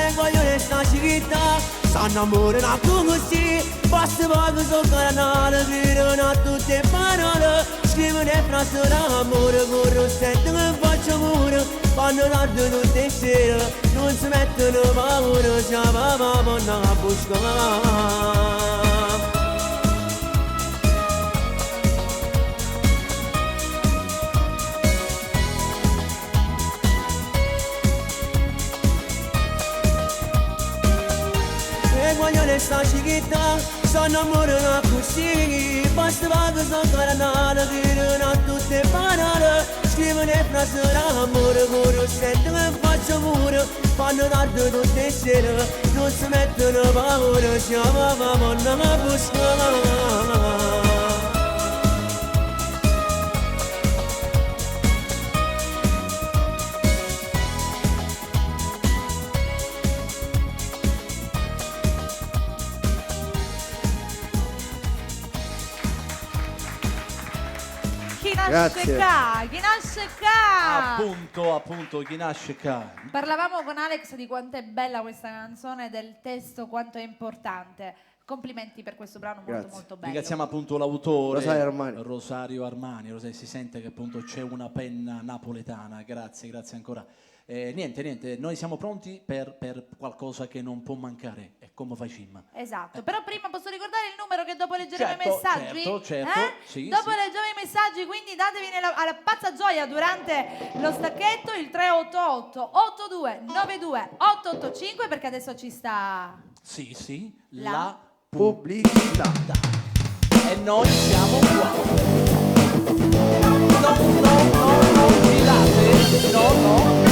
e voglio questa città, stanno amorando così, basta poco so canale, gridano a tutte parole, scrivono frasi d'amore, con un set che faccio pure, fanno tardi tutte sere, non si mettono paura, ci avevamo a buscare. Voglio questa città, stanno amorando così, basta poco so canale, gridano a tutte parole, scrivono frasi d'amore, con un set che faccio pure, fanno tardi tutte sere, non si mettono paura, ci avevamo a buscare. Chi nasce qua? Appunto, chi nasce qua. Parlavamo con Alex di quanto è bella questa canzone, del testo, quanto è importante. Complimenti per questo brano, molto bello. Ringraziamo appunto l'autore Rosario Armani. Si sente che appunto c'è una penna napoletana, grazie ancora. Niente, noi siamo pronti per qualcosa che non può mancare, è come facciamo. Esatto, però prima posso ricordare il numero che dopo leggeremo i messaggi? Certo, sì, dopo leggeremo i messaggi, quindi datevi alla pazza gioia durante lo stacchetto, il 388 8292 885, perché adesso ci sta... Sì, la pubblicità. E noi siamo qua. No, girate, no.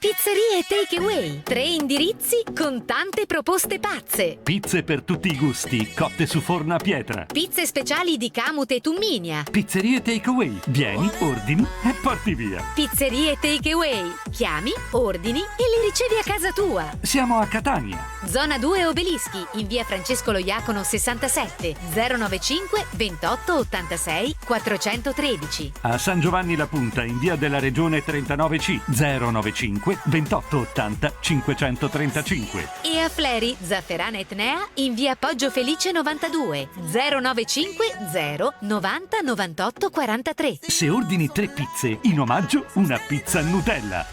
Pizzerie Takeaway. 3 indirizzi con tante proposte pazze. Pizze per tutti i gusti, cotte su forno a pietra. Pizze speciali di Camute e Tumminia. Pizzerie Takeaway. Vieni, ordini e porti via. Pizzerie Takeaway. Chiami, ordini e li ricevi a casa tua. Siamo a Catania. Zona 2 Obelischi, in via Francesco Loiacono 67, 095 28 86 413. A San Giovanni La Punta, in via della Regione 39C, 095 28 080 535. E a Fleri, Zafferana Etnea in via Poggio Felice 92 095 090 98 43. Se ordini 3 pizze, in omaggio una pizza Nutella.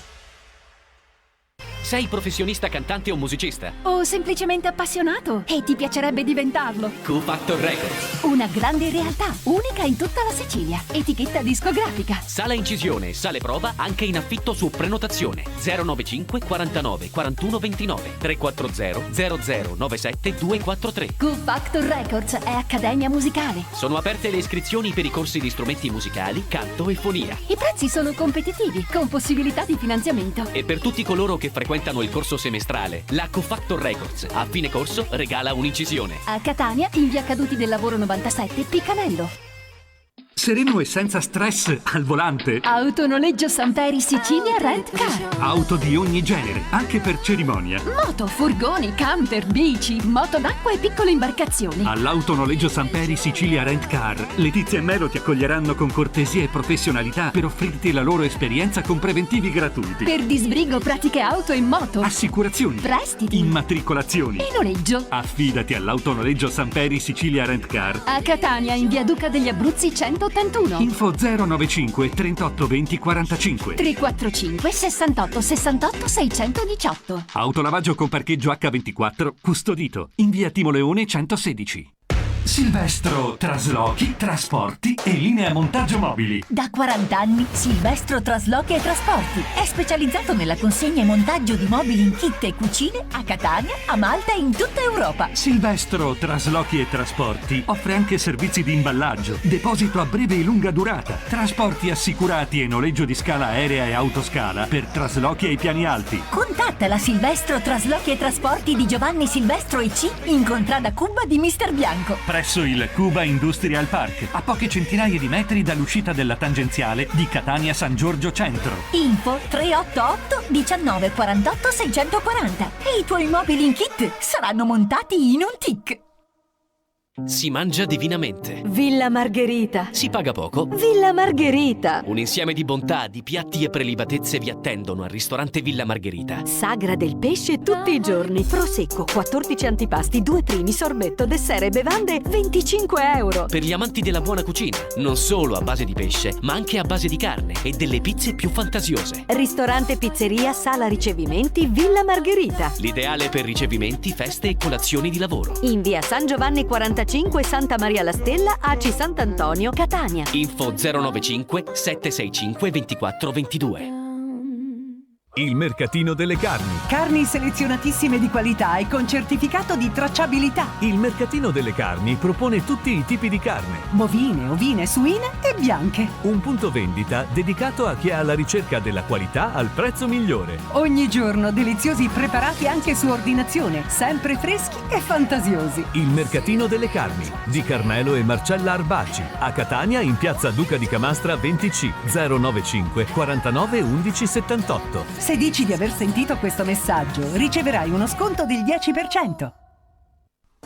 Sei professionista cantante o musicista? O semplicemente appassionato e ti piacerebbe diventarlo? Q-Factor Records. Una grande realtà, unica in tutta la Sicilia. Etichetta discografica. Sala incisione e sale prova anche in affitto su prenotazione. 095 49 41 29 340 0097 243. Q-Factor Records è accademia musicale. Sono aperte le iscrizioni per i corsi di strumenti musicali, canto e fonia. I prezzi sono competitivi, con possibilità di finanziamento. E per tutti coloro che frequentano il corso semestrale, la Q-Factor Records a fine corso regala un'incisione. A Catania, in via Caduti del Lavoro 97, Piccanello. Sereno e senza stress al volante. Autonoleggio Samperi Sicilia Rent Car. Auto di ogni genere, anche per cerimonia. Moto, furgoni, camper, bici, moto d'acqua e piccole imbarcazioni. All'Autonoleggio Samperi Sicilia Rent Car, Letizia e Melo ti accoglieranno con cortesia e professionalità per offrirti la loro esperienza con preventivi gratuiti. Per disbrigo, pratiche auto e moto. Assicurazioni. Prestiti. Immatricolazioni. E noleggio. Affidati all'Autonoleggio Samperi Sicilia Rent Car. A Catania, in via Duca degli Abruzzi 181. Info 095 38 20 45 345 68 68 618. Autolavaggio con parcheggio H24 custodito in via Timo Leone 116. Silvestro Traslochi, Trasporti e Linea Montaggio Mobili. Da 40 anni Silvestro Traslochi e Trasporti è specializzato nella consegna e montaggio di mobili in kit e cucine a Catania, a Malta e in tutta Europa. Silvestro Traslochi e Trasporti offre anche servizi di imballaggio, deposito a breve e lunga durata, trasporti assicurati e noleggio di scala aerea e autoscala per traslochi ai piani alti. Contatta la Silvestro Traslochi e Trasporti di Giovanni Silvestro EC in contrada Cuba di Mister Bianco. Presso il Cuba Industrial Park, a poche centinaia di metri dall'uscita della tangenziale di Catania San Giorgio Centro. Info 388 19 48 640 e i tuoi mobili in kit saranno montati in un tic. Si mangia divinamente. Villa Margherita. Si paga poco. Villa Margherita. Un insieme di bontà, di piatti e prelibatezze vi attendono al ristorante Villa Margherita. Sagra del pesce tutti i giorni. Prosecco, 14 antipasti, 2 primi, sorbetto, dessert e bevande, 25 euro. Per gli amanti della buona cucina, non solo a base di pesce, ma anche a base di carne e delle pizze più fantasiose. Ristorante Pizzeria Sala Ricevimenti Villa Margherita. L'ideale per ricevimenti, feste e colazioni di lavoro. In via San Giovanni 45, Santa Maria la Stella, AC Sant'Antonio, Catania. Info 095 765 24 22. Il Mercatino delle Carni. Carni selezionatissime di qualità e con certificato di tracciabilità. Il Mercatino delle Carni propone tutti i tipi di carne. Bovine, ovine, suine e bianche. Un punto vendita dedicato a chi è alla ricerca della qualità al prezzo migliore. Ogni giorno deliziosi preparati anche su ordinazione, sempre freschi e fantasiosi. Il Mercatino delle Carni di Carmelo e Marcella Arbacci. A Catania in piazza Duca di Camastra 20C 095 49 11 78. Se dici di aver sentito questo messaggio, riceverai uno sconto del 10%.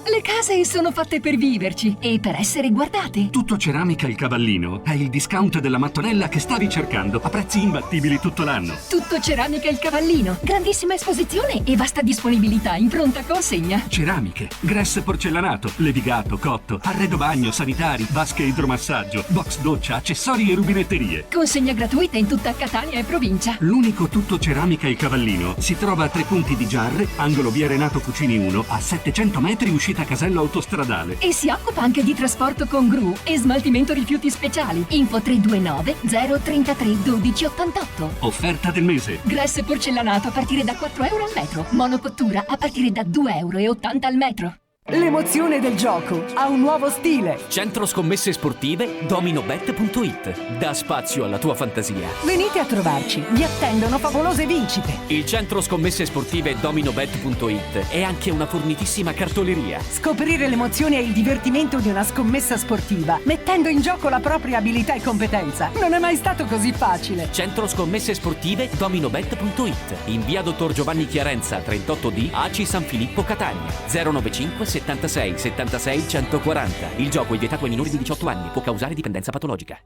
Le case sono fatte per viverci e per essere guardate. Tutto Ceramica Il Cavallino è il discount della mattonella che stavi cercando a prezzi imbattibili tutto l'anno. Tutto Ceramica Il Cavallino. Grandissima esposizione e vasta disponibilità in pronta consegna. Ceramiche, gress porcellanato, levigato, cotto, arredo bagno, sanitari, vasche idromassaggio, box doccia, accessori e rubinetterie. Consegna gratuita in tutta Catania e provincia. L'unico Tutto Ceramica Il Cavallino si trova a 3 punti di Giarre, angolo via Renato Cucini 1, a 700 metri uscita Casello autostradale. E si occupa anche di trasporto con gru e smaltimento rifiuti speciali. Info 329 033 12 88. Offerta del mese. Gress porcellanato a partire da 4 euro al metro. Monocottura a partire da 2,80 euro al metro. L'emozione del gioco ha un nuovo stile. Centro scommesse sportive dominobet.it. Dà spazio alla tua fantasia. Venite a trovarci, vi attendono favolose vincite. Il centro scommesse sportive dominobet.it è anche una fornitissima cartoleria. Scoprire l'emozione e il divertimento di una scommessa sportiva, mettendo in gioco la propria abilità e competenza, non è mai stato così facile. Centro scommesse sportive dominobet.it. In via Dottor Giovanni Chiarenza 38D, AC San Filippo Catania. 095 76 76 140. Il gioco è vietato ai minori di 18 anni, può causare dipendenza patologica.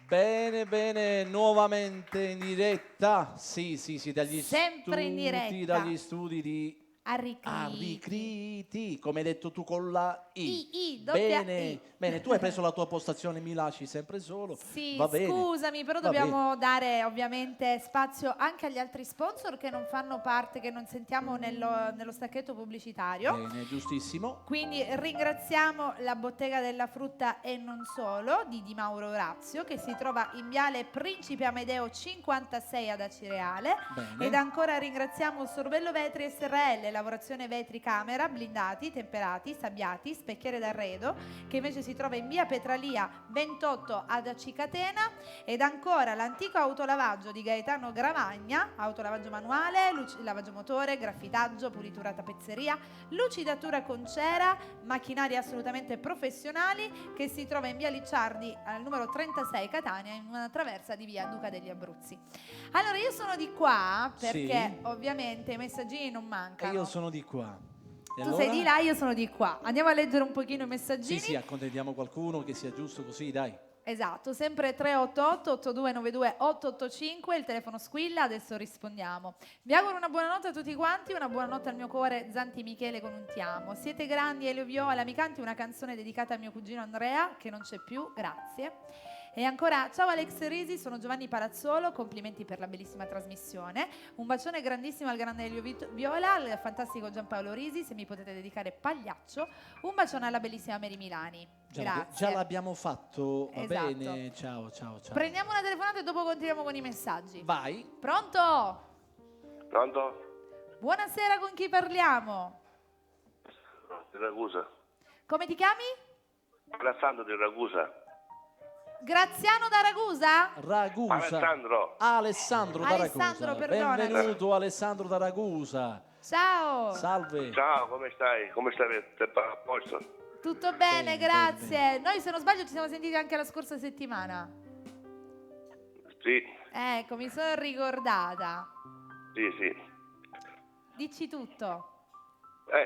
Bene, bene, nuovamente in diretta. Sì, dagli Sempre in diretta. Dagli studi di Arricriti, come hai detto tu con la I. Bene, tu hai preso la tua postazione, mi lasci sempre solo. Sì, va bene. Scusami, però dobbiamo dare ovviamente spazio anche agli altri sponsor che non fanno parte, che non sentiamo nello stacchetto pubblicitario. Bene, giustissimo. Quindi ringraziamo la Bottega della Frutta e non solo di Di Mauro Orazio, che si trova in Viale Principe Amedeo 56 ad Acireale. Bene. Ed ancora ringraziamo Sorbello Vetri SRL, lavorazione vetri camera, blindati, temperati, sabbiati, specchiere d'arredo, che invece si trova in via Petralia 28 ad Acicatena. Ed ancora l'antico autolavaggio di Gaetano Gravagna, autolavaggio manuale, lavaggio motore, graffitaggio, pulitura tappezzeria, lucidatura con cera, macchinari assolutamente professionali, che si trova in via Licciardi al numero 36 Catania, in una traversa di via Duca degli Abruzzi. Allora io sono di qua perché ovviamente i messaggini non mancano. Io sono di qua. E Tu allora? sei di là, io sono di qua. Andiamo a leggere un pochino i messaggini. Sì, accontentiamo qualcuno che sia giusto così, dai. Esatto, sempre 388 8292 885, il telefono squilla, adesso rispondiamo. Vi auguro una buonanotte a tutti quanti, una buonanotte al mio cuore Zanti Michele con un ti amo. Siete grandi, Elio Viola, mi canti una canzone dedicata a mio cugino Andrea, che non c'è più, grazie. E ancora, ciao Alex Risi, sono Giovanni Palazzolo, complimenti per la bellissima trasmissione. Un bacione grandissimo al grande Elio Viola, al fantastico Giampaolo Risi, se mi potete dedicare Pagliaccio. Un bacione alla bellissima Mary Milani. Grazie. Già l'abbiamo fatto, va Esatto. bene, ciao. Prendiamo una telefonata e dopo continuiamo con i messaggi. Vai. Pronto? Pronto? Buonasera, con chi parliamo? Di Ragusa. Come ti chiami? Alessandro di Ragusa. Graziano da Ragusa? Ragusa. Alessandro da Alessandro, Ragusa. perdonami. Benvenuto Alessandro da Ragusa. Ciao. Salve. Ciao, come stai? Come stai? A posto? Tutto bene, grazie. Noi se non sbaglio ci siamo sentiti anche la scorsa settimana. Sì, Ecco, mi sono ricordata. sì. Dici tutto.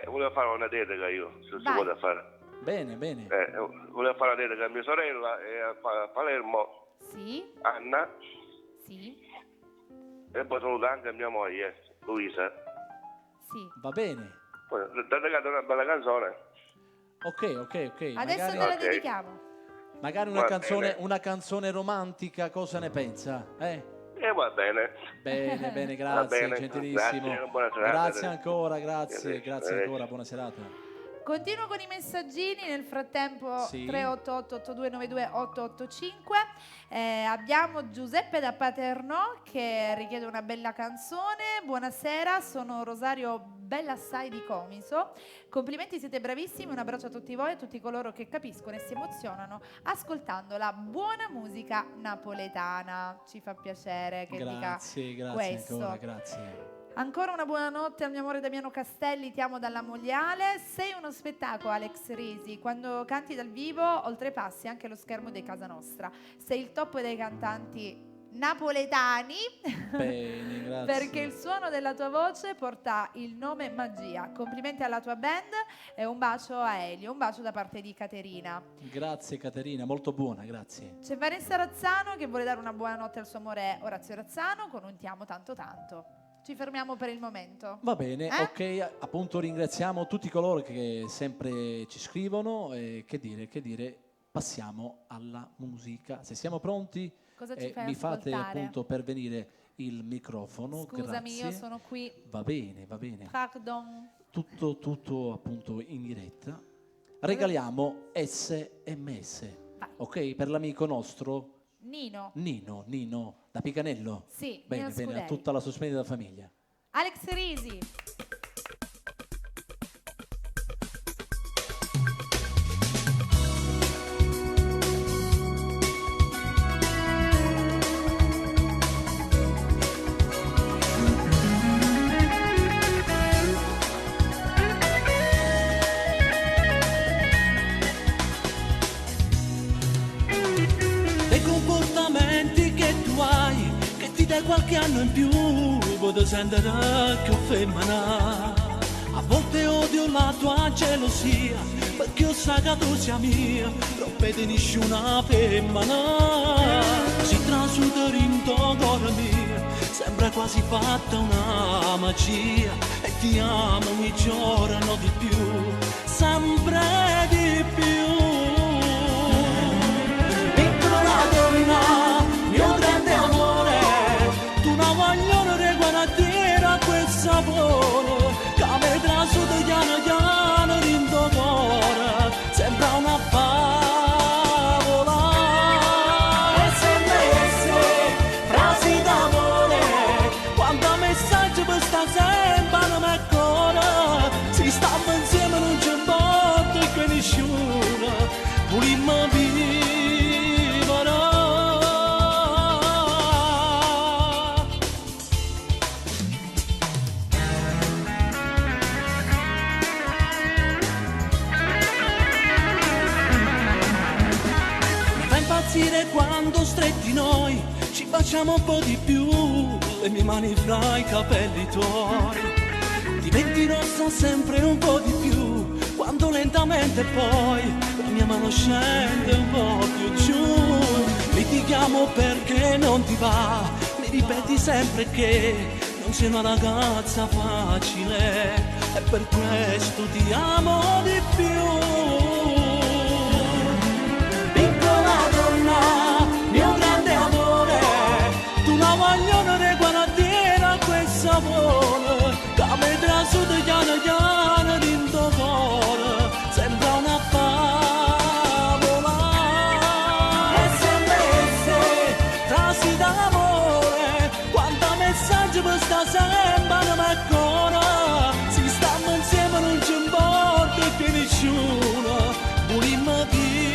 Volevo fare una dedica io, se si Vai. vuole fare. Bene. Volevo fare una dedica a mia sorella e a Palermo, Sì, Anna, sì, e poi saluto anche mia moglie, Luisa. sì. Va bene. Poi dedicate una bella canzone. Ok. Adesso te la dedichiamo. Magari una canzone romantica, cosa ne pensa? Va bene. Bene, Va grazie, bene, gentilissimo. grazie, buona serata. Grazie ancora, grazie Grazie. ancora, buona serata. Continuo con i messaggini, nel frattempo Sì. 388 8292 885. Abbiamo Giuseppe da Paternò che richiede una bella canzone. Buonasera, sono Rosario Bella Assai di Comiso. Complimenti, siete bravissimi, un abbraccio a tutti voi e a tutti coloro che capiscono e si emozionano ascoltando la buona musica napoletana. Ci fa piacere che Grazie dica questo. ancora, grazie. Ancora una buonanotte al mio amore Damiano Castelli, ti amo dalla Mogliale. Sei uno spettacolo, Alex Risi. Quando canti dal vivo oltrepassi anche lo schermo di casa nostra. Sei il top dei cantanti napoletani. Bene, grazie. Perché il suono della tua voce porta il nome magia. Complimenti alla tua band e un bacio a Elio, un bacio da parte di Caterina. Grazie Caterina, molto buona, grazie. C'è Vanessa Razzano che vuole dare una buonanotte al suo amore Orazio Razzano con un ti amo tanto tanto. Ci fermiamo per il momento. Va bene, ok, appunto ringraziamo tutti coloro che sempre ci scrivono e che dire, passiamo alla musica. Se siamo pronti, Cosa ci fai mi fate ascoltare? appunto pervenire il microfono. Scusami, grazie. io sono qui. Va bene. Pardon. Tutto appunto in diretta. Regaliamo SMS, ok, per l'amico nostro Nino da Picanello. Sì, bene, Nino bene, a Scuderi. tutta la sua splendida famiglia. Alex Risi. Dei comportamenti che tu hai, che ti dai qualche anno in più, potrei sentire più femmina. A volte odio la tua gelosia, perché io so che tu sia mia, però vedi una femmina. sembra quasi fatta una magia e ti amo ogni giorno di più, sempre di più. Piccola donna, mio grande amore, tu non voglio reguardare a quel sapore che mi trasuda piano piano dentro cuore, sembra una favola. E se frasi d'amore, quando messaggio per sta sempre non mi ancora, si stiamo insieme non c'è morte e che nessuno volimmo vivere. Quando stretti noi ci facciamo un po' di più, le mie mani fra i capelli tuoi diventi rossa sempre un po' di più, quando lentamente poi la mia mano scende un po' più giù. Litighiamo perché non ti va, mi ripeti sempre che non sei una ragazza facile e per questo ti amo di più. Mio grande amore, tu non voglio reguardare a quel sapore che mi trasuda piano piano dentro cuore, sembra una favola. SMS, frasi d'amore, quanto messaggio per sta sempre non mi ancora, si stanno insieme non c'è un po' che nessuno volimmo vivere.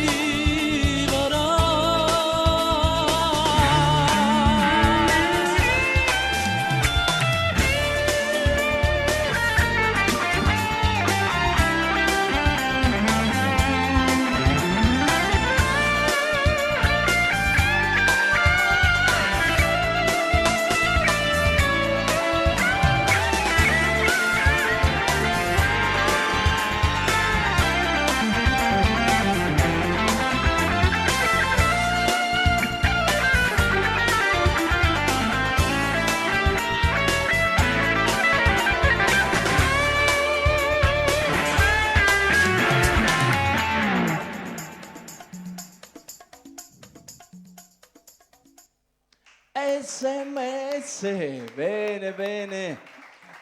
SMS, bene, bene.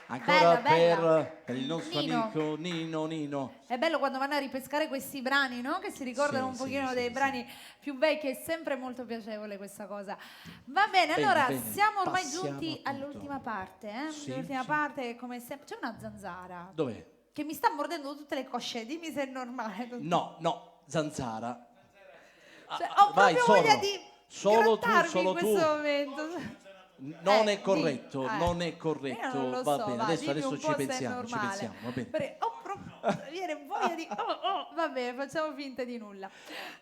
Ancora Bella. per il nostro Nino. amico Nino. È bello quando vanno a ripescare questi brani, no? Che si ricordano Sì, un sì, pochino sì, dei sì. brani più vecchi, è sempre molto piacevole questa cosa. Va bene, Bene, allora bene. siamo ormai Passiamo giunti appunto. all'ultima parte, Sì, l'ultima sì. parte, come sempre. C'è una zanzara Dov'è? che mi sta mordendo tutte le cosce, dimmi se è normale. No, zanzara. Cioè, ho vai, proprio voglia solo. di Solo tu, grattarmi solo in questo tu. momento. Non è corretto, non è Io corretto. non lo Va so, bene, va, adesso dimmi un ci po' se è pensiamo, normale. va bene. Viene voglia di... va bene, facciamo finta di nulla.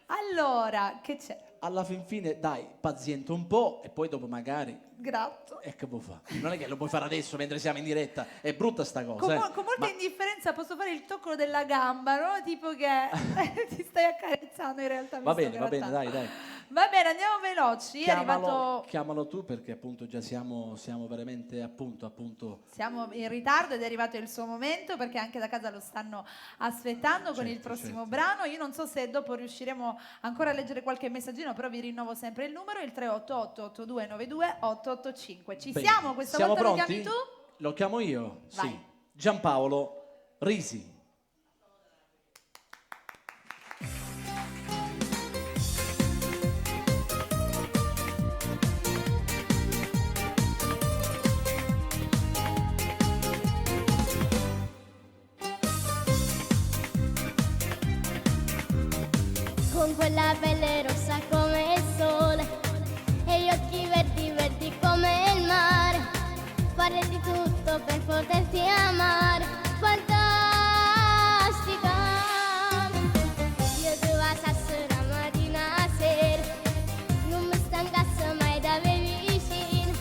Allora, che c'è? Alla fine, dai, paziente un po' e poi dopo magari. Grazie. E che può fare? Non è che lo puoi fare adesso mentre siamo in diretta, è brutta sta cosa. Con molta indifferenza posso fare il tocco della gamba, no? Tipo che ti stai accarezzando, in realtà mi Va sto bene, grattando. dai. Va bene, andiamo veloci. È arrivato... Chiamalo tu perché appunto già siamo veramente appunto. Siamo in ritardo ed è arrivato il suo momento perché anche da casa lo stanno aspettando con il prossimo brano. Io non so se dopo riusciremo ancora a leggere qualche messaggino, però vi rinnovo sempre il numero, il 388-8292-885. Ci Bene. siamo? Questa Siamo volta pronti? lo chiami tu? Lo chiamo io? Vai. Sì. Giampaolo Risi. Con quella pelle rossa come il sole e gli occhi verdi verdi come il mare, fare di tutto per poterti amare, fantastica. Io ti passasse la mattina a sera, non mi stancasse mai da avere vicino,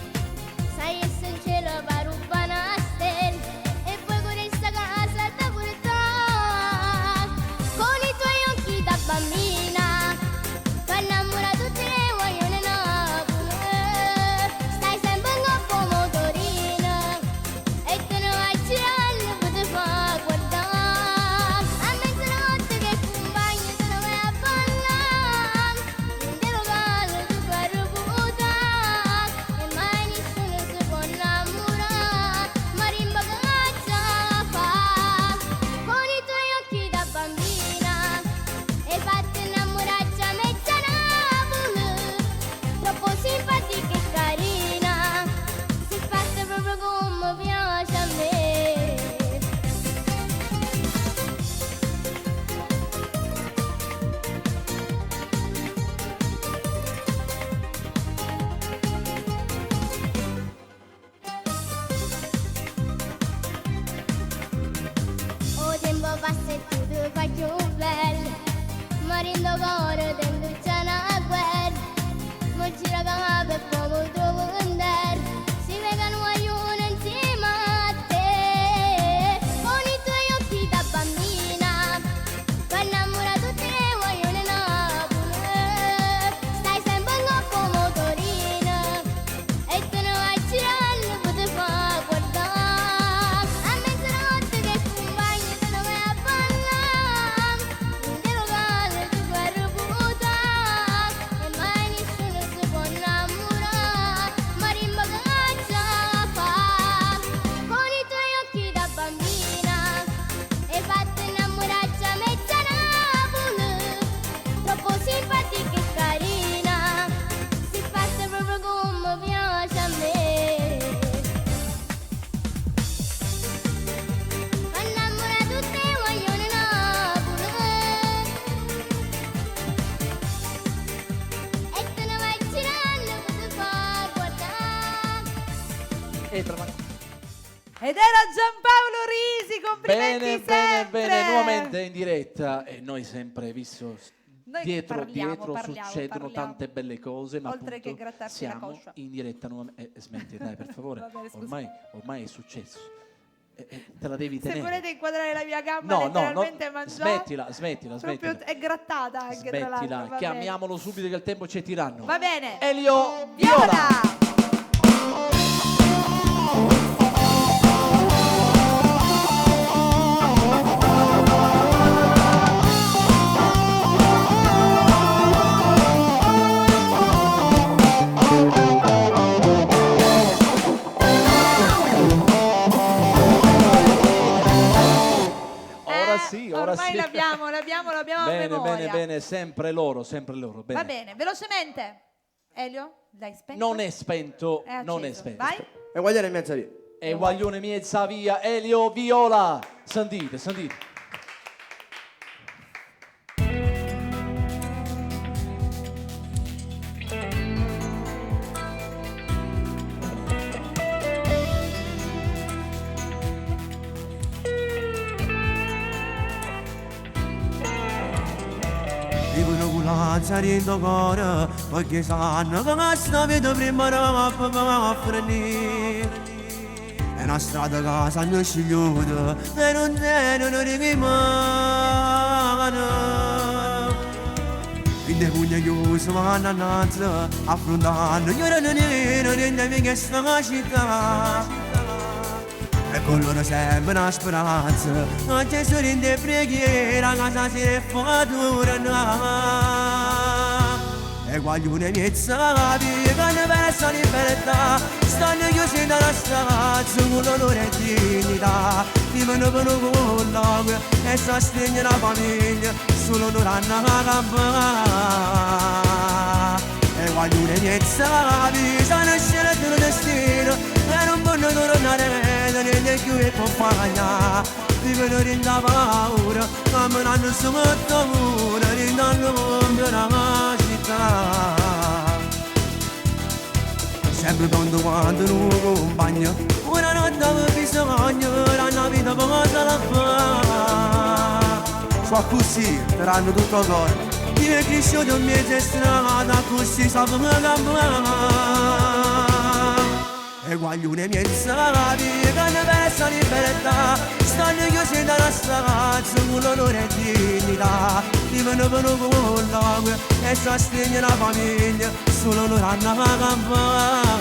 sai essere in cielo per rubare una stella e poi con questa casa da portare, con i tuoi occhi da bambina Ed era Giampaolo Risi, complimenti Bene, nuovamente in diretta e noi sempre visto Noi dietro parliamo, succedono tante belle cose, ma oltre appunto che grattarsi la siamo coscia. in diretta nuovamente. Smetti dai, per favore. Va bene, scusa. ormai è successo. Te la devi Se tenere. volete inquadrare la mia gamba letteralmente mangiata. Smettila. Proprio è grattata anche tra l'altro. Smettila, chiamiamolo subito che il tempo ci tiranno. Va bene. Elio Viola. Ormai sì. l'abbiamo a memoria. Bene, sempre loro. Bene. Va bene, velocemente. Elio, l'hai spento? Non è spento, non è spento. Vai. E guaglione in mezza via. E guaglione mezza via, Elio Viola. Sentite. Sarendo cuore, perché sanno che questa vita prima era a finire. È una strada che sanno scegliuta e non rimane. Quindi pugna chiuso vanno annanzi, affrontando gli ore nere che sta la città. E con loro sempre una speranza, non c'è solo in te preghiera, casa si è fatura. E guaglione mezza via, che ne pensa libertà, stanno chiusi dalla stanza con l'onore e dignità. Vivono con l'acqua e sostengono la famiglia, solo loro hanno la campana. E guaglione mezza via, sanno scegliere il destino, e non vogliono tornare niente più e compagna. Vivono in da paura, camminando sotto mura, rindando come una città. Sempre pronto quando non compagno, una notte avevo bisogno, la vita cosa la fa. So così, daranno tutto il cuore. Io è cresciuto in mezzo strada, così sapevo campare. E guaglione mezza via, che ne pensa libertà, stanno chiusi dalla stanza con l'onore e dignità. Vivono con l'acqua e sostengono la famiglia, solo loro hanno la campana.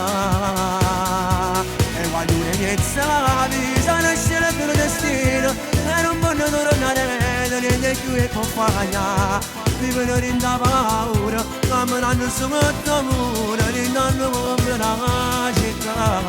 E guaglione mezza via, sanno scegliere il destino, e non vogliono tornare niente più e compagna. Vivono in da paura, camminando sotto mura, rindando come una città.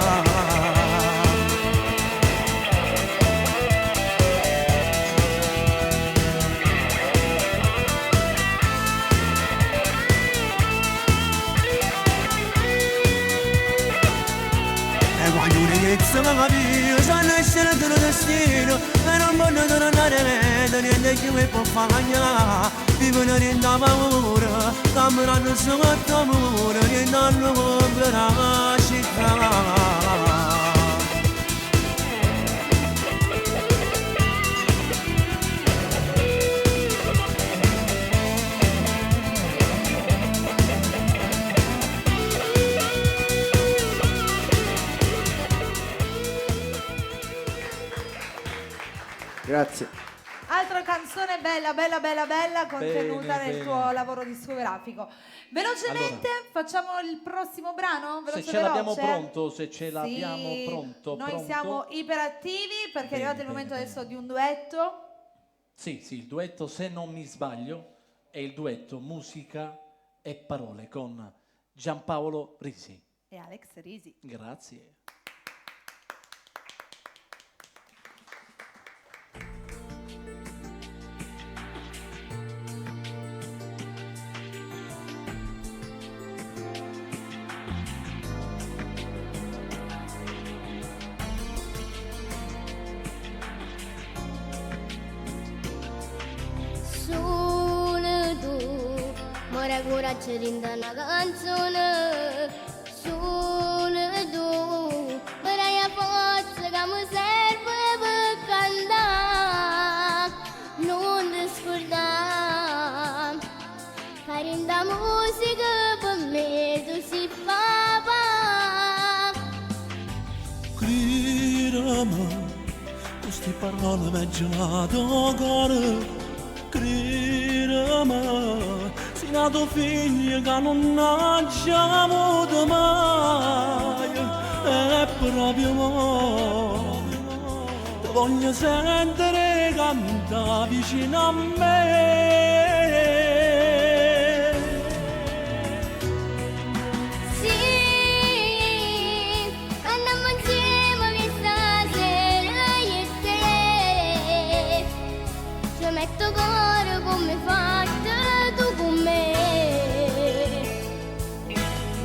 E guaglione mezza via, sanno scegliere il destino, e non vogliono tornare niente più e compagna. Vivono in da paura, camminando sotto mura, rindando come una città. Grazie. Altra canzone bella contenuta Bene, nel tuo lavoro discografico. Velocemente facciamo il prossimo brano? Se ce l'abbiamo pronto, Noi pronto. siamo iperattivi perché è arrivato il momento adesso di un duetto. Sì, il duetto, se non mi sbaglio, è il duetto musica e parole con Giampaolo Risi. E Alex Risi. Grazie. Solo tu, mora coraggio rinda una canzone. Solo tu, vorrei siamo sempre per cantare, non ti scordare. Carin da musica per me tu si papà. Crirama, queste parole mi gelato cuore. Crirama, sei nato figlio che non abbiamo mai. È proprio mo, ti voglio sentire cantare vicino a me. Sì, andiamo insieme questa sera io e te. Ci metto cuore come fatto tu con me.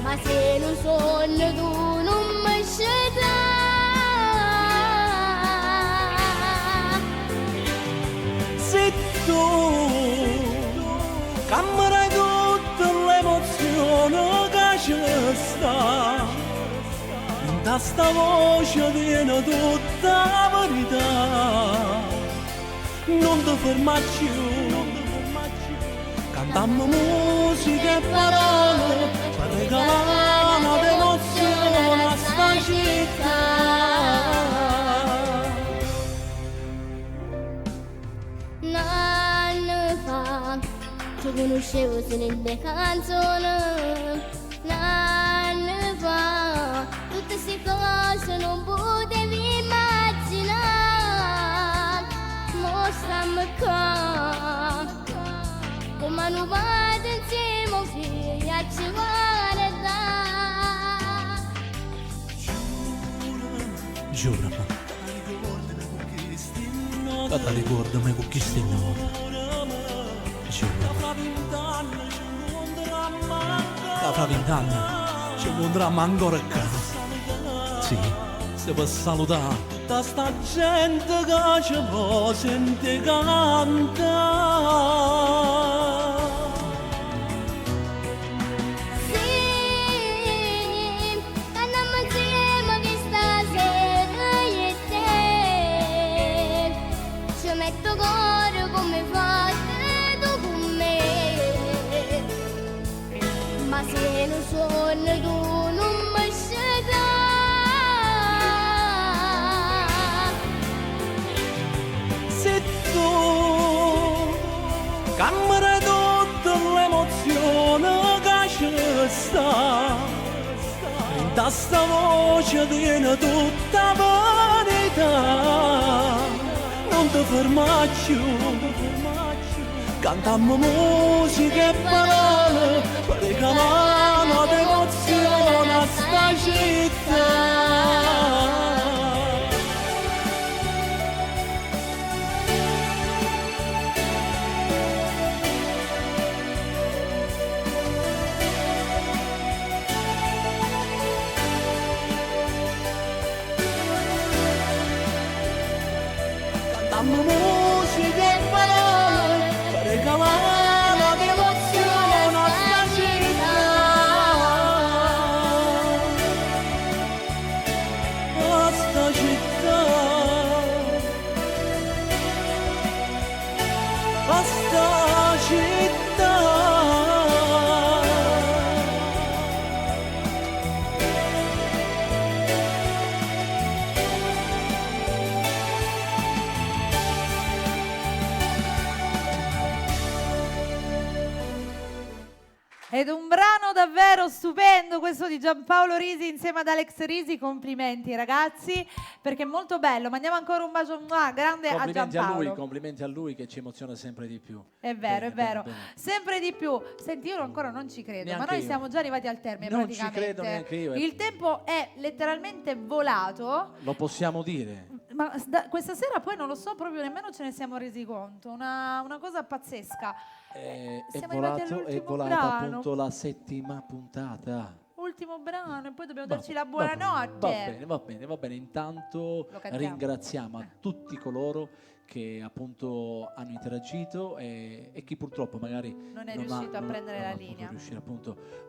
Ma se non sono tu non mi sceda. Se tu cammerai tutta l'emozione che c'è sta, in testa voce viene tutta la verità. Non ti fermare più, cantammo musica e parole per regalare un'emozione a sta città. 1 anno fa ti conoscevo solo in le canzoni. 1 anno fa tutte queste cose non potevi immaginare. Mostrami qua come non vado insieme a un figlio a ci guarda. Giurami, tata ricordami con chi stai nota. Giurami, da fra 20 anni ci incontriamo ancora a casa. Sì, se per salutare tutta sta gente che ci può sentire cantare. Metto cuore come fai tu con me. Ma se non sono tu non mi sceda. Se tu cammerai tutta l'emozione che c'è sta, in testa voce viene tutta verità. Non ti fermare più, cantammo musica e parole per regalare un'emozione a sta città. Cantammo musica e parole per regalare un'emozione a sta città. A sta città. A sta città. Ed un brano davvero stupendo questo di Giampaolo Risi insieme ad Alex Risi. Complimenti ragazzi, perché è molto bello. Mandiamo ancora un bacio grande a Giampaolo. Complimenti a lui che ci emoziona sempre di più. È vero, è vero. Sempre di più. Senti, io ancora non ci credo, ma noi siamo già arrivati al termine Non praticamente. ci credo neanche io. Il tempo è letteralmente volato. Lo possiamo dire. Ma questa sera poi non lo so, proprio nemmeno ce ne siamo resi conto. Una cosa pazzesca. È Siamo arrivati volata all'ultimo brano. brano. Appunto la 7ª puntata. l'ultimo brano e poi dobbiamo darci la buonanotte. Va bene. Intanto ringraziamo a tutti coloro che appunto hanno interagito e chi purtroppo magari non è riuscito a prendere la linea.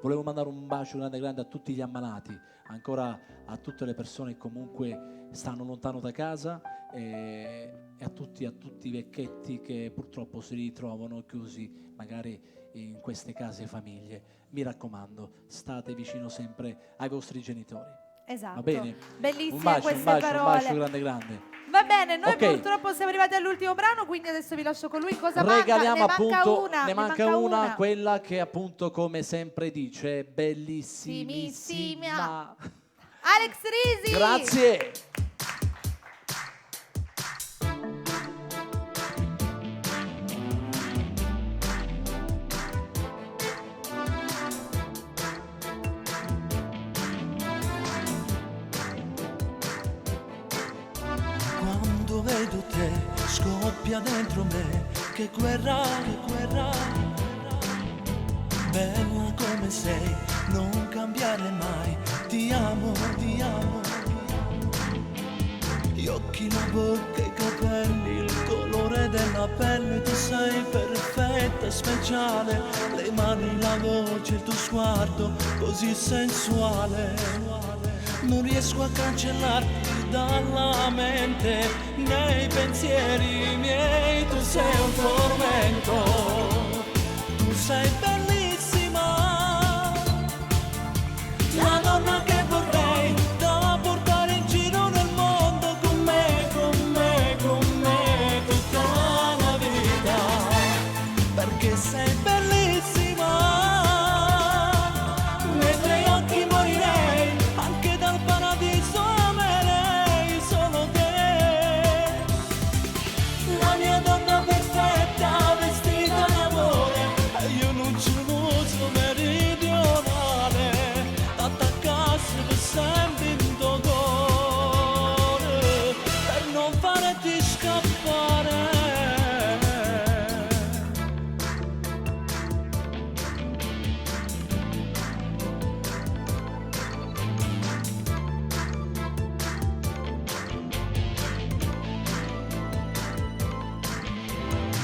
Volevo mandare un bacio grande a tutti gli ammalati, ancora a tutte le persone che comunque stanno lontano da casa e a tutti i vecchietti che purtroppo si ritrovano chiusi magari in queste case famiglie. Mi raccomando, state vicino sempre ai vostri genitori. Esatto. Va bene? Bellissime queste parole. Un bacio grande. Va bene, noi purtroppo siamo arrivati all'ultimo brano, quindi adesso vi lascio con lui. Cosa regaliamo manca? Ne manca una, quella che appunto come sempre dice bellissimissima. Alex Risi. Grazie. Quando vedo te scoppia dentro me, che guerra, bella come sei, non cambiare mai, ti amo, gli occhi, la bocca, i capelli, il colore della pelle, tu sei perfetta, speciale, le mani, la voce, il tuo sguardo, così sensuale, non riesco a cancellarti dalla mente, nei pensieri miei tu sei un tormento, tu sei bellissima, la donna che vorrei da portare in giro nel mondo con me tutta la vita, perché sei bellissima, nei tuoi occhi morirei, anche dal paradiso amerei solo te, la mia donna perfetta vestita d'amore, e io non ci uso meridionale, t'attaccarsi per sempre in tuo cuore, per non farti scappare.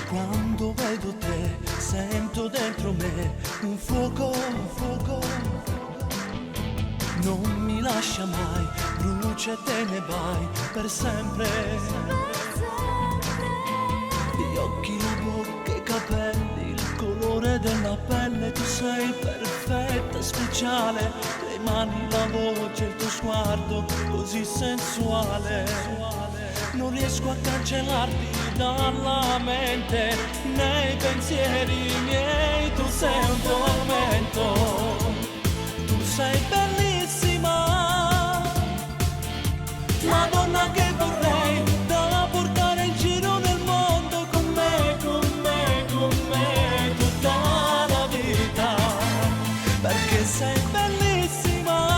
Quando vedo te, sento dentro me un fuoco, non mi lascia mai, brucia e te ne vai per sempre. Gli occhi, la bocca, i capelli, il colore della pelle, tu sei perfetta, speciale, le mani, la voce, il tuo sguardo, così sensuale. Non riesco a cancellarti dalla mente, nei pensieri miei tu sei un tormento, tu sei bellissima, la donna che vorrei da portare in giro nel mondo con me tutta la vita, perché sei bellissima,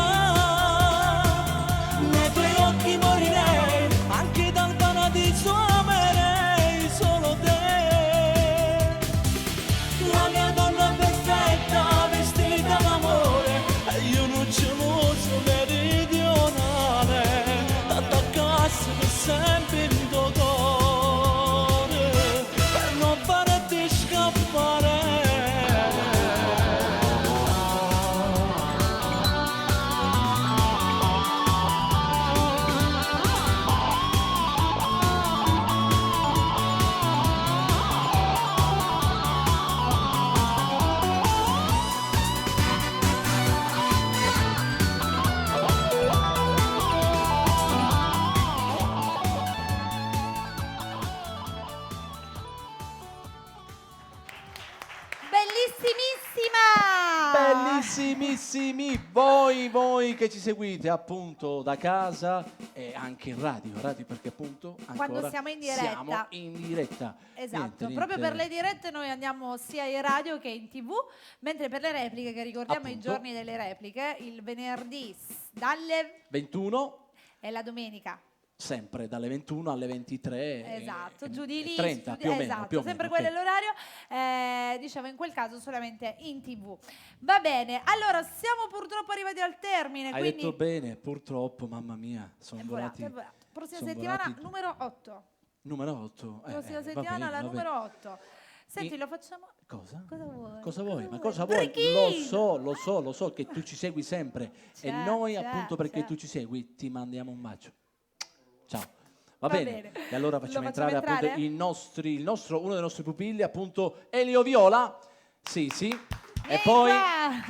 nei tuoi occhi morirei, anche dal paradiso amerei solo te, la mia donna perfetta vestita d'amore, e io non ce l'ho meridionale, t'attaccarsi per sempre in tuo cuore, per non farti scappare. Bellissimissimi voi che ci seguite appunto da casa e anche in radio perché appunto ancora quando siamo in diretta. Esatto, Niente. proprio per le dirette noi andiamo sia in radio che in TV, mentre per le repliche, che ricordiamo Appunto. i giorni delle repliche, il venerdì dalle 21 e la domenica sempre dalle 21 alle 23. Esatto, giù di lì. 30 più o meno. Esatto, più o meno, sempre quello è l'orario. Diciamo in quel caso solamente in TV. Va bene, allora siamo purtroppo arrivati al termine. Hai quindi... detto bene, purtroppo, mamma mia, sono volati. È volato. Prossima settimana numero 8. Numero 8. Prossima settimana la numero 8. Senti, lo facciamo... Cosa? Cosa vuoi? Cosa vuoi? Ma cosa vuoi? Brichino! Lo so che tu ci segui sempre e noi appunto perché tu ci segui ti mandiamo un bacio. Ciao. Va bene. E allora facciamo entrare appunto uno dei nostri pupilli, appunto Elio Viola. Sì. E poi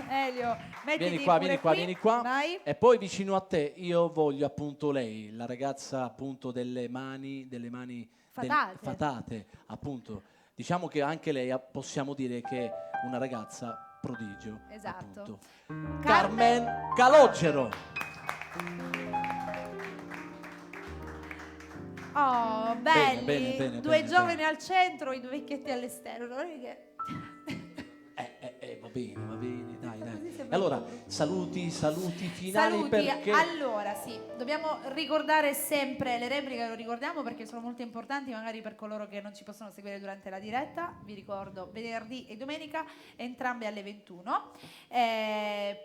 Elio, vieni qua. Vai. E poi vicino a te io voglio appunto lei, la ragazza appunto delle mani fatate, appunto. Diciamo che anche lei possiamo dire che è una ragazza prodigio. Esatto. Appunto. Carmen Calogero. Oh, belli. Bene, due giovani al centro, i due vecchietti all'esterno. Non è che... Va bene, dai. E allora, saluti finali perché... Allora, sì, dobbiamo ricordare sempre le repliche, lo ricordiamo perché sono molto importanti, magari per coloro che non ci possono seguire durante la diretta. Vi ricordo venerdì e domenica, entrambe alle 21.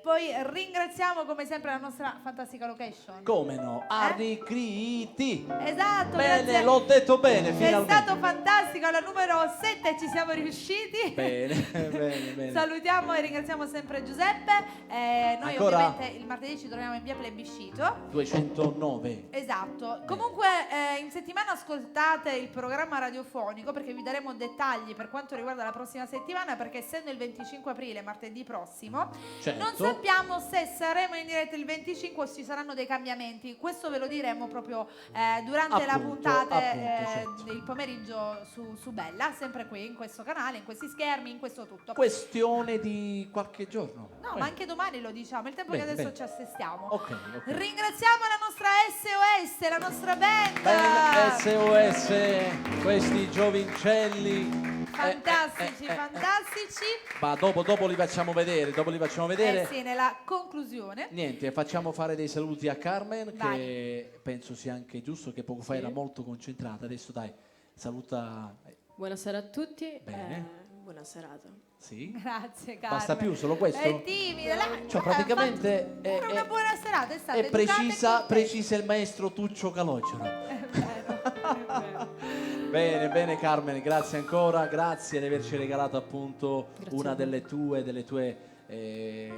Poi ringraziamo come sempre la nostra fantastica location. Come no? Arricchiti! Esatto, bene, grazie. L'ho detto bene, finalmente. È stato fantastico, alla numero 7 ci siamo riusciti. Bene. Salutiamo e ringraziamo sempre Giuseppe. Noi Ancora? ovviamente il martedì ci troviamo in via Plebiscito 209. Esatto. Comunque in settimana ascoltate il programma radiofonico perché vi daremo dettagli per quanto riguarda la prossima settimana, perché essendo il 25 aprile, martedì prossimo, certo, non sappiamo se saremo in diretta il 25 o ci saranno dei cambiamenti. Questo ve lo diremo proprio durante la puntata certo, del pomeriggio su Bella, sempre qui in questo canale, in questi schermi, in questo tutto. Questione di qualche giorno. No, ma anche domani lo diciamo, il tempo che adesso ci assestiamo. Ok. Ringraziamo la nostra SOS, la nostra band. SOS, questi giovincelli. Fantastici. Ma dopo li facciamo vedere. Sì, nella conclusione. Niente, facciamo fare dei saluti a Carmen, che penso sia anche giusto, che poco fa era molto concentrata. Adesso dai, saluta. Buonasera a tutti. Bene. Buona serata. Sì. Grazie, Carmen. Basta più, solo questo? È timida. Cioè, praticamente era una buona serata, è stata è precisa il maestro Tuccio Calogero. Bene Carmen, grazie ancora, grazie di averci regalato appunto una delle tue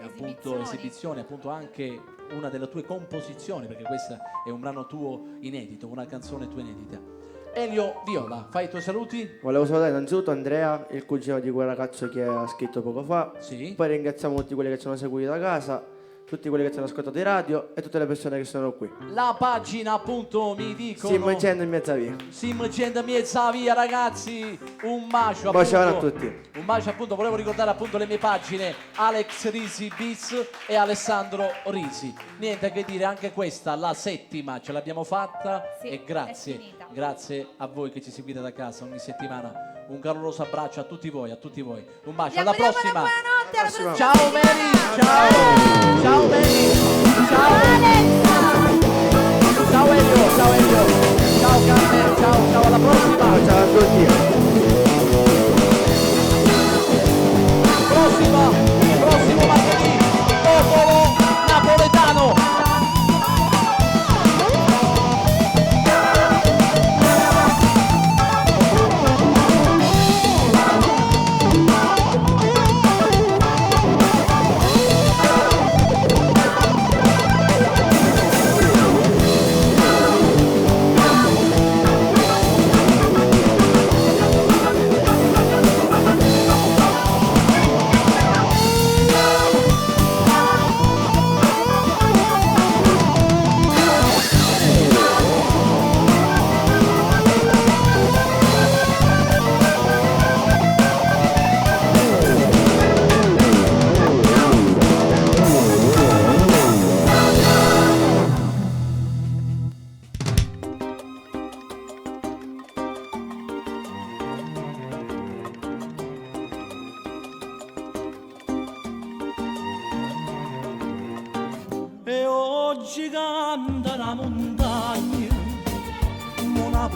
appunto esibizioni, appunto anche una delle tue composizioni, perché questo è un brano tuo inedito, una canzone tua inedita. Elio Viola, fai i tuoi saluti? Volevo salutare innanzitutto Andrea, il cugino di quel ragazzo che ha scritto poco fa. Sì. Poi ringraziamo tutti quelli che ci hanno seguito da casa, tutti quelli che ci hanno ascoltato in radio e tutte le persone che sono qui. La pagina appunto mi dicono Sim 100 e mezza via. Sim 100 e mezza via, ragazzi. Un bacio Bacio appunto, a tutti. un bacio appunto, volevo ricordare appunto le mie pagine, Alex Risi Bis e Alessandro Risi. Niente che dire, anche questa, la settima, ce l'abbiamo fatta e grazie a voi che ci seguite da casa ogni settimana. Un caloroso abbraccio a tutti voi. Un bacio, alla prossima. Buonanotte, alla prossima. Ciao Mary, ciao Mary, ciao Elio, ciao Carmen, ciao, alla prossima. Ciao a tutti. Prossimo martedì, popolo napoletano.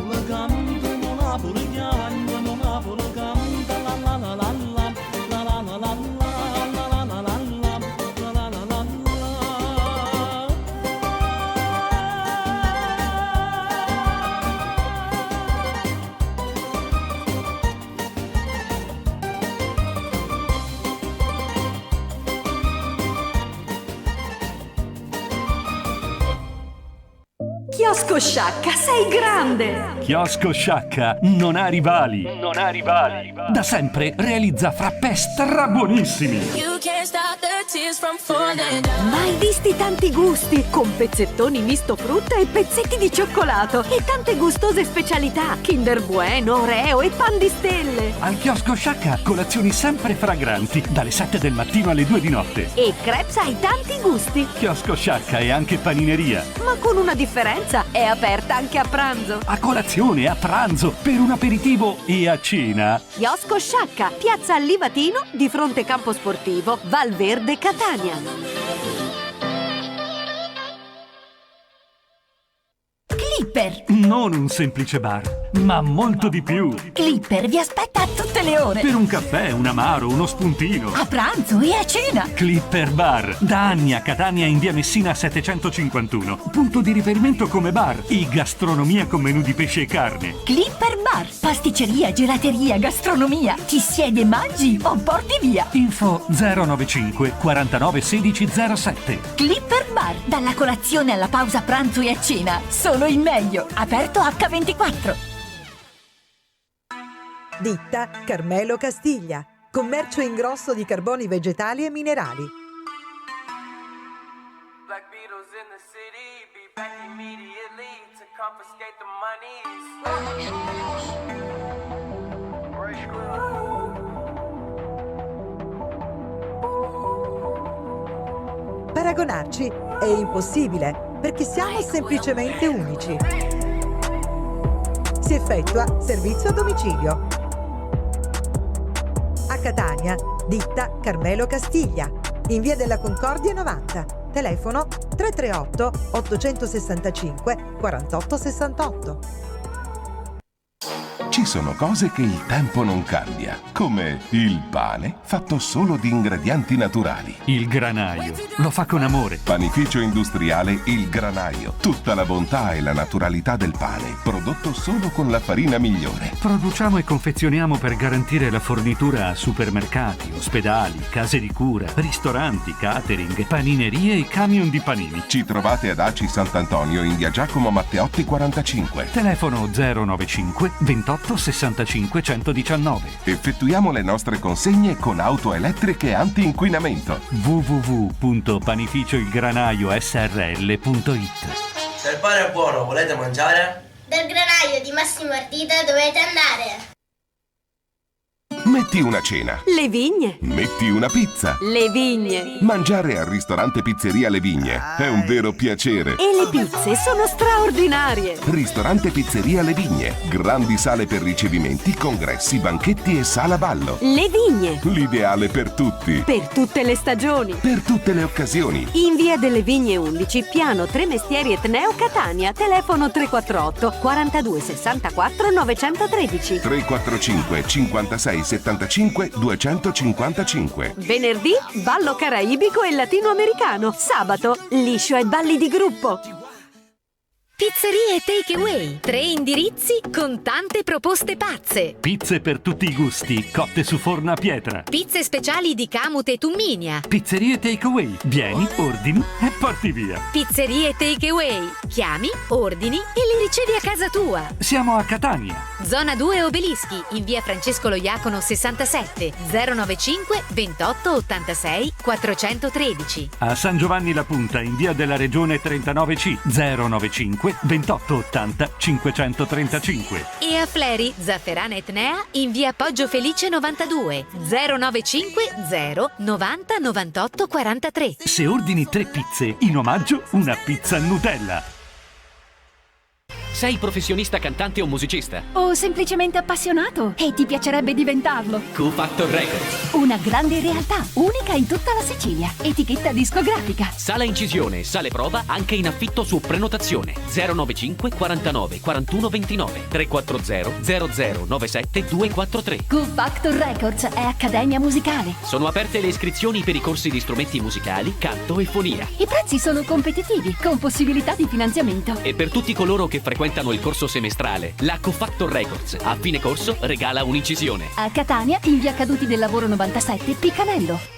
Napoli canta, Napoli chiama, Napoli canta, la la la la la, la la la la la, la la la la la, la la la la la. Chiosco Sciacca, sei grande! Chiosco Sciacca non ha rivali. Non ha rivali. Da sempre realizza frappè strabuonissimi. Mai visti tanti gusti, con pezzettoni misto frutta e pezzetti di cioccolato e tante gustose specialità, Kinder Bueno, Oreo e pan di stelle. Al Chiosco Sciacca colazioni sempre fragranti, dalle 7 del mattino alle 2 di notte. E crepes ai tanti gusti. Chiosco Sciacca è anche panineria. Ma con una differenza, è aperta anche a pranzo. A colazione, a pranzo, per un aperitivo e a cena. Chiosco Sciacca, piazza Allivatino, di fronte campo sportivo, Valverde, Catania. Clipper. Non un semplice bar, ma molto di più. Clipper vi aspetta a tutte le ore. Per un caffè, un amaro, uno spuntino. A pranzo e a cena. Clipper Bar, da anni a Catania in via Messina 751. Punto di riferimento come bar e gastronomia con menù di pesce e carne. Clipper Bar, pasticceria, gelateria, gastronomia. Ti siedi e mangi o porti via. Info 095 49 16 07. Clipper Bar, dalla colazione alla pausa pranzo e a cena. Solo il meglio, aperto H24. Ditta Carmelo Castiglia, commercio in grosso di carboni vegetali e minerali. Paragonarci è impossibile perché siamo semplicemente unici. Si effettua servizio a domicilio. A Catania, ditta Carmelo Castiglia, in via della Concordia 90, telefono 338 865 4868. Ci sono cose che il tempo non cambia, come il pane fatto solo di ingredienti naturali. Il Granaio lo fa con amore. Panificio industriale Il Granaio. Tutta la bontà e la naturalità del pane, prodotto solo con la farina migliore. Produciamo e confezioniamo per garantire la fornitura a supermercati, ospedali, case di cura, ristoranti, catering, paninerie e camion di panini. Ci trovate ad Aci Sant'Antonio in via Giacomo Matteotti 45. Telefono 095 28 65 119. Effettuiamo le nostre consegne con auto elettriche anti-inquinamento. www.panificioilgranaiosrl.it. Se il pane è buono, volete mangiare? Dal granaio di Massimo Ardita dovete andare. Metti una cena. Le Vigne. Metti una pizza. Le Vigne. Mangiare al ristorante Pizzeria Le Vigne è un vero piacere. E le pizze sono straordinarie. Ristorante Pizzeria Le Vigne. Grandi sale per ricevimenti, congressi, banchetti e sala ballo. Le Vigne. L'ideale per tutti. Per tutte le stagioni. Per tutte le occasioni. In via delle Vigne 11, piano Tre Mestieri Etneo Catania. Telefono 348 42 64 913. 345 56 75 255. Venerdì, ballo caraibico e latinoamericano. Sabato, liscio e balli di gruppo. Pizzerie Takeaway. 3 indirizzi con tante proposte pazze. Pizze per tutti i gusti, cotte su forno a pietra. Pizze speciali di Camute e Tumminia. Pizzerie Takeaway. Vieni, ordini e porti via. Pizzerie Takeaway. Chiami, ordini e li ricevi a casa tua. Siamo a Catania. Zona 2 Obelischi, in via Francesco Loiacono 67, 095 28 86 413. A San Giovanni La Punta, in via della Regione 39C, 095 28 80 535. E a Fleri, Zafferana Etnea, in via Poggio Felice 92, 095 0 90 98 43. Se ordini 3 pizze, in omaggio una pizza Nutella. Sei professionista cantante o musicista? O semplicemente appassionato e ti piacerebbe diventarlo? Q Factor Records. Una grande realtà, unica in tutta la Sicilia. Etichetta discografica. Sala incisione e sale prova anche in affitto su prenotazione. 095 49 41 29 340 0097 243. Q Factor Records è accademia musicale. Sono aperte le iscrizioni per i corsi di strumenti musicali, canto e fonia. I prezzi sono competitivi, con possibilità di finanziamento. E per tutti coloro che frequentano il corso semestrale, la Q Factor Records a fine corso regala un'incisione. A Catania, in via Caduti del Lavoro 97, Piccanello.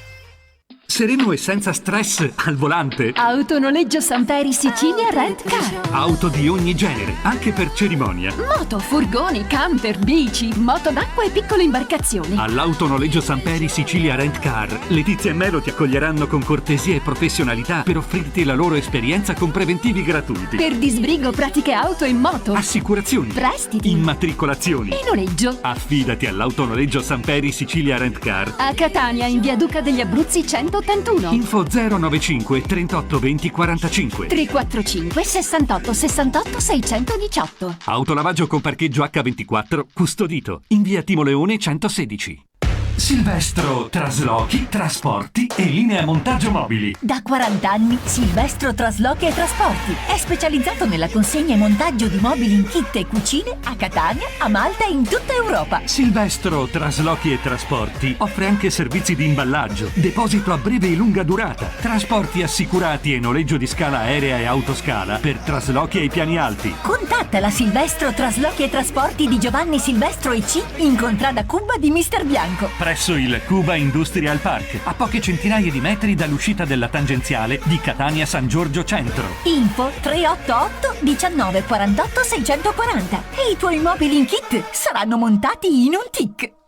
Sereno e senza stress al volante. Autonoleggio Samperi Sicilia Rent Car. Auto di ogni genere, anche per cerimonia. Moto, furgoni, camper, bici, moto d'acqua e piccole imbarcazioni. All'Autonoleggio Samperi Sicilia Rent Car, Letizia e Melo ti accoglieranno con cortesia e professionalità per offrirti la loro esperienza con preventivi gratuiti. Per disbrigo, pratiche auto e moto. Assicurazioni. Prestiti. Immatricolazioni. E noleggio. Affidati all'Autonoleggio Samperi Sicilia Rent Car. A Catania, in via Duca degli Abruzzi 181. Info 095 38 20 45 345 68 68 618. Autolavaggio con parcheggio H24 custodito in via Timo Leone 116. Silvestro Traslochi, Trasporti e Linea Montaggio Mobili. Da 40 anni Silvestro Traslochi e Trasporti è specializzato nella consegna e montaggio di mobili in kit e cucine a Catania, a Malta e in tutta Europa. Silvestro Traslochi e Trasporti offre anche servizi di imballaggio, deposito a breve e lunga durata, trasporti assicurati e noleggio di scala aerea e autoscala per traslochi ai piani alti. Contatta la Silvestro Traslochi e Trasporti di Giovanni Silvestro EC in contrada Cuba di Mister Bianco. Presso il Cuba Industrial Park, a poche centinaia di metri dall'uscita della tangenziale di Catania San Giorgio Centro. Info 388 19 48 640 e i tuoi mobili in kit saranno montati in un tic.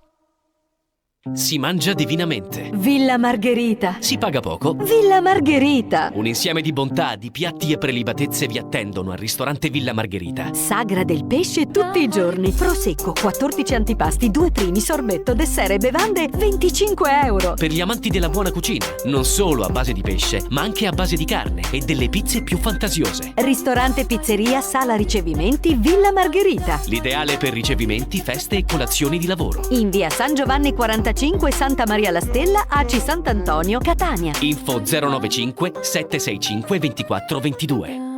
Si mangia divinamente. Villa Margherita. Si paga poco. Villa Margherita. Un insieme di bontà, di piatti e prelibatezze vi attendono al ristorante Villa Margherita. Sagra del pesce tutti i giorni. Prosecco, 14 antipasti, 2 primi, sorbetto, dessert e bevande, 25 euro. Per gli amanti della buona cucina, non solo a base di pesce, ma anche a base di carne e delle pizze più fantasiose. Ristorante Pizzeria Sala Ricevimenti Villa Margherita. L'ideale per ricevimenti, feste e colazioni di lavoro. In via San Giovanni 45 Santa Maria la Stella, Aci Sant'Antonio, Catania. Info 095 765 24 22.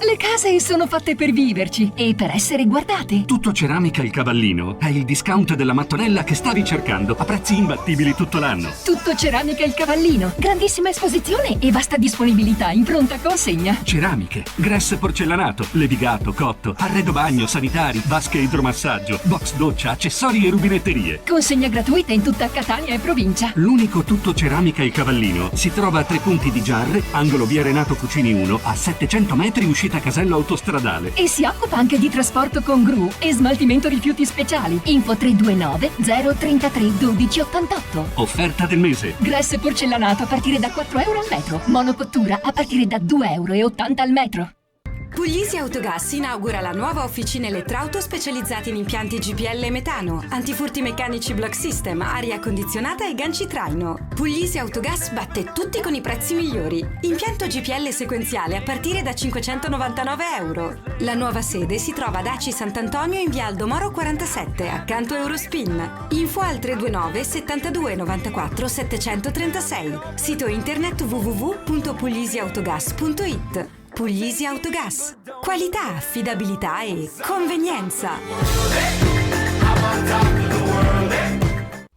Le case sono fatte per viverci e per essere guardate. Tutto Ceramica Il Cavallino è il discount della mattonella che stavi cercando a prezzi imbattibili tutto l'anno. Tutto Ceramica Il Cavallino. Grandissima esposizione e vasta disponibilità in pronta consegna. Ceramiche, gress porcellanato, levigato, cotto, arredo bagno, sanitari, vasche idromassaggio, box doccia, accessori e rubinetterie. Consegna gratuita in tutta Catania e provincia. L'unico Tutto Ceramica Il Cavallino si trova a 3 punti di Giarre, angolo via Renato Cucini 1, a 700 metri uscita Casello autostradale. E si occupa anche di trasporto con gru e smaltimento rifiuti speciali. Info 329 033 12 88. Offerta del mese. Gress porcellanato a partire da 4 euro al metro. Monocottura a partire da 2,80 euro al metro. Puglisi Autogas inaugura la nuova officina elettrauto specializzata in impianti GPL e metano, antifurti meccanici block system, aria condizionata e ganci traino. Puglisi Autogas batte tutti con i prezzi migliori. Impianto GPL sequenziale a partire da 599 euro. La nuova sede si trova ad Aci Sant'Antonio in via Aldomoro 47, accanto a Eurospin. Info al 329 72 94 736. Sito internet www.puglisiautogas.it. Puglisi Autogas. Qualità, affidabilità e convenienza.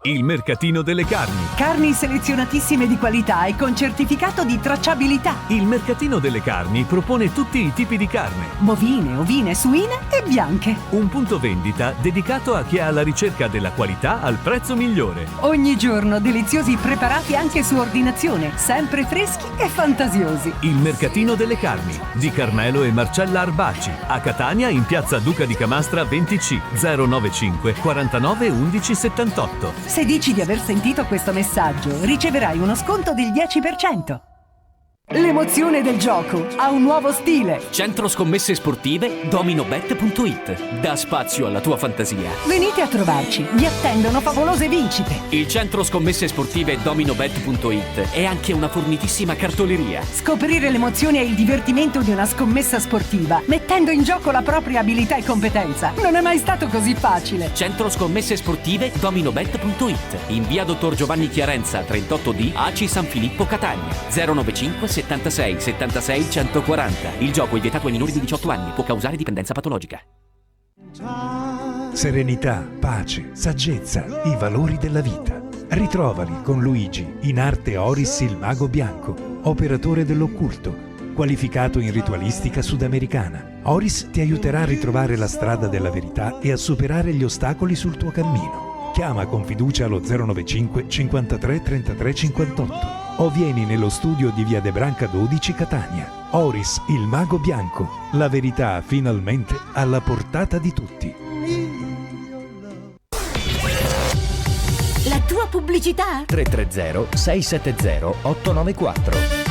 Il mercatino delle carni. Carni selezionatissime di qualità e con certificato di tracciabilità. Il mercatino delle carni propone tutti i tipi di carne. Bovine, ovine, suine e bianche. Un punto vendita dedicato a chi è alla ricerca della qualità al prezzo migliore. Ogni giorno deliziosi preparati anche su ordinazione, sempre freschi e fantasiosi. Il mercatino delle carni di Carmelo e Marcella Arbaci. A Catania in piazza Duca di Camastra 20C 095 49 11 78. Se dici di aver sentito questo messaggio, riceverai uno sconto del 10%. L'emozione del gioco ha un nuovo stile. Centro scommesse sportive dominobet.it. Dà spazio alla tua fantasia. Venite a trovarci, vi attendono favolose vincite. Il centro scommesse sportive dominobet.it è anche una fornitissima cartoleria. Scoprire l'emozione e il divertimento di una scommessa sportiva, mettendo in gioco la propria abilità e competenza. Non è mai stato così facile. Centro scommesse sportive dominobet.it. In via Dottor Giovanni Chiarenza 38D, ACI San Filippo Catania. 095 76 76 140. Il gioco è vietato ai minori di 18 anni, può causare dipendenza patologica. Serenità, pace, saggezza, i valori della vita. Ritrovali con Luigi in arte Oris il mago bianco, operatore dell'occulto, qualificato in ritualistica sudamericana. Oris ti aiuterà a ritrovare la strada della verità e a superare gli ostacoli sul tuo cammino. Chiama con fiducia allo 095 53 33 58 o vieni nello studio di via De Branca 12 Catania. Oris, il mago bianco, la verità finalmente alla portata di tutti. La tua pubblicità? 330 670 894.